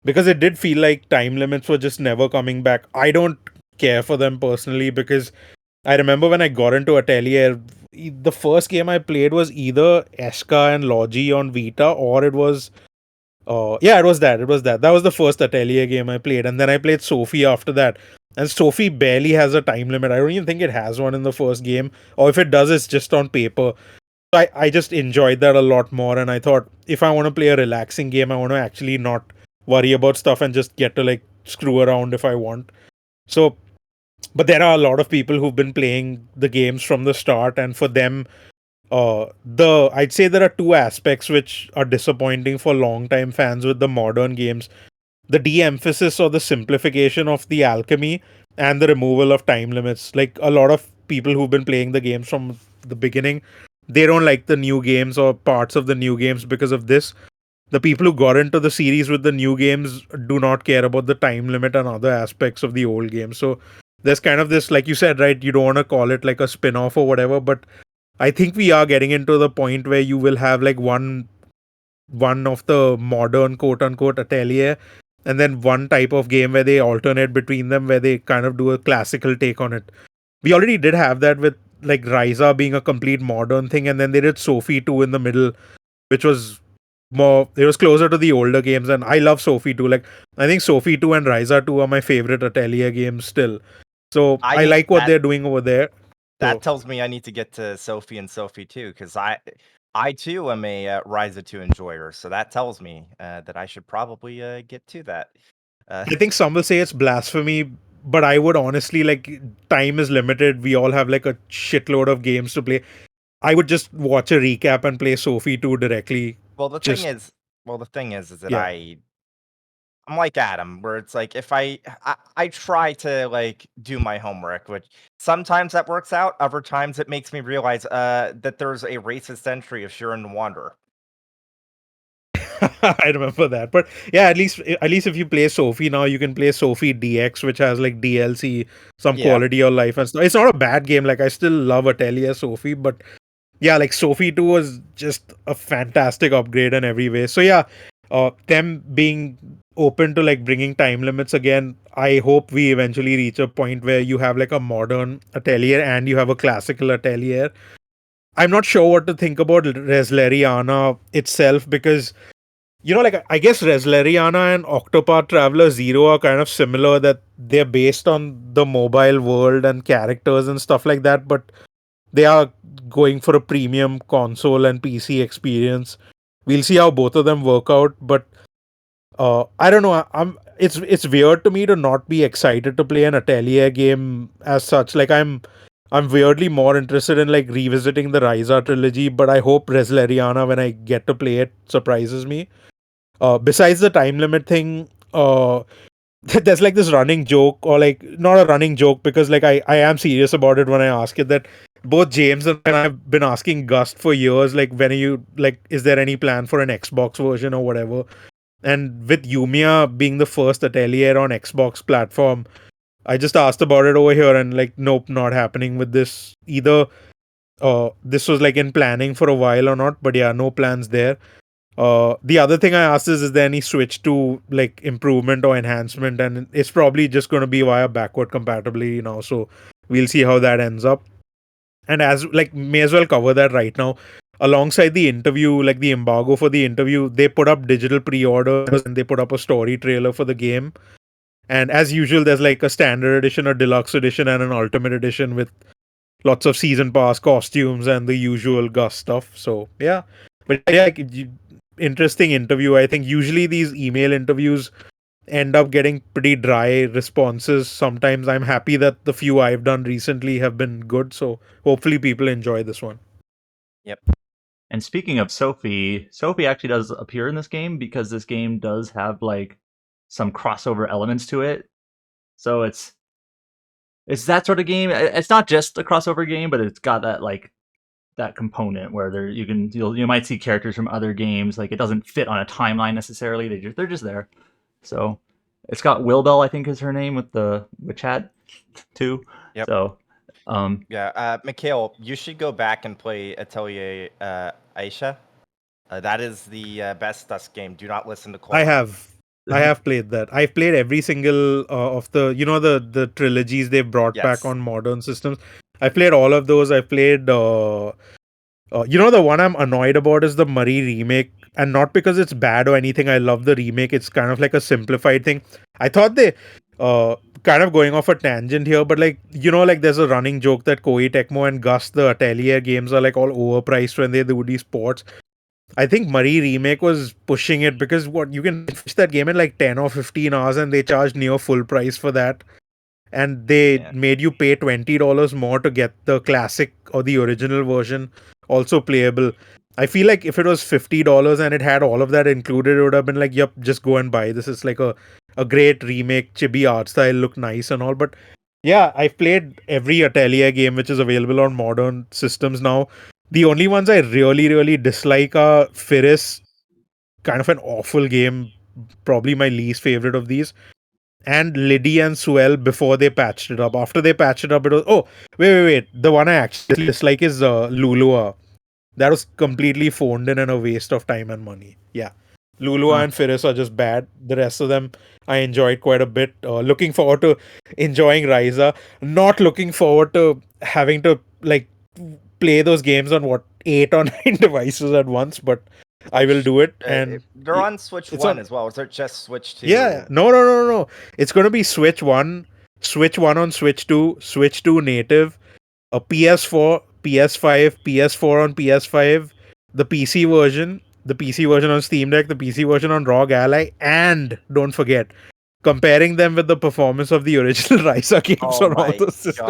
because it did feel like time limits were just never coming back. I don't care for them personally, because I remember when I got into Atelier, the first game I played was either Eska and Logi on Vita, or it was yeah, it was that. It was that. That was the first Atelier game I played, and then I played Sophie after that. And Sophie barely has a time limit. I don't even think it has one in the first game, or if it does, it's just on paper. So I just enjoyed that a lot more, and I thought if I want to play a relaxing game, I want to actually not worry about stuff and just get to like screw around if I want. So, but there are a lot of people who've been playing the games from the start, and for them, the I'd say there are two aspects which are disappointing for long-time fans with the modern games: the de-emphasis or the simplification of the alchemy, and the removal of time limits. Like a lot of people who've been playing the games from the beginning, they don't like the new games or parts of the new games because of this. The people who got into the series with the new games do not care about the time limit and other aspects of the old game. So there's kind of this, like you said, right? You don't want to call it like a spin-off or whatever, but I think we are getting into the point where you will have like one of the modern quote unquote Atelier, and then one type of game where they alternate between them, where they kind of do a classical take on it. We already did have that with like Ryza being a complete modern thing, and then they did Sophie 2 in the middle, which was more, it was closer to the older games. And I love Sophie 2. Like, I think Sophie 2 and Ryza 2 are my favorite Atelier games still. So I I like what that they're doing over there. that So tells me I need to get to Sophie and Sophie too, because I too am a Rise of 2 enjoyer. So that tells me that I should probably get to that. I think some will say it's blasphemy, but I would honestly, like, time is limited. We all have like a shitload of games to play. I would just watch a recap and play Sophie 2 directly. Well, the thing Just, is, is that yeah. I'm like Adam, where it's like if I try to like do my homework, which sometimes that works out, other times it makes me realize that there's a racist entry of Shuten Order. I remember that. But yeah, at least if you play Sophie now, you can play Sophie DX, which has like DLC, some Yeah. quality of life and stuff. It's not a bad game. Like, I still love Atelier Sophie, but yeah, like Sophie 2 was just a fantastic upgrade in every way. So yeah, them being open to like bringing time limits again, I hope we eventually reach a point where you have like a modern Atelier and you have a classical Atelier. I'm not sure what to think about Resleriana itself, because like, I guess Resleriana and Octopath Traveler Zero are kind of similar, that they're based on the mobile world and characters and stuff like that, but they are going for a premium console and PC experience. We'll see how both of them work out, but I don't know. It's weird to me to not be excited to play an Atelier game as such. Like, I'm weirdly more interested in like revisiting the Ryza trilogy, but I hope Resleriana, when I get to play it, surprises me. Besides the time limit thing, there's like this running joke, or like not a running joke, because like I am serious about it when I ask it, that both James and I've been asking Gust for years, like, when are you, like, is there any plan for an Xbox version or whatever? And with Yumiya being the first Atelier on Xbox platform, I just asked about it over here, and like, nope, not happening with this either. This was like in planning for a while or not, but yeah, no plans there. The other thing I asked is there any switch to like improvement or enhancement? And it's probably just going to be via backward compatibility now. So we'll see how that ends up. And as like, may as well cover that right now. Alongside the interview, like the embargo for the interview, they put up digital pre-orders and they put up a story trailer for the game. And as usual, there's like a standard edition, a deluxe edition, and an ultimate edition with lots of season pass costumes and the usual Gus stuff. So yeah, but yeah, interesting interview. I think usually these email interviews end up getting pretty dry responses. Sometimes I'm happy that the few I've done recently have been good. So hopefully people enjoy this one. Yep. And speaking of Sophie actually does appear in this game because this game does have like some crossover elements to it. So it's that sort of game. It's not just a crossover game, but it's got that like that component where you might see characters from other games. Like it doesn't fit on a timeline necessarily. They're just there. So it's got Wilbell, I think is her name, with the witch hat too. Yep. So yeah, Mikhail, you should go back and play Atelier Aisha. That is the best Dusk game. Do not listen to Cora. I have played that. I've played every single of the the trilogies they brought back Yes. on modern systems. I played all of those. I played the one I'm annoyed about is the Murray remake, and not because it's bad or anything. I love the remake. It's kind of like a simplified thing. I thought they kind of going off a tangent here, but like like there's a running joke that Koei Tecmo and Gus the Atelier games are like all overpriced when they do these ports. I think Murray remake was pushing it because what you can finish that game in like 10 or 15 hours and they charged near full price for that. And they made you pay $20 more to get the classic or the original version also playable. I feel like if it was $50 and it had all of that included, it would have been like, yep, just go and buy. This is like a great remake, chibi art style, look nice and all. But yeah, I've played every Atelier game which is available on modern systems now. The only ones I really, really dislike are Firis, kind of an awful game, probably my least favorite of these, and Liddy and Suel before they patched it up. After they patched it up, it was wait. The one I actually dislike is Lulua. That was completely phoned in and a waste of time and money. Yeah. Lulua and Firis are just bad. The rest of them I enjoyed quite a bit. Looking forward to enjoying Ryza. Not looking forward to having to like play those games on 8 or 9 devices at once, but I will do it. And they're on Switch 1 as well. Or is it just Switch 2? Yeah, no. It's going to be Switch 1, Switch 1 on Switch 2, Switch 2 native, a PS4, PS5, PS4 on PS5, the PC version, on Steam Deck, the PC version on ROG Ally, and don't forget, comparing them with the performance of the original Ryza games on all those systems.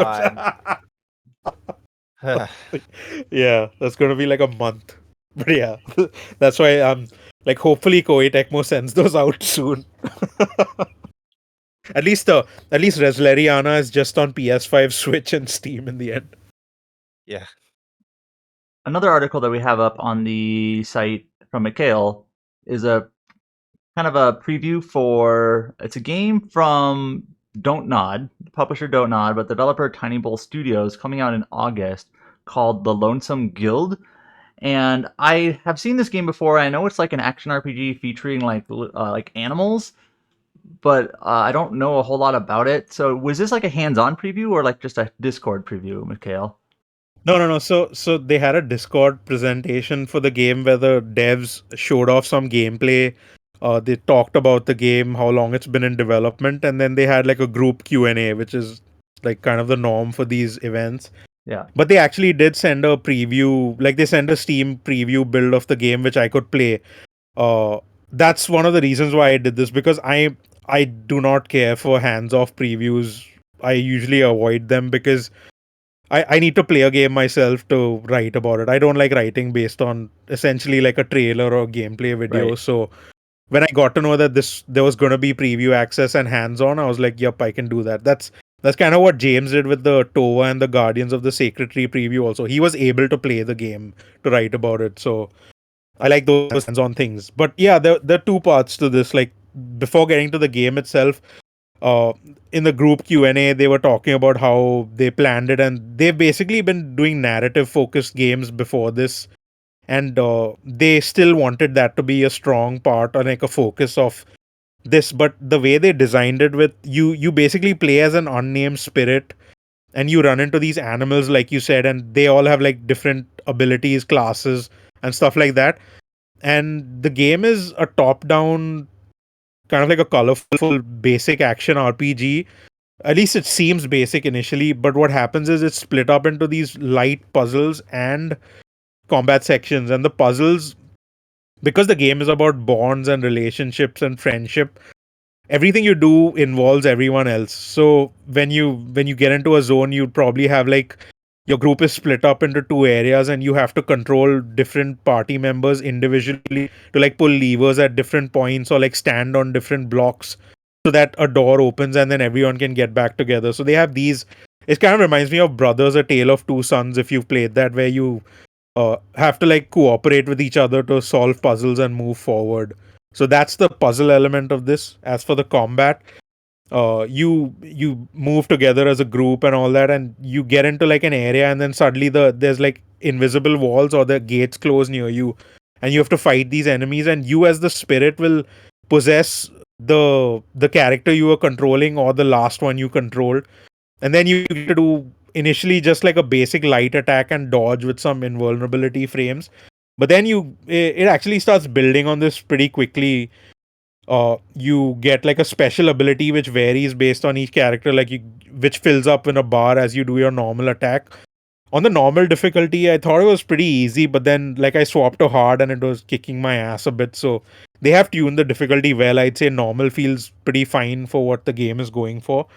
Yeah, that's going to be like a month. But yeah, that's why I'm like, hopefully Koei Tecmo sends those out soon. At least Resleriana is just on PS5, Switch, and Steam in the end. Yeah. Another article that we have up on the site from Mikhail is a kind of a preview for, it's a game from Don't Nod, publisher Don't Nod, but developer Tiny Bowl Studios, coming out in August, called The Lonesome Guild. And I have seen this game before. I know it's like an action RPG featuring like animals, but I don't know a whole lot about it. So was this like a hands-on preview or like just a Discord preview, Mikhail? No. So they had a Discord presentation for the game where the devs showed off some gameplay. They talked about the game, how long it's been in development, and then they had like a group Q&A, which is like kind of the norm for these events. Yeah. But they actually did send a preview, like they sent a Steam preview build of the game, which I could play. That's one of the reasons why I did this, because I do not care for hands-off previews. I usually avoid them because I need to play a game myself to write about it. I don't like writing based on essentially like a trailer or gameplay video. Right. So when I got to know that there was going to be preview access and hands-on, I was like, yep, I can do that. That's kind of what James did with the Tova and the Guardians of the Sacred Tree preview also. He was able to play the game to write about it. So I like those hands-on things. But yeah, there are two parts to this. Like before getting to the game itself, in the group Q&A, they were talking about how they planned it, and they've basically been doing narrative-focused games before this, and they still wanted that to be a strong part or like a focus of this. But the way they designed it, with you basically play as an unnamed spirit, and you run into these animals, like you said, and they all have like different abilities, classes, and stuff like that. And the game is a top-down, kind of like a colorful, basic action RPG. At least it seems basic initially, but what happens is it's split up into these light puzzles and combat sections. And the puzzles, because the game is about bonds and relationships and friendship, everything you do involves everyone else. So when you get into a zone, you probably have like your group is split up into two areas, and you have to control different party members individually to like pull levers at different points or like stand on different blocks so that a door opens and then everyone can get back together. So they have these. It kind of reminds me of Brothers: A Tale of Two Sons, if you've played that, where you have to like cooperate with each other to solve puzzles and move forward. So that's the puzzle element of this. As for the combat, you move together as a group and all that, and you get into like an area, and then suddenly there's like invisible walls or the gates close near you, and you have to fight these enemies, and you as the spirit will possess the character you were controlling or the last one you controlled, and then you get to do initially just like a basic light attack and dodge with some invulnerability frames, but then it actually starts building on this pretty quickly. You get like a special ability which varies based on each character, which fills up in a bar as you do your normal attack. On the normal difficulty, I thought it was pretty easy, but then like I swapped to hard and it was kicking my ass a bit. So they have tuned the difficulty well. I'd say normal feels pretty fine for what the game is going for.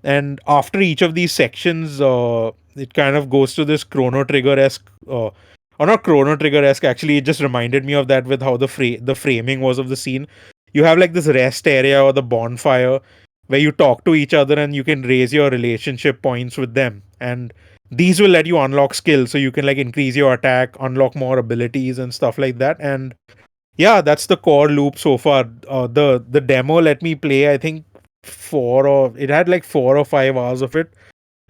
And after each of these sections, it kind of goes to this Chrono Trigger esque, or not Chrono Trigger esque. Actually, it just reminded me of that with how the framing was of the scene. You have like this rest area or the bonfire where you talk to each other and you can raise your relationship points with them, and these will let you unlock skills, so you can like increase your attack, unlock more abilities and stuff like that. And yeah, that's the core loop so far. The demo let me play, I think, it had like 4 or 5 hours of it.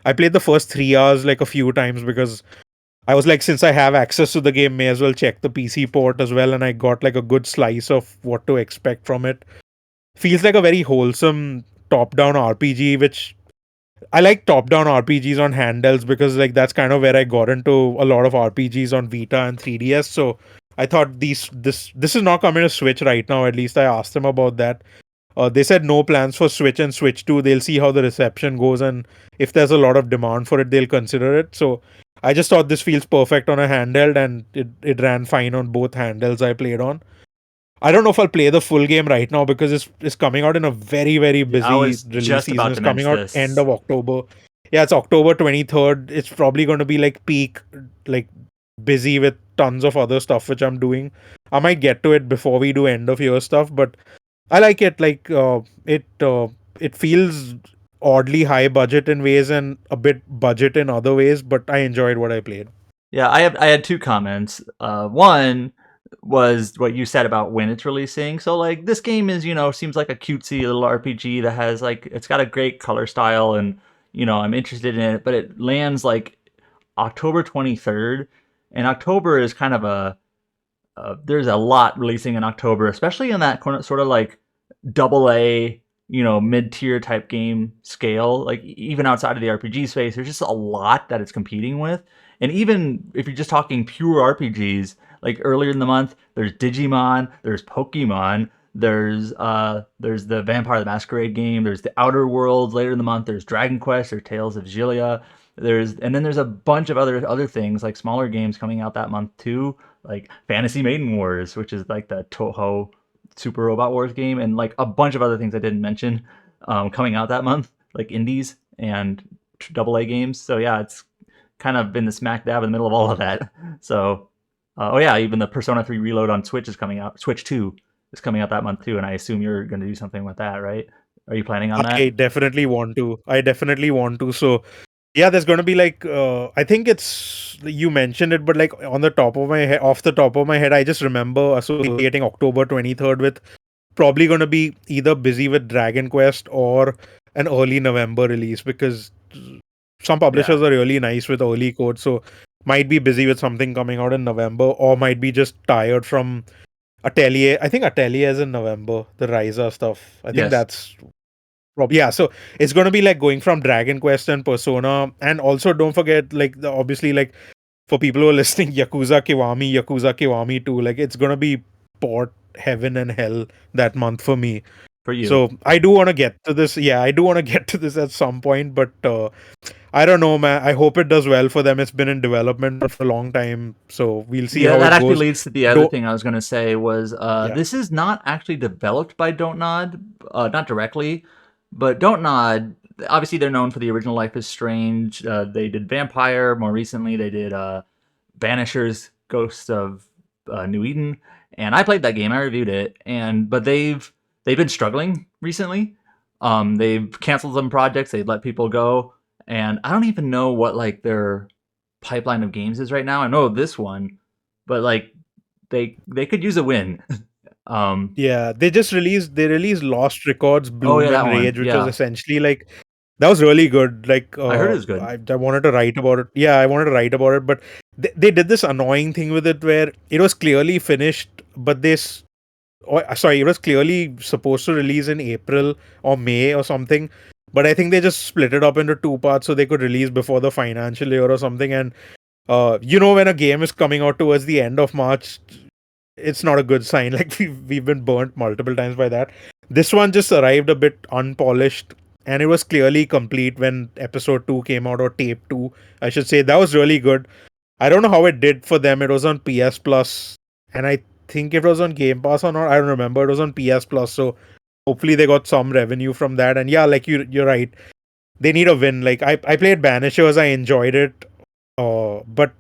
I played the first 3 hours like a few times because I was like, since I have access to the game, may as well check the PC port as well, and I got like a good slice of what to expect from it. Feels like a very wholesome top-down RPG, which I like top-down RPGs on handhelds because like that's kind of where I got into a lot of RPGs on Vita and 3DS. So I thought this is not coming to Switch right now. At least I asked them about that. They said no plans for Switch and Switch 2. They'll see how the reception goes, and if there's a lot of demand for it, they'll consider it. So I just thought this feels perfect on a handheld, and it ran fine on both handhelds I played on. I don't know if I'll play the full game right now because it's coming out in a very, very Yeah, I busy was release just season. about It's to coming mention out end this. of October. Yeah, it's October 23rd. It's probably going to be like peak, like busy with tons of other stuff which I'm doing. I might get to it before we do end of year stuff, but I like it. Like it feels oddly high budget in ways and a bit budget in other ways, but I enjoyed what I played. Yeah, I had two comments. One was what you said about when it's releasing. So like this game is, seems like a cutesy little RPG that has like it's got a great color style and I'm interested in it, but it lands like October 23rd, and October is kind of there's a lot releasing in October, especially in that sort of like double A, mid-tier type game scale. Like even outside of the RPG space, there's just a lot that it's competing with. And even if you're just talking pure RPGs, like earlier in the month, there's Digimon, there's Pokemon, there's the Vampire the Masquerade game, there's the Outer Worlds later in the month, there's Dragon Quest, there's Tales of Xillia, and then there's a bunch of other things like smaller games coming out that month too, like Fantasy Maiden Wars, which is like the Toho Super Robot Wars game, and like a bunch of other things I didn't mention coming out that month, like indies and double A games. So yeah, it's kind of been the smack dab in the middle of all of that. So, oh yeah, even the Persona 3 Reload on Switch is coming out. Switch 2 is coming out that month too, and I assume you're going to do something with that, right? Are you planning on that? I definitely want to. I definitely want to. So yeah, there's going to be like I think it's you mentioned it, but like on the top of my head, off the top of my head, I just remember associating October 23rd with probably going to be either busy with Dragon Quest or an early November release because some publishers Yeah. are really nice with early code, so might be busy with something coming out in November, or might be just tired from Atelier. I think Atelier is in November, the Ryza stuff. I think Yes. that's yeah. So it's gonna be like going from Dragon Quest and Persona, and also don't forget like obviously like for people who are listening, Yakuza Kiwami 2. Like it's gonna be port heaven and hell that month for me. For you. So I do want to get to this. Yeah, I do want to get to this at some point, but I don't know, man. I hope it does well for them. It's been in development for a long time, so we'll see Yeah, how that it actually goes. leads to the other Do thing I was going to say was Yeah. this is not actually developed by Don't Nod, not directly, but Don't Nod obviously they're known for the original Life is Strange. They did Vampire more recently. They did Banishers, Ghost of New Eden, and I played that game. I reviewed it, but they've been struggling recently. They've canceled some projects. They've let people go, and I don't even know what like their pipeline of games is right now. I know this one, but like they could use a win. Yeah, they released Lost Records, Oh yeah, Bloom that and one. Rage, which was Yeah, essentially like that was really good. Like I heard it was good. I wanted to write about it. Yeah, I wanted to write about it, but they did this annoying thing with it where it was clearly finished, but sorry, it was clearly supposed to release in April or May or something. But I think they just split it up into two parts so they could release before the financial year or something. And when a game is coming out towards the end of March, it's not a good sign. Like we've been burnt multiple times by that. This one just arrived a bit unpolished, and it was clearly complete when episode 2 came out, or tape 2 I should say. That was really good. I don't know how it did for them. It was on PS Plus, and I think it was on Game Pass or not. I don't remember. It was on PS Plus, so hopefully they got some revenue from that. And yeah, like you're right. They need a win. Like I played Banishers, I enjoyed it, but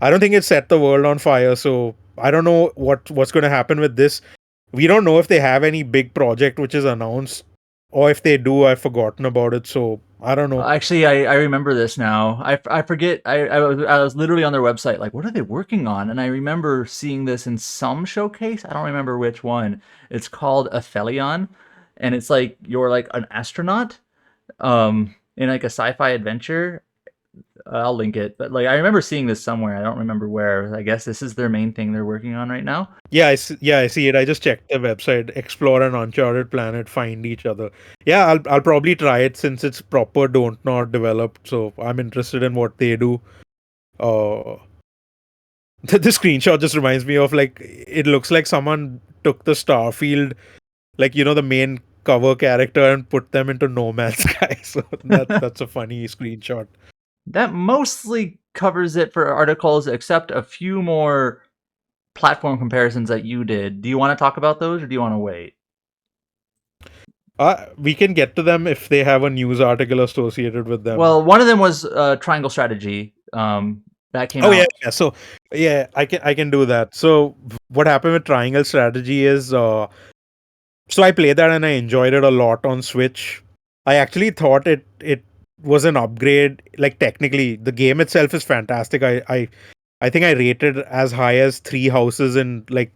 I don't think it set the world on fire. So I don't know what's going to happen with this. We don't know if they have any big project which is announced, or if they do, I've forgotten about it. So I don't know. Actually, I remember this now. I forget. I was literally on their website, like, what are they working on? And I remember seeing this in some showcase. I don't remember which one. It's called Athelion, and it's like you're like an astronaut, in like a sci-fi adventure. I'll link it, but like I remember seeing this somewhere. I don't remember where. I guess this is their main thing they're working on right now. Yeah, I see it. I just checked the website. Explore an uncharted planet, find each other. Yeah, I'll probably try it since it's proper don't not developed. So I'm interested in what they do. Uh, the screenshot just reminds me of, like, it looks like someone took the Starfield, like, the main cover character, and put them into No Man's Sky. So that's a funny screenshot. That mostly covers it for articles, except a few more platform comparisons that you did. Do you want to talk about those, or do you want to wait? We can get to them if they have a news article associated with them. Well, one of them was Triangle Strategy. That came out. Yeah. So yeah, I can do that. So what happened with Triangle Strategy is, so I played that and I enjoyed it a lot on Switch. I actually thought it was an upgrade. Like, technically, the game itself is fantastic. I think I rated as high as 3 houses in, like,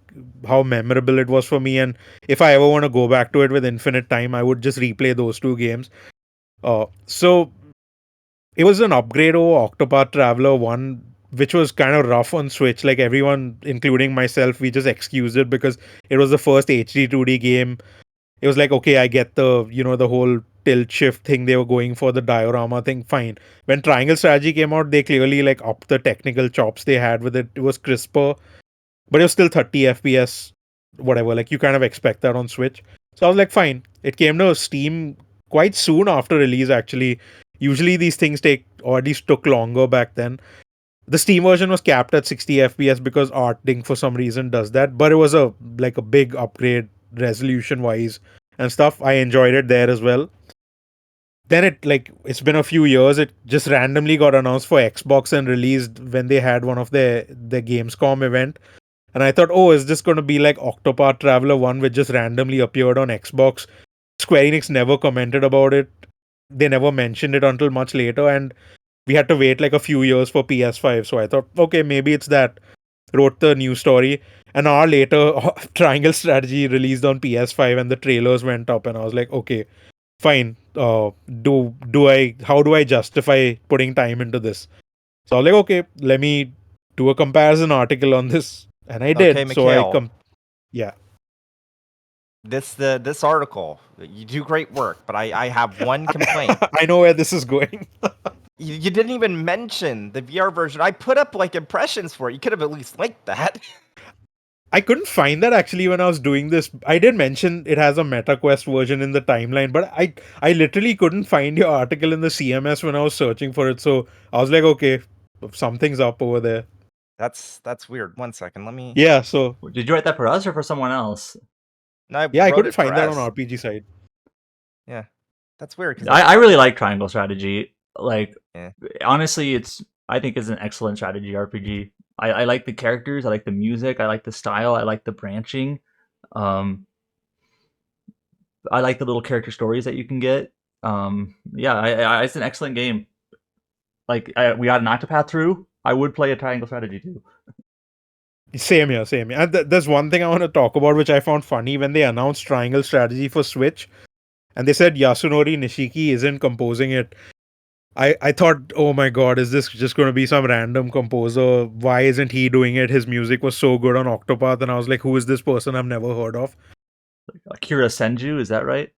how memorable it was for me. And if I ever want to go back to it with infinite time, I would just replay those 2 games. So it was an upgrade over Octopath Traveler 1, which was kind of rough on Switch. Like, everyone, including myself, we just excused it because it was the first HD 2D game. It was like, okay, I get the whole tilt shift thing they were going for, the diorama thing, fine. When Triangle Strategy came out, they clearly, like, upped the technical chops they had with it. It was crisper, but it was still 30 FPS, whatever. Like, you kind of expect that on Switch. So I was like, fine. It came to Steam quite soon after release, actually. Usually these things take, or at least took longer back then. The Steam version was capped at 60 FPS because Artdink for some reason does that, but it was a big upgrade resolution wise and stuff. I enjoyed it there as well. Then it's been a few years. It just randomly got announced for Xbox and released when they had one of their Gamescom event. And I thought, oh, is this going to be like Octopath Traveler 1, which just randomly appeared on Xbox? Square Enix never commented about it. They never mentioned it until much later, and we had to wait like a few years for PS5. So I thought, okay, maybe it's that. Wrote the news story. An hour later, Triangle Strategy released on PS5, and the trailers went up, and I was like, okay, fine. How do I justify putting time into this? So I was like, okay, let me do a comparison article on this, and I did. Okay, So Mikhail, yeah. this article, you do great work, but I have one complaint. I know where this is going. You didn't even mention the VR version. I put up like impressions for it. You could have at least linked that. I couldn't find that actually when I was doing this. I did mention it has a MetaQuest version in the timeline, but I literally couldn't find your article in the CMS when I was searching for it. So I was like, okay, something's up over there. That's weird. One second, let me. Yeah. So Did you write that for us or for someone else? No, yeah, I wrote couldn't it for find that us. on RPG side. Yeah. That's weird because I really like Triangle Strategy. Like, Yeah. honestly, I think it's an excellent strategy RPG. I like the characters, I like the music, I like the style, I like the branching. I like the little character stories that you can get. It's an excellent game. Like, we got an Octopath through. I would play a Triangle Strategy too. Same here, same here. And there's one thing I want to talk about which I found funny when they announced Triangle Strategy for Switch, and they said Yasunori Nishiki isn't composing it. I thought, oh my god, is this just going to be some random composer? Why isn't he doing it? His music was so good on Octopath, and I was like, who is this person I've never heard of? Akira Senju, is that right?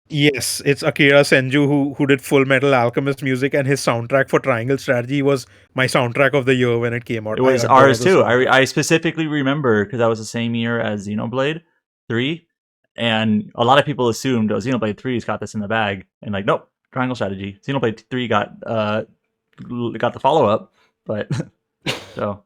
Yes, it's Akira Senju who did Full Metal Alchemist music, and his soundtrack for Triangle Strategy was my soundtrack of the year when it came out. It was I adore ours the too. soundtrack. I specifically remember because that was the same year as Xenoblade 3, and a lot of people assumed Xenoblade 3's got this in the bag, and like, nope, Triangle Strategy. Xenoblade 3 got the follow up, but so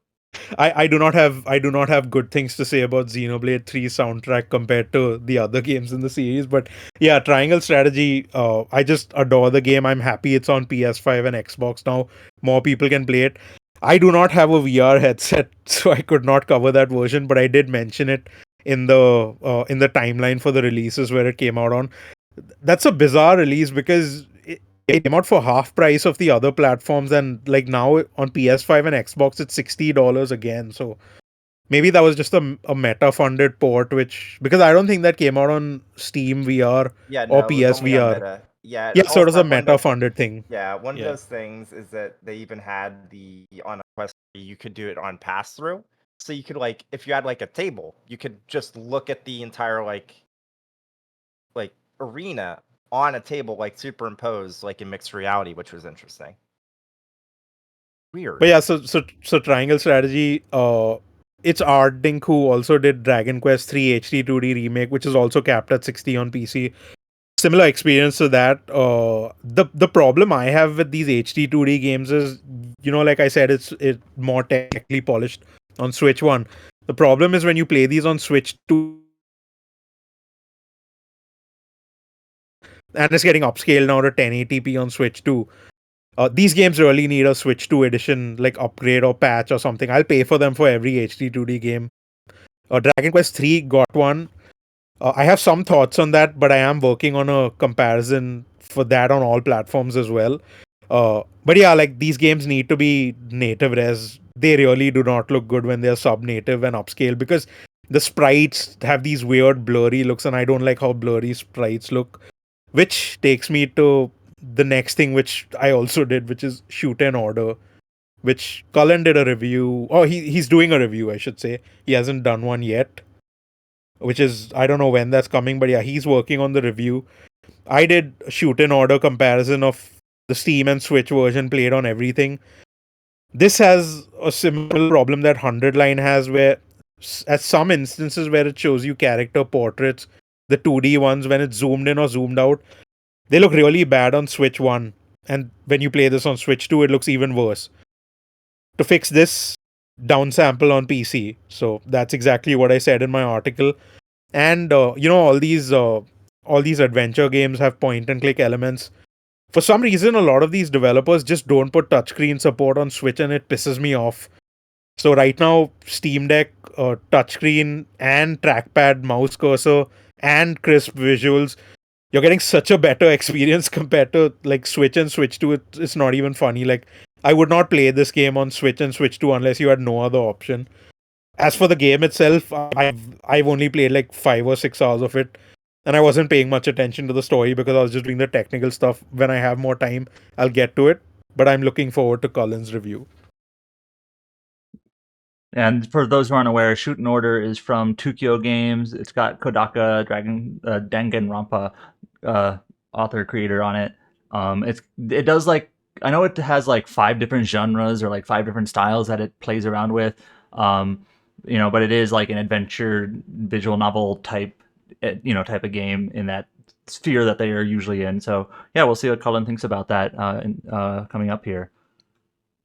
I do not have good things to say about Xenoblade 3 soundtrack compared to the other games in the series. But yeah, Triangle Strategy, I just adore the game. I'm happy it's on PS5 and Xbox now. More people can play it. I do not have a VR headset, so I could not cover that version, but I did mention it in the timeline for the releases where it came out on. That's a bizarre release because it came out for half price of the other platforms, and like now on PS5 and Xbox it's $60 again. So maybe that was just a meta funded port, which because I don't think that came out on Steam VR Yeah, or no, it was only on PSVR. Meta. Yeah, Yeah, and so it was also a one of meta those, funded thing. one of Yeah. those things is that they even had the on a Quest you could do it on pass through. So you could like if you had like a table, you could just look at the entire like arena on a table like superimposed like in mixed reality, which was interesting. Weird. But yeah, so Triangle Strategy, it's Ardink who also did Dragon Quest 3 HD 2D remake, which is also capped at 60 on PC. Similar experience to that. The problem I have with these HD 2D games is, like I said, it's more technically polished on Switch 1. The problem is when you play these on Switch 2, and it's getting upscaled now to 1080p on Switch 2. These games really need a Switch 2 edition, like upgrade or patch or something. I'll pay for them for every HD 2D game. Dragon Quest 3 got one. I have some thoughts on that, but I am working on a comparison for that on all platforms as well. But yeah, like these games need to be native res. They really do not look good when they're sub-native and upscale because the sprites have these weird blurry looks, and I don't like how blurry sprites look. Which takes me to the next thing, which I also did, which is Shuten Order, which Cullen did a review. Oh, he's doing a review, I should say. He hasn't done one yet, which is I don't know when that's coming, but yeah, he's working on the review. I did a Shuten Order comparison of the Steam and Switch version played on everything. This has a similar problem that 100 Line has, where at some instances where it shows you character portraits, the 2D ones, when it's zoomed in or zoomed out, they look really bad on Switch 1. And when you play this on Switch 2, it looks even worse. To fix this, downsample on PC. So that's exactly what I said in my article. And all these adventure games have point and click elements. For some reason, a lot of these developers just don't put touchscreen support on Switch, and it pisses me off. So right now, Steam Deck, touchscreen and trackpad, mouse cursor, and crisp visuals, you're getting such a better experience compared to like Switch and Switch 2. It's not even funny. Like I would not play this game on Switch and Switch 2 unless you had no other option. As for the game itself, I've only played like 5 or 6 hours of it, and I wasn't paying much attention to the story because I was just doing the technical stuff. When I have more time, I'll get to it. But I'm looking forward to Cullen's review. And for those who aren't aware, Shuten Order is from Tukio Games. It's got Kodaka Danganronpa author creator on it. It does like I know it has like 5 different genres or like 5 different styles that it plays around with. But it is like an adventure visual novel type type of game in that sphere that they are usually in. So yeah, we'll see what Cullen thinks about that coming up here.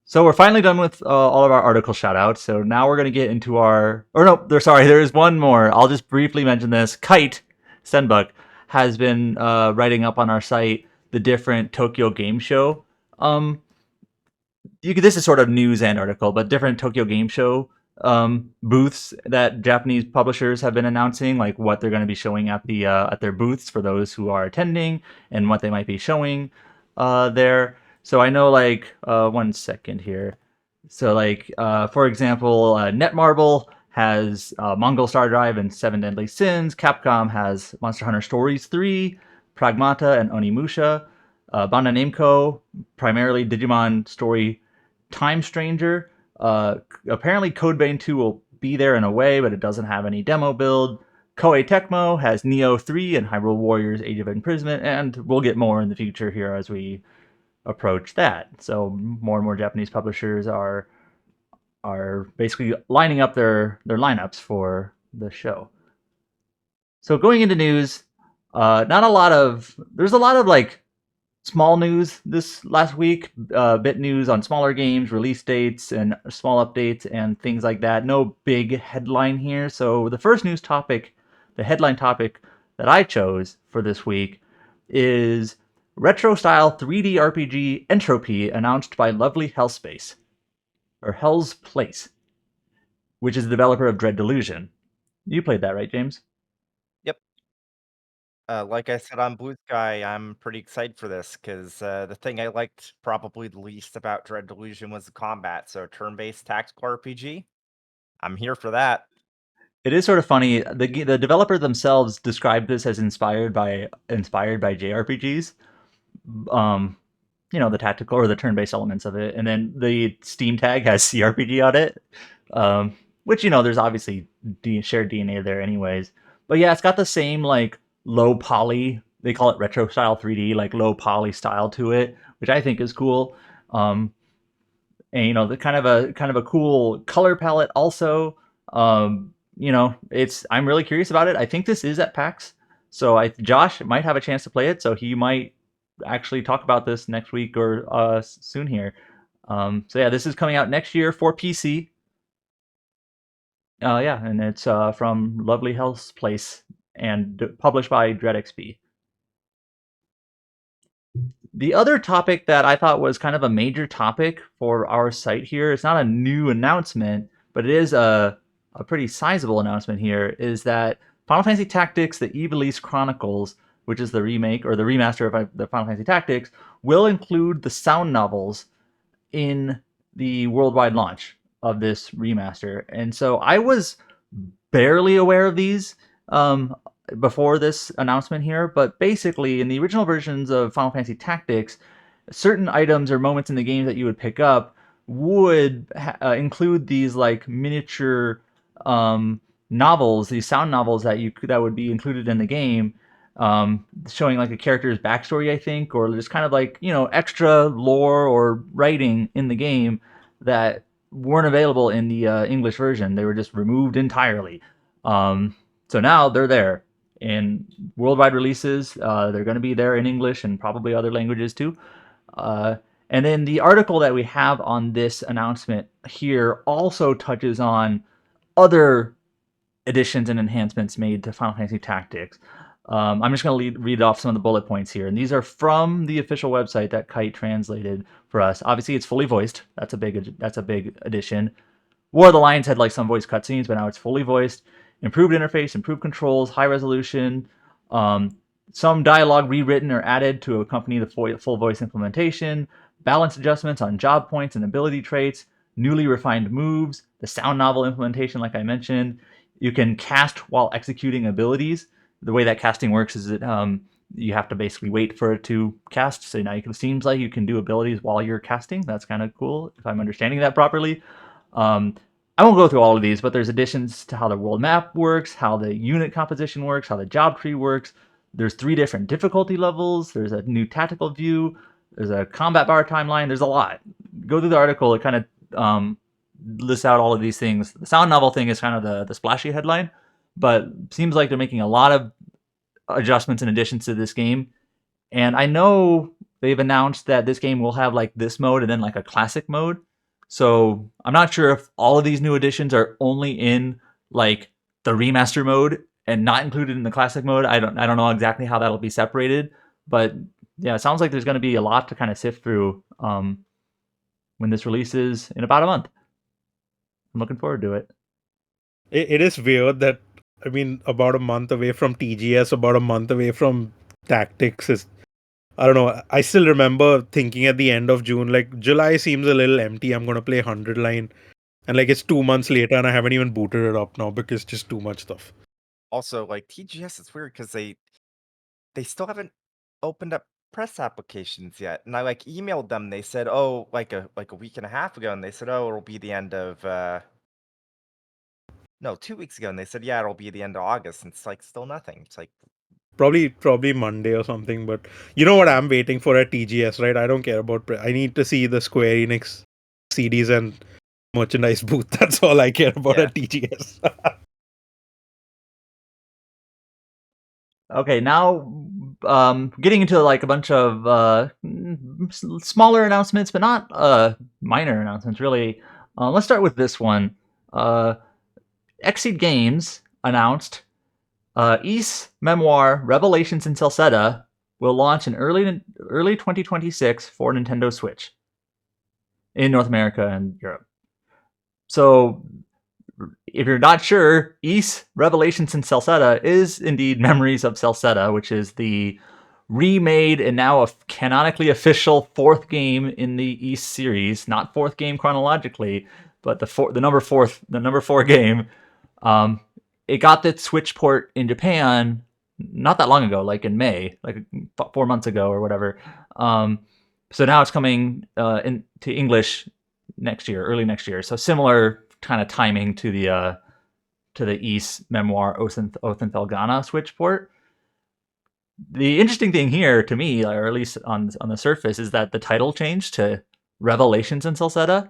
So we're finally done with all of our article shoutouts. So now we're going to get into there is one more. I'll just briefly mention this. Kite Stenbuck has been writing up on our site the different Tokyo Game Show. This is sort of news and article, but different Tokyo Game Show booths that Japanese publishers have been announcing, like what they're going to be showing at their booths for those who are attending, and what they might be showing there. So I know, like, 1 second here. So, like, for example, Netmarble has Mongol Star Drive and Seven Deadly Sins. Capcom has Monster Hunter Stories 3, Pragmata, and Onimusha. Bandai Namco, primarily Digimon Story Time Stranger. Apparently, Codebane 2 will be there in a way, but it doesn't have any demo build. Koei Tecmo has Neo 3 and Hyrule Warriors Age of Imprisonment, and we'll get more in the future here as we approach that. So more and more Japanese publishers are basically lining up their lineups for the show. So going into news, there's a lot of like small news this last week, bit news on smaller games, release dates, and small updates and things like that. No big headline here. So the first news topic, the headline topic that I chose for this week is retro style 3D RPG Entropy announced by Lovely Hellspace, or Hellsplace, which is the developer of Dread Delusion. You played that, right, James? Yep. Like I said on Blue Sky, I'm pretty excited for this because the thing I liked probably the least about Dread Delusion was the combat. So turn-based tactical RPG, I'm here for that. It is sort of funny. The developer themselves described this as inspired by JRPGs. Um, the tactical or the turn-based elements of it, and then the Steam tag has CRPG on it, which there's obviously shared DNA there, anyways. But yeah, it's got the same like low poly. They call it retro style 3D, like low poly style to it, which I think is cool. And the kind of a cool color palette also. I'm really curious about it. I think this is at PAX, so Josh might have a chance to play it, so he might actually talk about this next week or soon here. So yeah, this is coming out next year for PC. Yeah, and it's from Lovely Hellsplace and published by Dread XP. The other topic that I thought was kind of a major topic for our site here, it's not a new announcement, but it is a pretty sizable announcement here, is that Final Fantasy Tactics, the Ivalice Chronicles, which is the remake or the remaster of the Final Fantasy Tactics, will include the sound novels in the worldwide launch of this remaster. And so I was barely aware of these before this announcement here, but basically in the original versions of Final Fantasy Tactics, certain items or moments in the game that you would pick up would include these like miniature novels, these sound novels that would be included in the game, showing like a character's backstory, I think, or just kind of like extra lore or writing in the game that weren't available in the English version. They were just removed entirely. So now they're there in worldwide releases. They're going to be there in English and probably other languages too. And then the article that we have on this announcement here also touches on other additions and enhancements made to Final Fantasy Tactics. I'm just going to read off some of the bullet points here, and these are from the official website that Kite translated for us. Obviously, it's fully voiced. That's a big addition. War of the Lions had like some voice cutscenes, but now it's fully voiced. Improved interface, improved controls, high resolution. Some dialogue rewritten or added to accompany the full voice implementation. Balance adjustments on job points and ability traits. Newly refined moves. The sound novel implementation, like I mentioned. You can cast while executing abilities. The way that casting works is that you have to basically wait for it to cast. So now seems like you can do abilities while you're casting. That's kind of cool, if I'm understanding that properly. I won't go through all of these, but there's additions to how the world map works, how the unit composition works, how the job tree works. There's 3 different difficulty levels. There's a new tactical view. There's a combat bar timeline. There's a lot. Go through the article. It kind of lists out all of these things. The sound novel thing is kind of the splashy headline, but seems like they're making a lot of adjustments and additions to this game. And I know they've announced that this game will have like this mode and then like a classic mode. So I'm not sure if all of these new additions are only in like the remaster mode and not included in the classic mode. I don't know exactly how that'll be separated, but yeah, it sounds like there's going to be a lot to kind of sift through when this releases in about a month. I'm looking forward to it. It is weird that, I mean, about a month away from TGS, about a month away from Tactics is, I don't know. I still remember thinking at the end of June, like, July seems a little empty. I'm going to play 100 line. And like, it's 2 months later and I haven't even booted it up now because just too much stuff. Also, like TGS is weird because they still haven't opened up press applications yet. And I like emailed them. They said, oh, like a week and a half ago, and they said, oh, it'll be the end of no, 2 weeks ago, and they said, yeah, it'll be the end of August, and it's like still nothing. It's like Probably Monday or something. But you know what I'm waiting for at TGS, right? I don't care about. I need to see the Square Enix CDs and merchandise booth. That's all I care about Yeah. at TGS. Okay, now getting into like a bunch of smaller announcements, but not minor announcements, really. Let's start with this one. Exceed Games announced Ys Memoire Revelations in Celceta will launch in early 2026 for Nintendo Switch in North America and Europe. So, if you're not sure, Ys Revelations in Celceta is indeed Memories of Celceta, which is the remade and now a canonically official fourth game in the Ys series. Not fourth game chronologically, but the number four game. It got the Switch port in Japan not that long ago, like in May, like 4 months ago or whatever. So now it's coming into English next year, early next year. So similar kind of timing to the Ys Memoire Oath and Felghana Switch port. The interesting thing here to me, or at least on the surface, is that the title changed to Revelations in Celceta.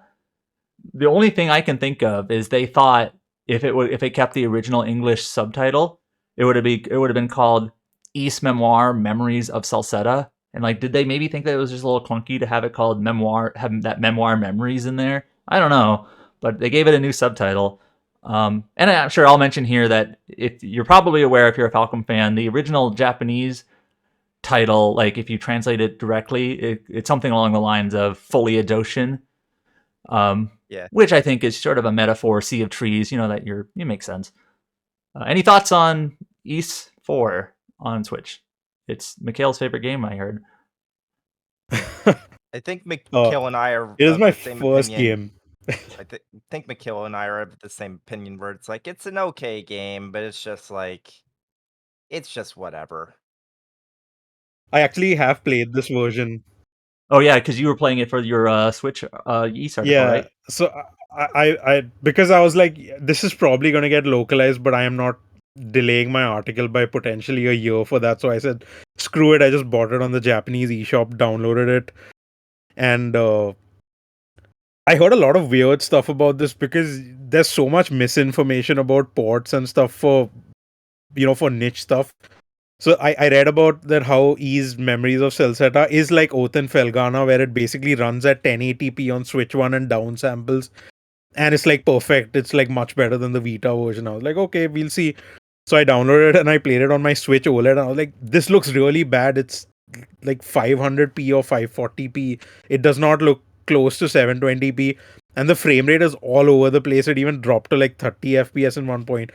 The only thing I can think of is they thought if it kept the original English subtitle, it would have been called Ys Memoire Memories of Celceta. And like, did they maybe think that it was just a little clunky to have it called Memoire, having that Memoire Memories in there? I don't know, but they gave it a new subtitle. And I'm sure I'll mention here that if you're probably aware, if you're a Falcom fan, the original Japanese title, like if you translate it directly, it's something along the lines of Folia Doshin. Yeah. Which I think is sort of a metaphor, sea of trees. You know that it makes sense. Any thoughts on Ys 4 on Switch? It's Mikhail's favorite game, I heard. I think Mikhail and I are It is of my the same first opinion. game. I think Mikhail and I are of the same opinion where it's like it's an okay game, but it's just like it's just whatever. I actually have played this version. Oh yeah, because you were playing it for your Switch Ys article, Yeah, right? so I because I was like, this is probably gonna get localized, but I am not delaying my article by potentially a year for that. So I said, screw it. I just bought it on the Japanese eShop, downloaded it, and I heard a lot of weird stuff about this because there's so much misinformation about ports and stuff for for niche stuff. So I read about that how Ys Memories of Celceta is like Oath and Felghana, where it basically runs at 1080p on Switch 1 and down samples. And it's like perfect. It's like much better than the Vita version. I was like, okay, we'll see. So I downloaded it and I played it on my Switch OLED. And I was like, this looks really bad. It's like 500p or 540p. It does not look close to 720p. And the frame rate is all over the place. It even dropped to like 30 FPS in one point.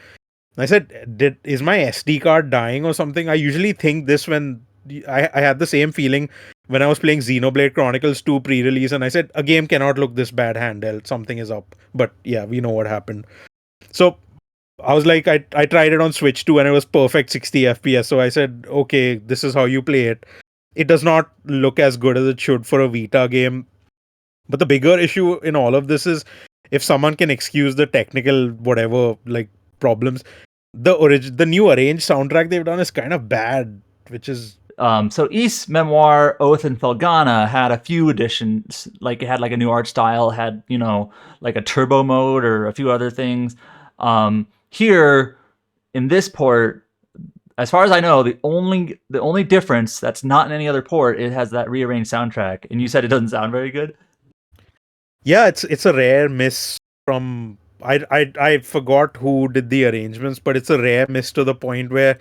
I said, is my SD card dying or something? I usually think this when I had the same feeling when I was playing Xenoblade Chronicles 2 pre-release, and I said, a game cannot look this bad handheld. Something is up. But yeah, we know what happened. So I was like, I tried it on Switch 2 and it was perfect 60 FPS. So I said, okay, this is how you play it. It does not look as good as it should for a Vita game. But the bigger issue in all of this is if someone can excuse the technical whatever like problems, the new arranged soundtrack they've done is kind of bad, which is so Ys Memoire Oath and Felghana had a few additions, like it had like a new art style, had like a turbo mode or a few other things. Here in this port, as far as I know, the only difference that's not in any other port, it has that rearranged soundtrack. And you said it doesn't sound very good. yeah, it's a rare miss from I forgot who did the arrangements, but it's a rare miss to the point where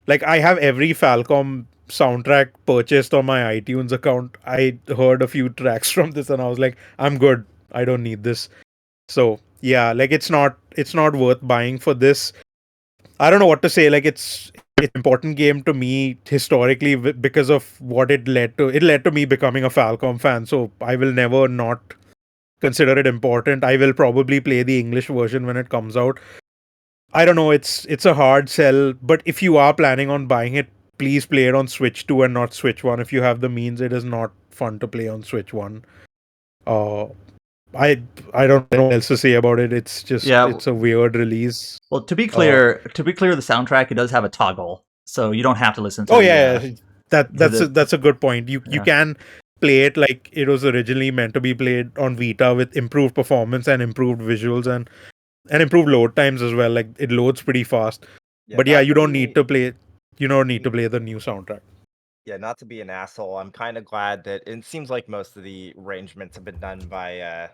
like I have every Falcom soundtrack purchased on my iTunes account. I heard a few tracks from this and I was like, I'm good. I don't need this. So yeah, like it's not worth buying for this. I don't know what to say. Like it's an important game to me historically because of what it led to. It led to me becoming a Falcom fan. So I will never not consider it important. I will probably play the English version when it comes out. I don't know, it's a hard sell, but if you are planning on buying it, please play it on Switch 2 and not Switch 1. If you have the means, it is not fun to play on Switch 1. Uh I I don't know what else to say about it. It's just Yeah. it's a weird release. Well, to be clear, the soundtrack, it does have a toggle, so you don't have to listen to. Oh yeah, the- that's a good point. You Yeah. can play it like it was originally meant to be played on Vita with improved performance and improved visuals and improved load times as well. Like it loads pretty fast. But yeah, not you to don't be- need to play. You don't need to play the new soundtrack. Yeah, not to be an asshole, I'm kind of glad that it seems like most of the arrangements have been done by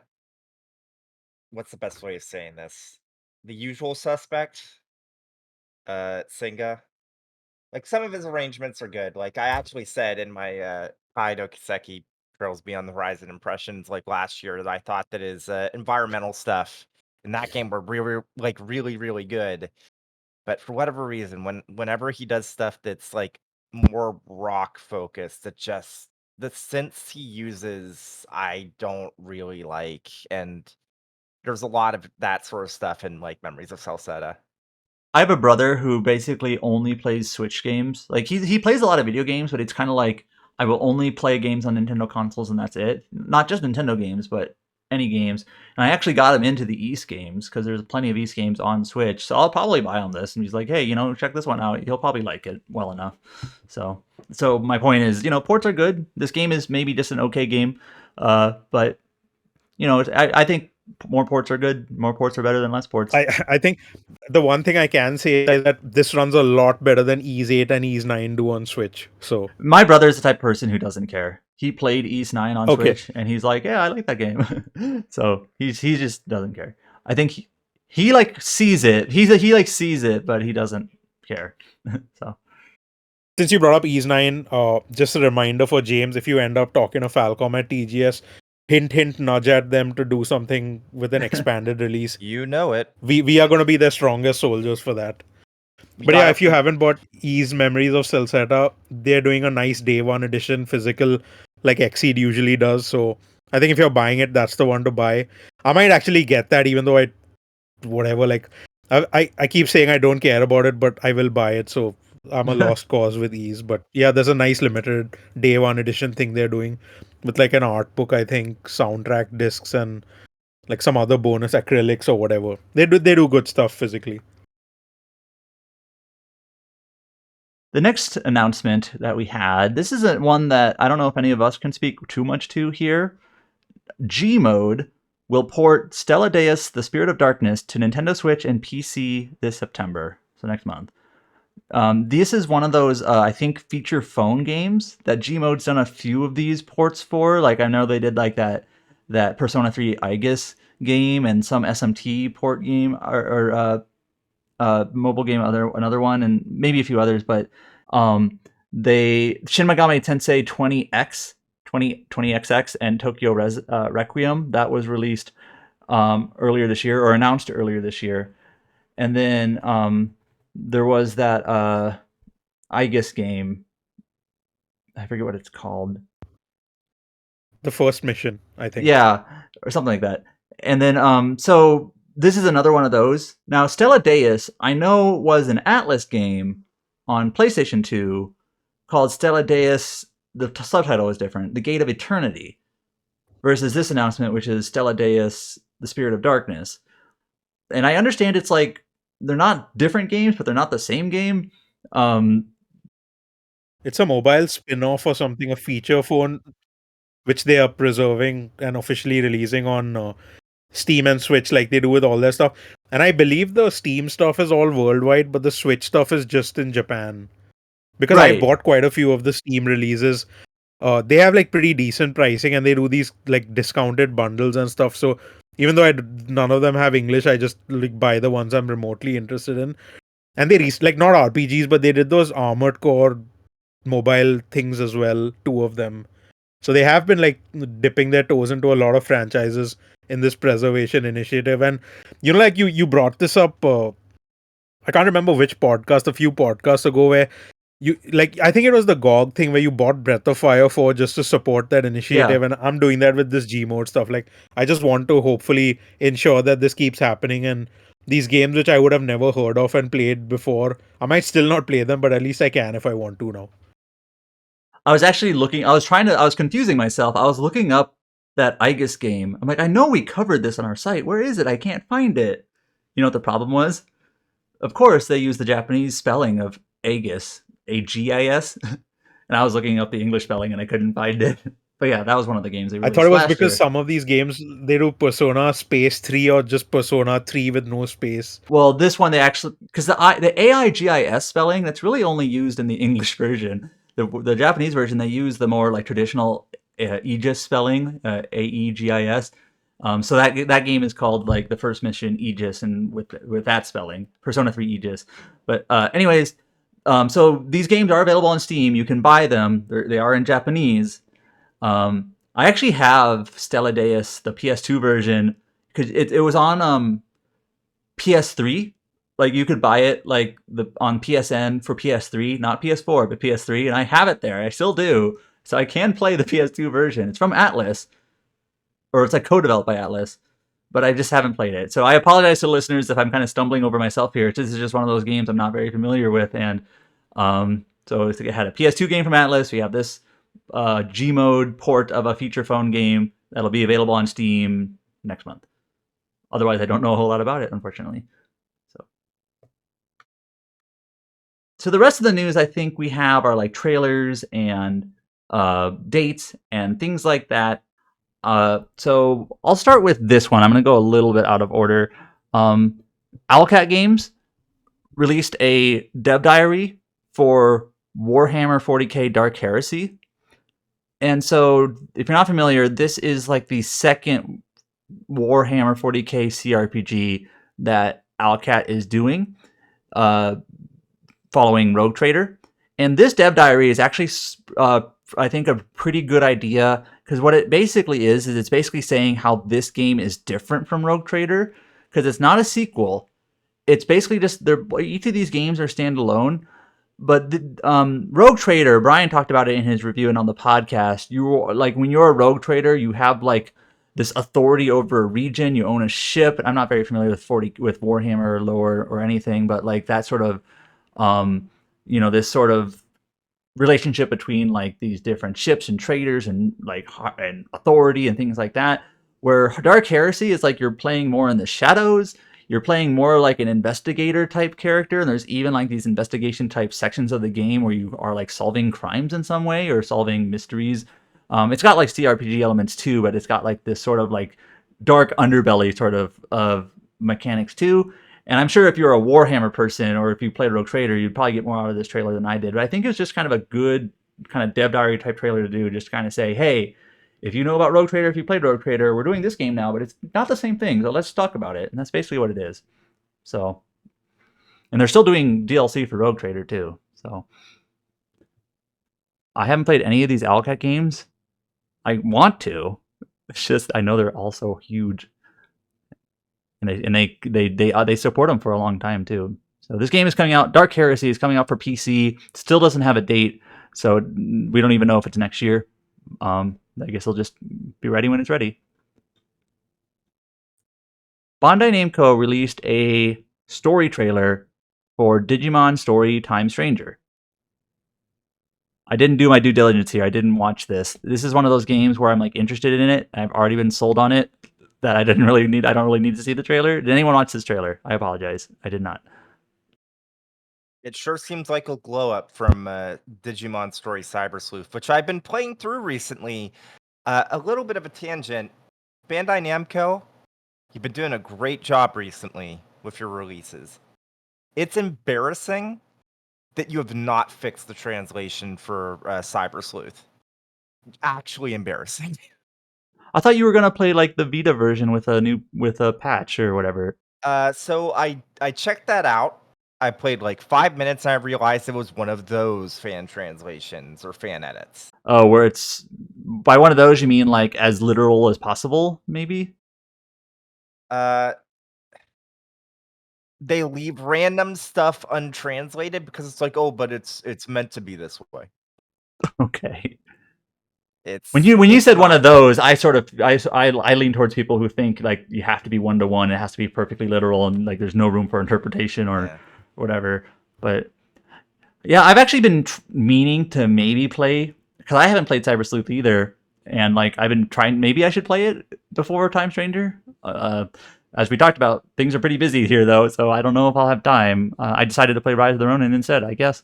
what's the best way of saying this? The usual suspect, Singa. Like some of his arrangements are good. Like I actually said in my Kaido Kiseki Trails Beyond the Horizon impressions like last year that I thought that his environmental stuff in that game were really good. But for whatever reason, whenever he does stuff that's like more rock focused, it just the synths he uses I don't really like, and there's a lot of that sort of stuff in like Memories of Celceta. I have a brother who basically only plays Switch games. Like he plays a lot of video games, but it's kind of like I will only play games on Nintendo consoles and that's it. Not just Nintendo games, but any games. And I actually got him into the East games because there's plenty of East games on Switch. So I'll probably buy him this. And he's like, hey, check this one out. He'll probably like it well enough. So my point is, ports are good. This game is maybe just an okay game, but I think more ports are good. More ports are better than less ports. I think the one thing I can say is that this runs a lot better than Ease 8 and Ease 9 do on Switch. So my brother's the type of person who doesn't care. He played East 9 on Okay. Switch, and he's like, yeah, I like that game. So he just doesn't care. I think he like sees it. He like sees it, but he doesn't care. So since you brought up Ease 9, just a reminder for James, if you end up talking to Falcom at TGS, hint, nudge at them to do something with an expanded release. You know it. We are going to be their strongest soldiers for that. We But yeah, gotta- if you haven't bought Ease Memories of Celceta, they're doing a nice day one edition physical like Exceed usually does. So I think if you're buying it, that's the one to buy. I might actually get that even though I keep saying I don't care about it, but I will buy it. So I'm a lost cause with Ease. But yeah, there's a nice limited day one edition thing they're doing with like an art book, I think, soundtrack discs and like some other bonus acrylics or whatever. They do good stuff physically. the next announcement that we had, this is one that I don't know if any of us can speak too much to here. Gmode will port Stella Deus, The Spirit of Darkness, to Nintendo Switch and PC this September, so next month. This is one of those, I think, feature phone games that Gmode's done a few of these ports for. Like, I know they did like that Persona 3 Aegis game and some SMT port game or mobile game, another one, and maybe a few others. But they Shin Megami Tensei 20XX and Tokyo Requiem, that was released earlier this year, or announced earlier this year. And then there was that Aegis game. I forget what it's called. The first mission, I think. Yeah, or something like that. And then so this is another one of those. Now, Stella Deus, I know, was an Atlas game on PlayStation 2 called Stella Deus. The subtitle was different, The Gate of Eternity, versus this announcement, which is Stella Deus, The Spirit of Darkness. And I understand it's like they're not different games, but they're not the same game. It's a mobile spin-off or something, a feature phone, which they are preserving and officially releasing on Steam and Switch like they do with all their stuff. And I believe the Steam stuff is all worldwide, but the Switch stuff is just in Japan. Because I Right. bought quite a few of the Steam releases. They have like pretty decent pricing and they do these like discounted bundles and stuff. So Even though none of them have English, I just like buy the ones I'm remotely interested in. And they like not RPGs, but they did those Armored Core mobile things as well, two of them. So they have been like dipping their toes into a lot of franchises in this preservation initiative. And like you brought this up. I can't remember which podcast, a few podcasts ago, where you like I think it was the GOG thing where you bought Breath of Fire for just to support that Yeah. initiative, and I'm doing that with this Gmod stuff. Like I just want to hopefully ensure that this keeps happening, and these games which I would have never heard of and played before, I might still not play them, but at least I can if I want to now. I was actually looking. I was confusing myself. I was looking up that Aegis game. I'm like, I know we covered this on our site. Where is it? I can't find it. You know what the problem was? Of course, they used the Japanese spelling of Aegis, Agis, and I was looking up the English spelling and I couldn't find it. But yeah, that was one of the games they I thought released it was last because year. some of these games they do Persona Space 3 or just Persona 3 with no space. Well, this one they actually, because the AIGIS spelling, that's really only used in the English version. The Japanese version, they use the more like traditional Aegis spelling, AEGIS. So that game is called like the first mission Aegis, and with that spelling, Persona 3 Aegis. But anyways, so these games are available on Steam. You can buy them. They are in Japanese. I actually have Stella Deus, the PS2 version, because it was on PS3. Like you could buy it like on PSN for PS3, not PS4, but PS3, and I have it there. I still do, so I can play the PS2 version. It's from Atlas, or it's like co-developed by Atlas, but I just haven't played it. So I apologize to listeners if I'm kind of stumbling over myself here. This is just one of those games I'm not very familiar with, and so I had a PS2 game from Atlas. We have this Gmod port of a feature phone game that'll be available on Steam next month. Otherwise, I don't know a whole lot about it, unfortunately. So the rest of the news, I think we have are like trailers and dates and things like that. So I'll start with this one. I'm going to go a little bit out of order. Owlcat Games released a dev diary for Warhammer 40k Dark Heresy. And so if you're not familiar, this is like the second Warhammer 40k CRPG that Owlcat is doing. Following Rogue Trader. And this dev diary is actually, I think, a pretty good idea, because what it basically is it's basically saying how this game is different from Rogue Trader, because it's not a sequel. It's basically just each of these games are standalone. But Rogue Trader, Brian talked about it in his review and on the podcast. You like when you're a Rogue Trader, you have like this authority over a region. You own a ship. I'm not very familiar with Warhammer lore or anything, but like that sort of this sort of relationship between like these different ships and traders and like and authority and things like that. Where Dark Heresy is like you're playing more in the shadows. You're playing more like an investigator type character, and there's even like these investigation type sections of the game where you are like solving crimes in some way or solving mysteries. It's got like CRPG elements too, but it's got like this sort of like dark underbelly sort of mechanics too. And I'm sure if you're a Warhammer person or if you played Rogue Trader, you'd probably get more out of this trailer than I did. But I think it was just kind of a good kind of dev diary type trailer to do, just to kind of say, hey, if you know about Rogue Trader, if you played Rogue Trader, we're doing this game now, but it's not the same thing. So let's talk about it. And that's basically what it is. So, and they're still doing DLC for Rogue Trader too. So I haven't played any of these Owlcat games. I want to. It's just I know they're also huge. And they support them for a long time too. So this game is coming out. Dark Heresy is coming out for PC. Still doesn't have a date, so we don't even know if it's next year. I guess it'll just be ready when it's ready. Bandai Namco released a story trailer for Digimon Story Time Stranger. I didn't do my due diligence here. I didn't watch this. This is one of those games where I'm like interested in it. I've already been sold on it. That I don't really need to see the trailer. Did anyone watch this trailer? I apologize. I did not. It sure seems like a glow up from Digimon Story Cyber Sleuth, which I've been playing through recently. A little bit of a tangent. Bandai Namco, you've been doing a great job recently with your releases. It's embarrassing that you have not fixed the translation for Cyber Sleuth. Actually embarrassing. I thought you were gonna play like the Vita version with a patch or whatever. So I checked that out. I played like 5 minutes and I realized it was one of those fan translations or fan edits. Oh, where it's by one of those you mean like as literal as possible, maybe? Uh, they leave random stuff untranslated because it's like, oh, but it's meant to be this way. Okay. When It's you it's said one not of those, I lean towards people who think like you have to be 1-to-1, it has to be perfectly literal, and like there's no room for interpretation or yeah. whatever. But yeah, I've actually been meaning to maybe play because I haven't played Cyber Sleuth either, and like I've been trying. Maybe I should play it before Time Stranger. As we talked about, things are pretty busy here though, so I don't know if I'll have time. I decided to play Rise of the Ronin instead, I guess.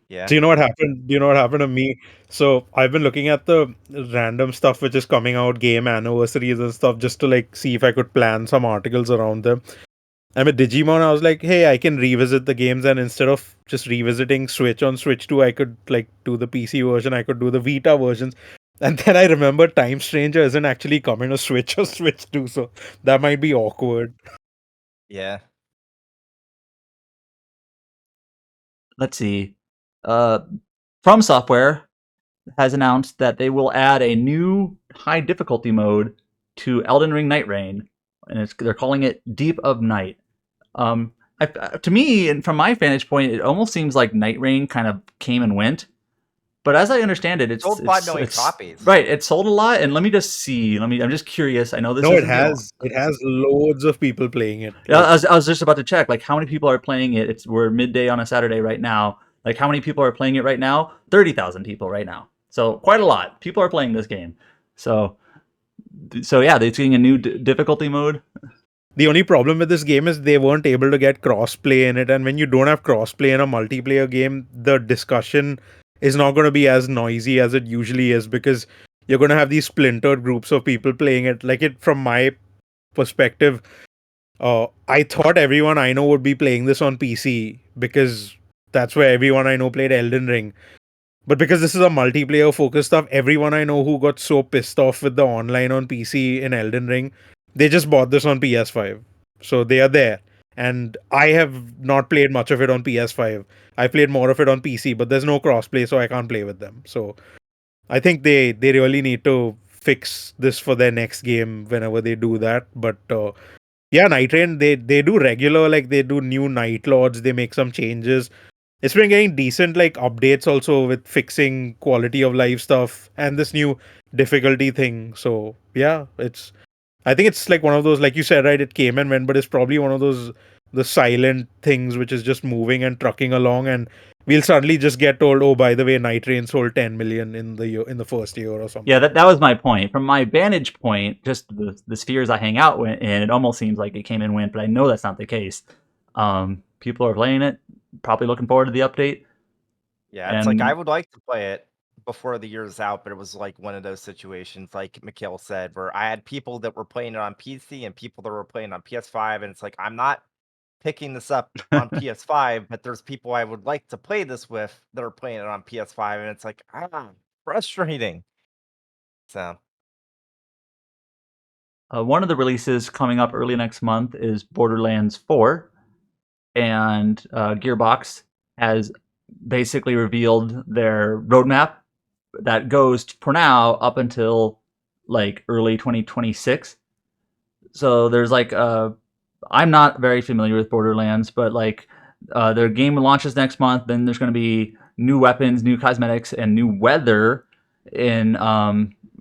Yeah. Do you know what happened? Do you know what happened to me? So I've been looking at the random stuff which is coming out, game anniversaries and stuff, just to like see if I could plan some articles around them. I'm a Digimon. I was like, hey, I can revisit the games, and instead of just revisiting Switch on Switch 2, I could like do the PC version. I could do the Vita versions. And then I remember Time Stranger isn't actually coming to Switch or Switch 2, so that might be awkward. Yeah. Let's see. From Software has announced that they will add a new high difficulty mode to Elden Ring Nightreign, and they're calling it Deep of Night. To me, and from my vantage point, it almost seems like Nightreign kind of came and went. But as I understand it, Sold 5 million copies. right. It sold a lot, and let me just see. I'm just curious. I know this. No, it isn't has loads of people playing it. Yeah, Like, I was just about to check. Like, how many people are playing it? We're midday on a Saturday right now. Like, how many people are playing it right now? 30,000 people right now. So quite a lot. People are playing this game. So yeah, they're getting a new difficulty mode. the only problem with this game is they weren't able to get crossplay in it, and when you don't have crossplay in a multiplayer game, the discussion is not going to be as noisy as it usually is, because you're going to have these splintered groups of people playing it. Like, it from my perspective, I thought everyone I know would be playing this on PC because that's where everyone I know played Elden Ring. But because this is a multiplayer focused stuff, everyone I know who got so pissed off with the online on PC in Elden Ring, they just bought this on PS5. So they are there. And I have not played much of it on PS5. I played more of it on PC, but there's no crossplay, so I can't play with them. So I think they really need to fix this for their next game whenever they do that. But yeah, Nightreign, they do regular, like they do new Night Lords, they make some changes. It's been getting decent like updates also with fixing quality of life stuff and this new difficulty thing. So yeah, I think it's like one of those, like you said, right? It came and went, but it's probably one of those the silent things which is just moving and trucking along, and we'll suddenly just get told, oh, by the way, Nightreign sold 10 million in the first year or something. Yeah, that was my point. From my vantage point, just the spheres I hang out in, it almost seems like it came and went, but I know that's not the case. People are playing it, probably looking forward to the update. Yeah, it's like I would like to play it before the year's out, but it was like one of those situations, like Mikhail said, where I had people that were playing it on PC and people that were playing on PS5, and it's like I'm not picking this up on PS5, but there's people I would like to play this with that are playing it on PS5, and it's like frustrating. So One of the releases coming up early next month is Borderlands 4, and Gearbox has basically revealed their roadmap that goes for now up until like early 2026. So there's like I'm not very familiar with Borderlands, but like their game launches next month. Then there's going to be new weapons, new cosmetics, and new weather in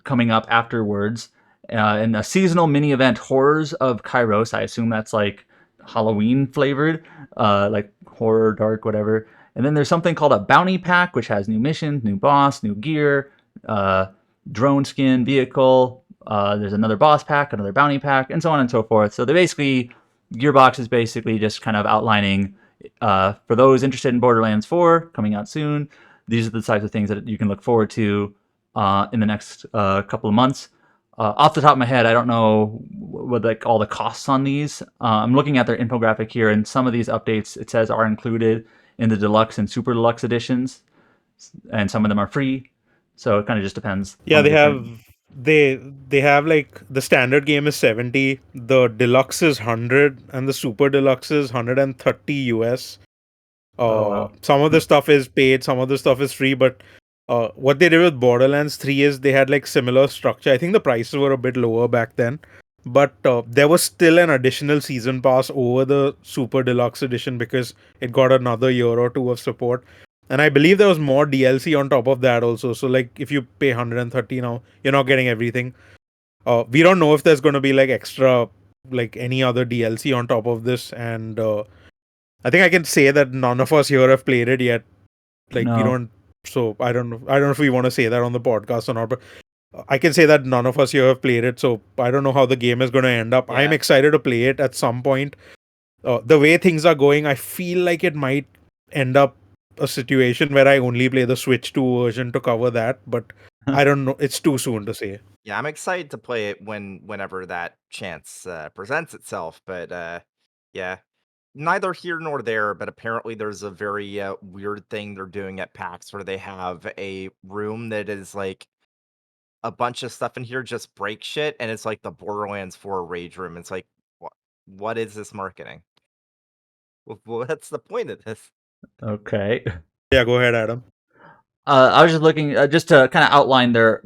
coming up afterwards. And a seasonal mini event, Horrors of Kairos. I assume that's like Halloween flavored, like horror, dark, whatever. And then there's something called a bounty pack, which has new missions, new boss, new gear, drone skin, vehicle. There's another boss pack, another bounty pack, and so on and so forth. So they basically, Gearbox is basically just kind of outlining for those interested in Borderlands 4 coming out soon. These are the types of things that you can look forward to in the next couple of months. Off the top of my head, I don't know what like all the costs on these. I'm looking at their infographic here, and some of these updates it says are included in the deluxe and super deluxe editions, and some of them are free. So it kind of just depends. Yeah, they have like the standard game is 70, the deluxe is 100, and the super deluxe is 130 US. Oh wow. Some of the stuff is paid, some of the stuff is free, but what they did with Borderlands 3 is they had like similar structure. I think the prices were a bit lower back then, but there was still an additional season pass over the super deluxe edition because it got another year or two of support. And I believe there was more DLC on top of that also. So like if you pay 130 now, you're not getting everything. We don't know if there's going to be like extra, like any other DLC on top of this. And I think I can say that none of us here have played it yet. Like we No. don't. So I don't know. I don't know if we want to say that on the podcast or not. But I can say that none of us here have played it. So I don't know how the game is going to end up. Yeah. I'm excited to play it at some point. The way things are going, I feel like it might end up a situation where I only play the Switch 2 version to cover that. But I don't know. It's too soon to say. Yeah, I'm excited to play it whenever that chance presents itself. But yeah, neither here nor there. But apparently, there's a very weird thing they're doing at PAX where they have a room that is like a bunch of stuff in here just break shit, and it's like the Borderlands 4 rage room. It's like, what is this marketing? What's the point of this? Okay. Yeah, go ahead, Adam. I was just looking just to kind of outline their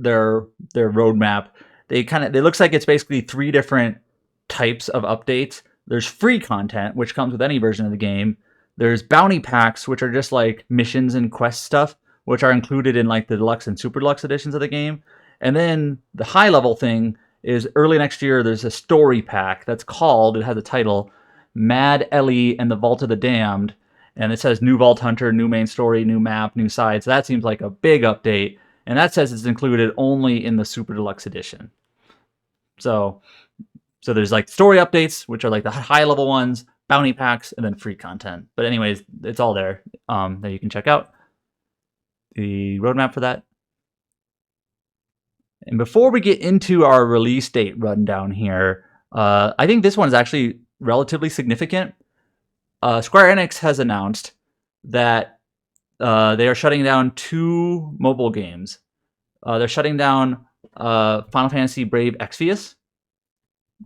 roadmap. It looks like it's basically 3 different types of updates. There's free content, which comes with any version of the game. There's bounty packs, which are just like missions and quest stuff, which are included in like the deluxe and super deluxe editions of the game. And then the high level thing is early next year. There's a story pack that's called. It has a title, Mad Ellie and the Vault of the Damned, and it says new Vault Hunter, new main story, new map, new side. So that seems like a big update, and that says it's included only in the Super Deluxe Edition. So there's like story updates, which are like the high level ones, bounty packs, and then free content. But anyways, it's all there that you can check out. The roadmap for that. And before we get into our release date rundown here, I think this one's actually relatively significant. Square Enix has announced that they are shutting down 2 mobile games. They're shutting down Final Fantasy Brave Exvius,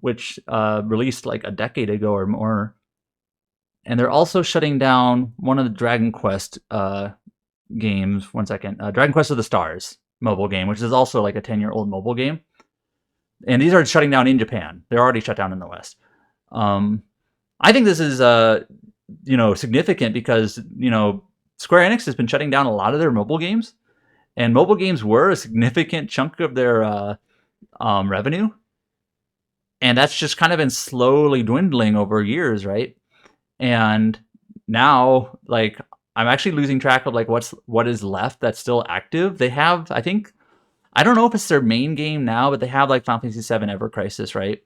which released like a decade ago or more. And they're also shutting down one of the Dragon Quest games. One second. Dragon Quest of the Stars mobile game, which is also like a 10-year-old mobile game. And these are shutting down in Japan. They're already shut down in the West. I think this is significant because Square Enix has been shutting down a lot of their mobile games, and mobile games were a significant chunk of their revenue, and that's just kind of been slowly dwindling over years, right? And now, like, I'm actually losing track of like what is left that's still active. They have, I think, I don't know if it's their main game now, but they have like Final Fantasy VII Ever Crisis, right?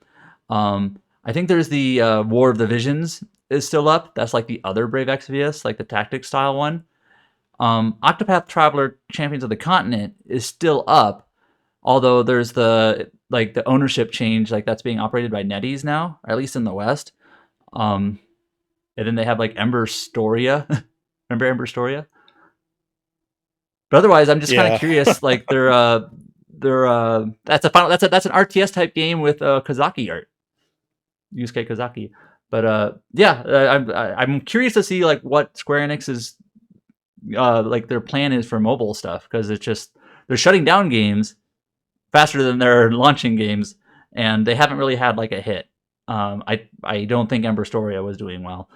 I think there's the War of the Visions is still up. That's like the other Brave Exvius, like the tactics style one. Octopath Traveler Champions of the Continent is still up, although there's the ownership change, like that's being operated by NetEase now, or at least in the West. And then they have like Ember Storia. Remember Ember Storia? But otherwise, I'm just kind of curious. Like that's an RTS type game with Kazaki art, Yusuke Kazaki. But I'm curious to see like what Square Enix is like their plan is for mobile stuff, because it's just they're shutting down games faster than they're launching games, and they haven't really had like a hit. I don't think Ember Storia was doing well.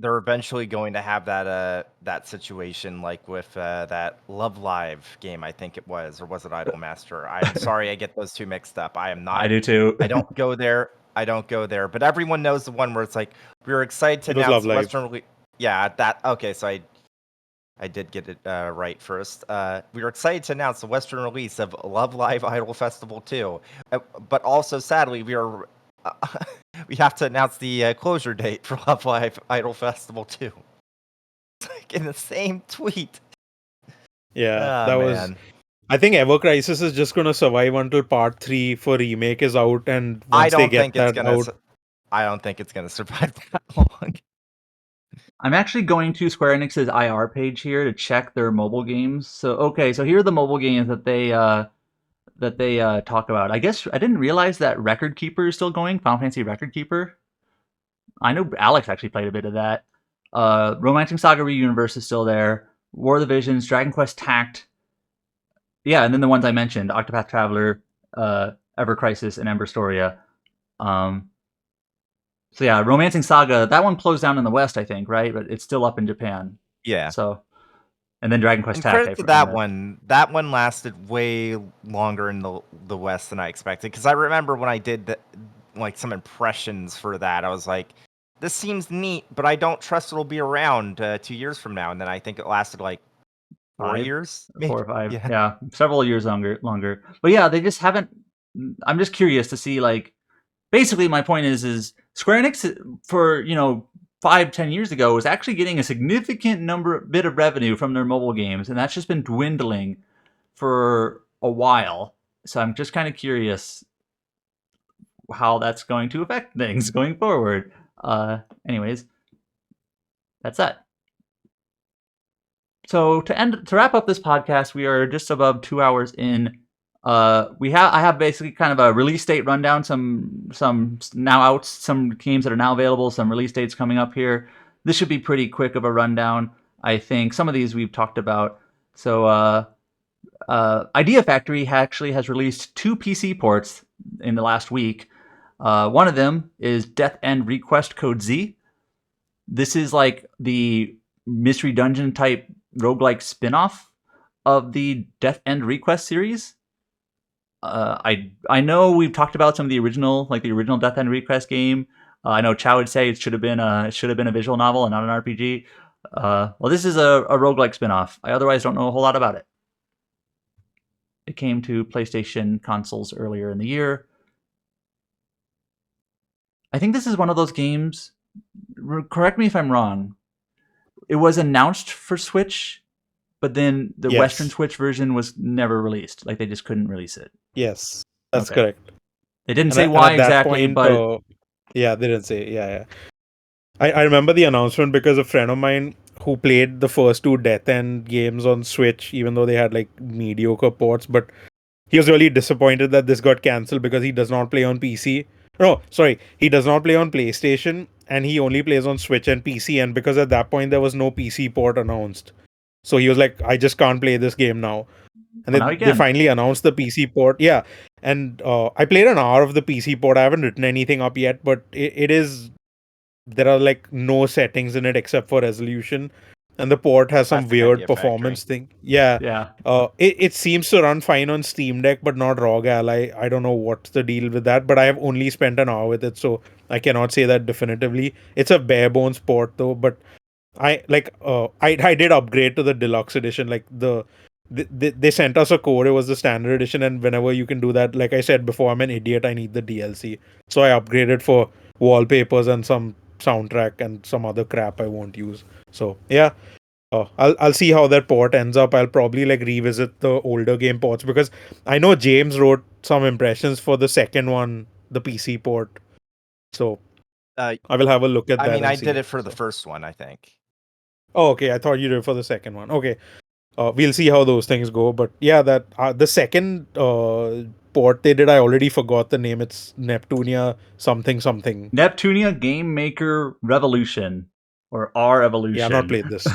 They're eventually going to have that situation like with that Love Live game, I think it was, or was it Idolmaster? I'm sorry, I get those 2 mixed up. I am not. I do too. I don't go there. But everyone knows the one where it's like we were excited to It was announce Love Live. Western release. Yeah, that okay. So I did get it right first. We were excited to announce the Western release of Love Live Idol Festival 2, but also sadly we have to announce the closure date for Love Live Idol Festival 2. It's like in the same tweet. Yeah, Oh, that was. I think Ever Crisis is just gonna survive until Part 3 for remake is out, and once they get that out, I don't think it's gonna survive that long. I'm actually going to Square Enix's IR page here to check their mobile games. So here are the mobile games that they that they talk about. I guess I didn't realize that Record Keeper is still going. Final Fantasy Record Keeper. I know Alex actually played a bit of that. Romancing Saga Reuniverse is still there. War of the Visions, Dragon Quest Tact. Yeah, and then the ones I mentioned, Octopath Traveler, Ever Crisis, and Ember Storia. So yeah, Romancing Saga, that one closed down in the West, I think, right? But it's still up in Japan. Yeah. So, and then Dragon Quest And Tact. credit to that one. That one lasted way longer in the West than I expected. Because I remember when I did some impressions for that, I was like, "This seems neat, but I don't trust it'll be around 2 years from now." And then I think it lasted like 4 years, maybe. 4 or 5. Yeah. Yeah, several years longer. But yeah, they just haven't. I'm just curious to see, like, basically my point is Square Enix for 5-10 years ago was actually getting a significant bit of revenue from their mobile games, and that's just been dwindling for a while. So I'm just kind of curious how that's going to affect things going forward. Anyways, that's that. So to wrap up this podcast, we are just above 2 hours in. I have basically kind of a release date rundown, some now outs, some games that are now available, some release dates coming up here. This should be pretty quick of a rundown, I think. Some of these we've talked about. So Idea Factory actually has released 2 PC ports in the last week. One of them is Death End Request Code Z. This is like the mystery dungeon type roguelike spin-off of the Death End Request series. I know we've talked about some of the original Death End Request game. I know Chow would say it should have been a visual novel and not an RPG. Well, this is a roguelike spin-off. I otherwise don't know a whole lot about it. It came to PlayStation consoles earlier in the year. I think this is one of those games. Correct me if I'm wrong. It was announced for Switch, but then the Western Switch version was never released. Like, they just couldn't release it. Yes, that's correct. They didn't say why exactly, but yeah, they didn't say. Yeah. I remember the announcement because a friend of mine who played the first 2 Death End games on Switch, even though they had like mediocre ports, but he was really disappointed that this got cancelled because he does not play on PC. No, sorry, he does not play on PlayStation and he only plays on Switch and PC. And because at that point there was no PC port announced, so he was like, I just can't play this game now. And they finally announced the PC port. Yeah, and I played an hour of the PC port. I haven't written anything up yet, but it is. There are like no settings in it except for resolution, and the port has some weird performance thing. Yeah. It seems to run fine on Steam Deck, but not ROG Ally. I don't know what's the deal with that, but I have only spent an hour with it, so I cannot say that definitively. It's a bare bones port though, but I did upgrade to the deluxe edition. Like they sent us a code. It was the standard edition, and whenever you can do that, like I said before, I'm an idiot. I need the DLC, so I upgraded for wallpapers and some soundtrack and some other crap I won't use. So yeah, I'll see how that port ends up. I'll probably like revisit the older game ports because I know James wrote some impressions for the second one, the PC port. So I will have a look at that. I mean, I did it for the first one, I think. Oh, okay. I thought you did it for the second one. Okay. We'll see how those things go. But yeah, that the second port they did, I already forgot the name. It's Neptunia something. Neptunia Game Maker Revolution or R Evolution. Yeah, I've not played this.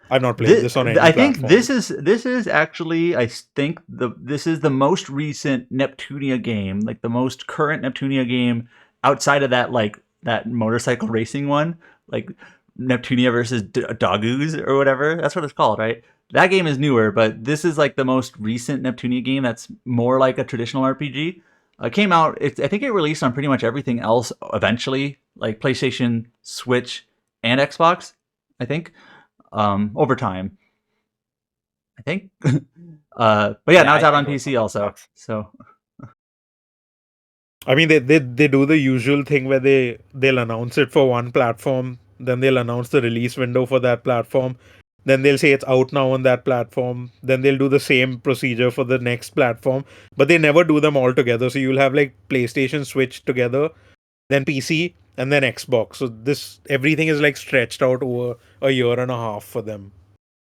I've not played this on any platform. I think this is actually this is the most recent Neptunia game, like the most current Neptunia game outside of that motorcycle racing one, like Neptunia versus Dogoos or whatever. That's what it's called, right? That game is newer, but this is like the most recent Neptunia game that's more like a traditional RPG. It came out, I think it released on pretty much everything else eventually, like PlayStation, Switch, and Xbox, I think, over time. I think. But yeah, now it's out on PC also. So. I mean, they do the usual thing where they'll announce it for one platform, then they'll announce the release window for that platform. Then they'll say it's out now on that platform. Then they'll do the same procedure for the next platform. But they never do them all together. So you'll have like PlayStation, Switch together, then PC, and then Xbox. So everything is like stretched out over a year and a half for them.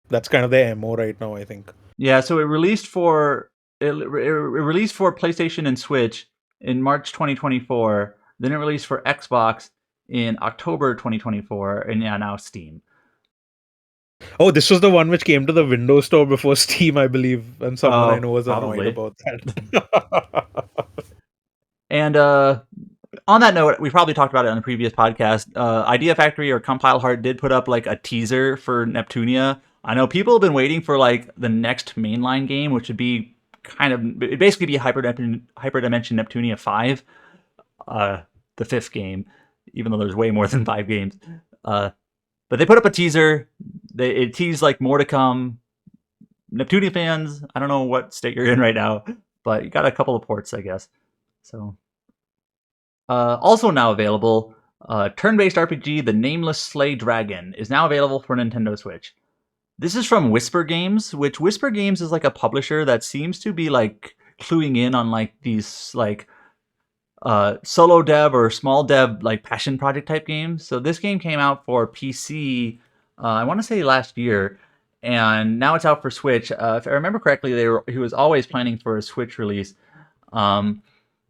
That's kind of their MO right now, I think. Yeah, so it released for it released for PlayStation and Switch in March 2024. Then it released for Xbox in October 2024, and yeah, now Steam. Oh, this was the one which came to the Windows Store before Steam, I believe, and someone I know was annoyed probably. about that. And on that note, we probably talked about it on the previous podcast. Idea Factory or Compile Heart did put up like a teaser for Neptunia. I know people have been waiting for like the next mainline game, which would be it'd basically be Hyperdimension Neptunia 5, the 5th game, even though there's way more than 5 games. But they put up a teaser. It teased like more to come. Neptunia fans, I don't know what state you're in right now, but you got a couple of ports, I guess. So, also now available, turn-based RPG The Nameless Slay Dragon is now available for Nintendo Switch. This is from Whisper Games, which Whisper Games is like a publisher that seems to be like cluing in on like these like solo dev or small dev like passion project type games. So this game came out for PC, I want to say last year, and now it's out for Switch. If I remember correctly, he was always planning for a Switch release.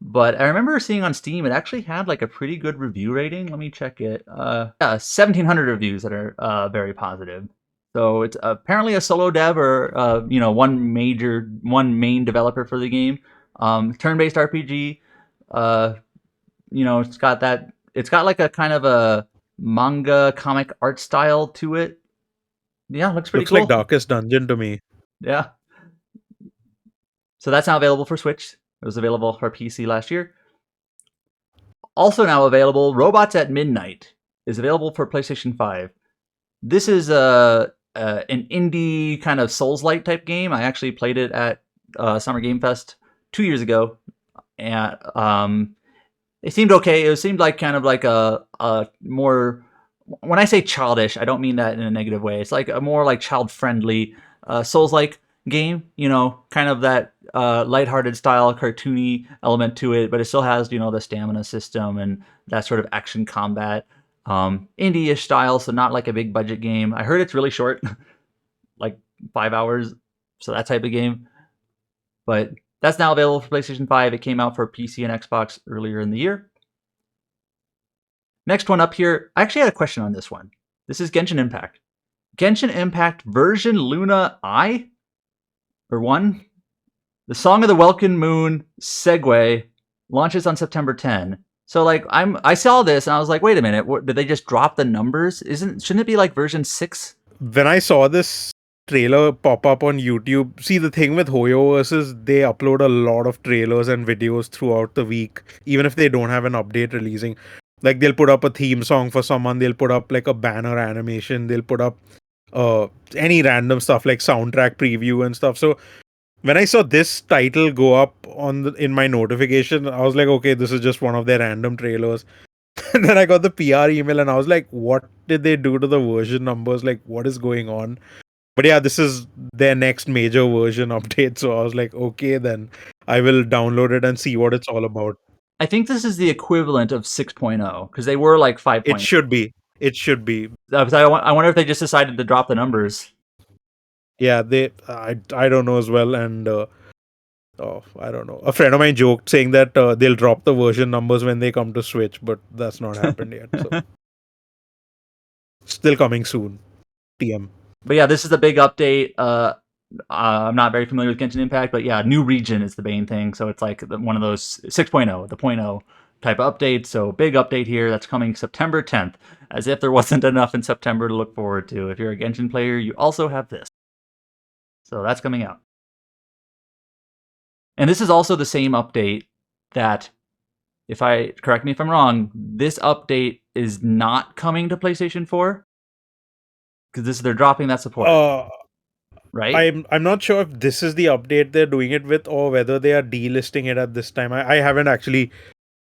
But I remember seeing on Steam, it actually had like a pretty good review rating. Let me check it. Yeah, 1,700 reviews that are very positive. So it's apparently a solo dev or one main developer for the game. Turn-based RPG. It's got like a kind of a manga comic art style to it. Yeah, looks pretty cool. Looks like Darkest Dungeon to me. Yeah. So that's now available for Switch. It was available for PC last year. Also now available, Robots at Midnight is available for PlayStation 5. This is an indie kind of Souls-like type game. I actually played it at Summer Game Fest 2 years ago, and it seemed okay. It seemed like kind of like a more, when I say childish, I don't mean that in a negative way. It's like a more like child-friendly Souls-like game, kind of that lighthearted style, cartoony element to it, but it still has, the stamina system and that sort of action combat. Indie-ish style, so not like a big budget game. I heard it's really short, like 5 hours, so that type of game. But that's now available for PlayStation 5. It came out for PC and Xbox earlier in the year. Next one up here, I actually had a question on this one. This is Genshin Impact. Genshin Impact version Luna I? Or 1? The Song of the Welkin Moon Segue launches on September 10. So like I saw this and I was like, wait a minute, did they just drop the numbers? Shouldn't it be like version 6? When I saw this trailer pop up on YouTube, see, the thing with Hoyoverse is they upload a lot of trailers and videos throughout the week, even if they don't have an update releasing. Like they'll put up a theme song for someone, they'll put up like a banner animation, they'll put up any random stuff like soundtrack preview and stuff. So when I saw this title go up in my notification, I was like, okay, this is just one of their random trailers. And then I got the PR email and I was like, what did they do to the version numbers? Like, what is going on? But yeah, this is their next major version update. So I was like, okay, then I will download it and see what it's all about. I think this is the equivalent of 6.0 because they were like 5.0. It should be. It should be. I wonder if they just decided to drop the numbers. Yeah, I don't know as well. And I don't know. A friend of mine joked saying that they'll drop the version numbers when they come to Switch, but that's not happened yet. So still coming soon. TM. But yeah, this is the big update. I'm not very familiar with Genshin Impact, but yeah, new region is the main thing. So it's like one of those 6.0, the 0.0 type of update. So big update here that's coming September 10th, as if there wasn't enough in September to look forward to. If you're a Genshin player, you also have this. So that's coming out. And this is also the same update that, correct me if I'm wrong, this update is not coming to PlayStation 4 because they're dropping that support. Right? I'm not sure if this is the update they're doing it with or whether they are delisting it at this time. I haven't actually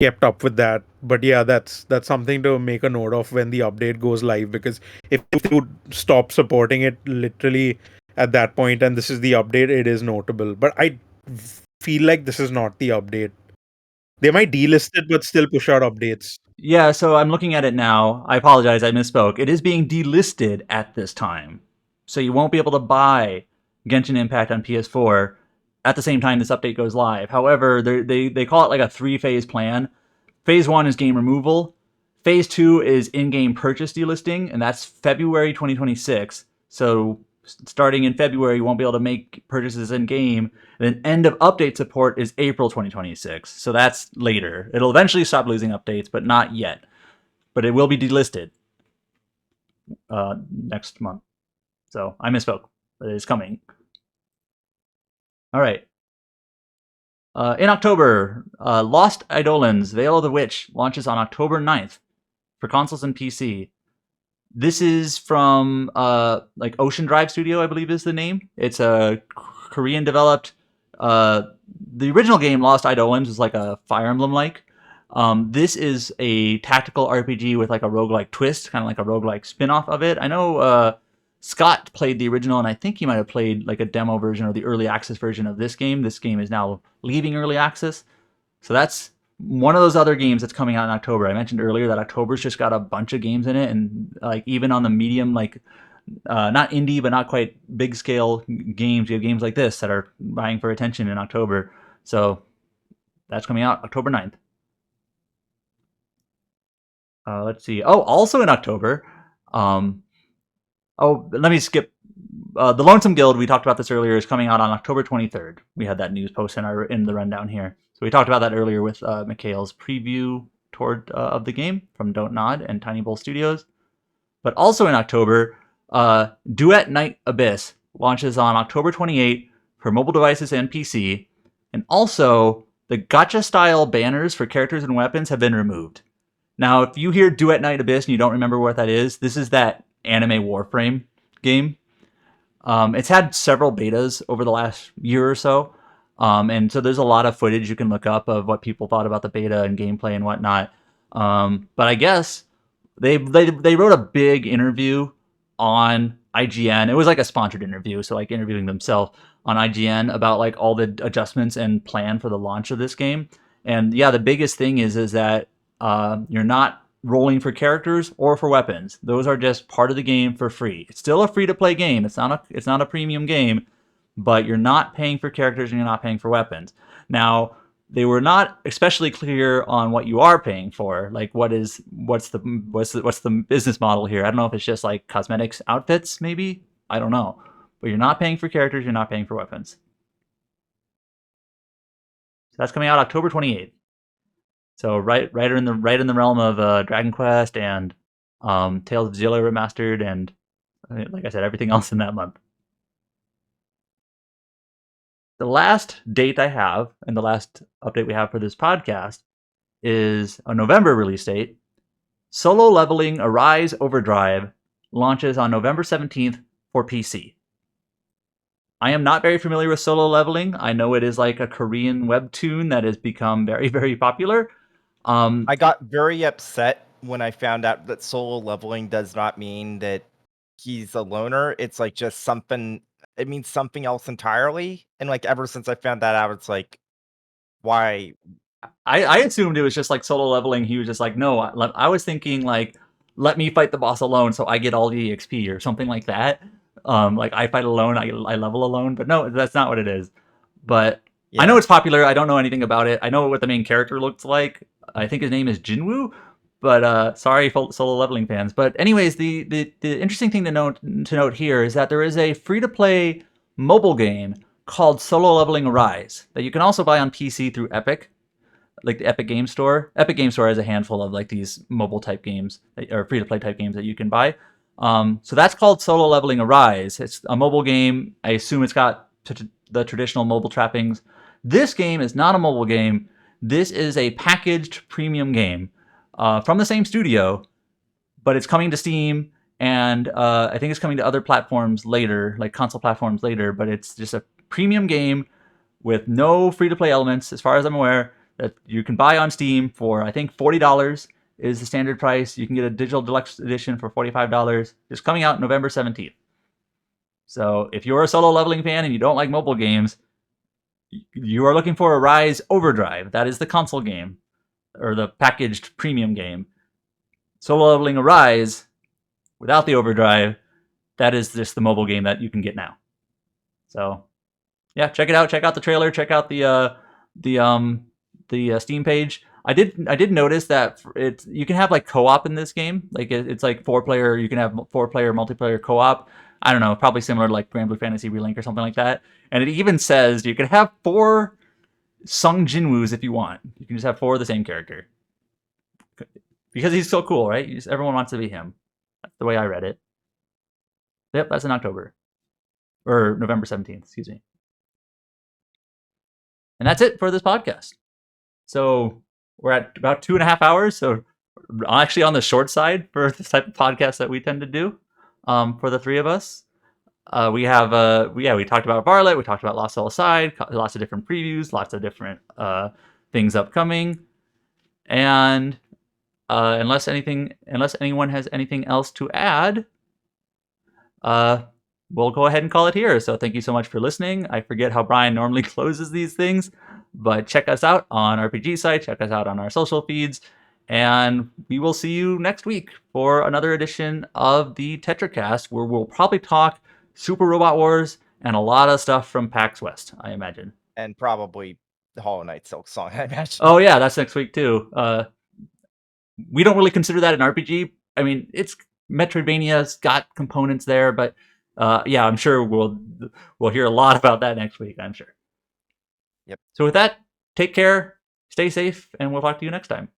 kept up with that, but yeah, that's something to make a note of when the update goes live, because if you stop supporting it literally at that point and this is the update, it is notable. But I feel like this is not the update. They might delist it but still push out updates. Yeah, so I'm looking at it now. I apologize, I misspoke. It is being delisted at this time. So you won't be able to buy Genshin Impact on PS4 at the same time this update goes live. However, they call it like a 3-phase plan. Phase 1 is game removal. Phase 2 is in-game purchase delisting, and that's February 2026. So starting in February, you won't be able to make purchases in-game. And then end of update support is April 2026. So that's later. It'll eventually stop losing updates, but not yet. But it will be delisted next month. So I misspoke. But it is coming. All right. In October, Lost Eidolons, Veil of the Witch launches on October 9th for consoles and PC. This is from like Ocean Drive Studio, I believe is the name. It's a Korean developed. The original game, Lost Eidolons, is like a Fire Emblem-like. This is a tactical RPG with like a roguelike twist, kind of like a roguelike spin-off of it. I know Scott played the original, and I think he might have played like a demo version or the early access version of this game. This game is now leaving early access. So that's one of those other games that's coming out in October. I mentioned earlier that October's just got a bunch of games in it, and like even on the medium, like not indie but not quite big scale games, you have games like this that are vying for attention in October. So that's coming out October 9th. Let's see. Oh, also in October. Let me skip. The Lonesome Guild, we talked about this earlier, is coming out on October 23rd. We had that news post in the rundown here. So we talked about that earlier with Mikhail's preview tour of the game from Don't Nod and Tiny Bowl Studios. But also in October, Duet Night Abyss launches on October 28th for mobile devices and PC. And also, the gacha-style banners for characters and weapons have been removed. Now, if you hear Duet Night Abyss and you don't remember what that is, this is that anime Warframe game. It's had several betas over the last year or so. And so there's a lot of footage you can look up of what people thought about the beta and gameplay and whatnot. But I guess they wrote a big interview on IGN. It was like a sponsored interview, so like interviewing themselves on IGN about like all the adjustments and plan for the launch of this game. And yeah, the biggest thing is that you're not rolling for characters or for weapons. Those are just part of the game for free. It's still a free-to-play game. It's not a premium game, but you're not paying for characters and you're not paying for weapons. Now, they were not especially clear on what you are paying for. Like, what's the business model here? I don't know if it's just like cosmetics, outfits, maybe. I don't know. But you're not paying for characters. You're not paying for weapons. So that's coming out October 28th. So right in the realm of Dragon Quest and Tales of Zillia Remastered, and like I said, everything else in that month. The last date I have, and the last update we have for this podcast, is a November release date. Solo Leveling Arise Overdrive launches on November 17th for PC. I am not very familiar with Solo Leveling. I know it is like a Korean webtoon that has become very, very popular. I got very upset when I found out that solo leveling does not mean that he's a loner. It's like just something. It means something else entirely. And like ever since I found that out, it's like, why? I assumed it was just like solo leveling. He was just like, no, I was thinking like, let me fight the boss alone so I get all the EXP or something like that. Like I fight alone, I level alone. But no, that's not what it is. But yeah. I know it's popular. I don't know anything about it. I know what the main character looks like. I think his name is Jinwoo. But sorry, solo leveling fans. But anyways, the interesting thing to note here is that there is a free-to-play mobile game called Solo Leveling Arise that you can also buy on PC through Epic, like the Epic Game Store. Epic Game Store has a handful of like these mobile type games or free-to-play type games that you can buy. So that's called Solo Leveling Arise. It's a mobile game. I assume it's got the traditional mobile trappings. This game is not a mobile game. This is a packaged premium game from the same studio, but it's coming to Steam, and I think it's coming to other platforms later, like console platforms later, but it's just a premium game with no free-to-play elements, as far as I'm aware, that you can buy on Steam for, I think, $40 is the standard price. You can get a digital deluxe edition for $45. It's coming out November 17th. So if you're a solo leveling fan and you don't like mobile games, you are looking for Arise Overdrive. That is the console game, or the packaged premium game. Solo Leveling Arise, without the Overdrive, that is just the mobile game that you can get now. So yeah, check it out. Check out the trailer. Check out the Steam page. I did notice that it's you can have like co-op in this game. Like it's like 4-player. You can have 4-player multiplayer co-op. I don't know, probably similar to like Grand Blue Fantasy Relink or something like that. And it even says you can have 4 Sung Jinwoos if you want. You can just have 4 of the same character because he's so cool, right? Everyone wants to be him. That's the way I read it. Yep, that's in October or November 17th. Excuse me. And that's it for this podcast. So we're at about 2.5 hours. So actually on the short side for this type of podcast that we tend to do for the 3 of us. We talked about Varlet. We talked about Lost Soul Aside. Lots of different previews. Lots of different things upcoming. And unless anyone has anything else to add, we'll go ahead and call it here. So thank you so much for listening. I forget how Brian normally closes these things, but check us out on RPG site. Check us out on our social feeds. And we will see you next week for another edition of the Tetracast, where we'll probably talk Super Robot Wars and a lot of stuff from PAX West, I imagine. And probably the Hollow Knight Silk Song, I imagine. Oh yeah, that's next week too. We don't really consider that an RPG. I mean, it's Metroidvania's got components there, but yeah, I'm sure we'll hear a lot about that next week, I'm sure. Yep. So with that, take care, stay safe, and we'll talk to you next time.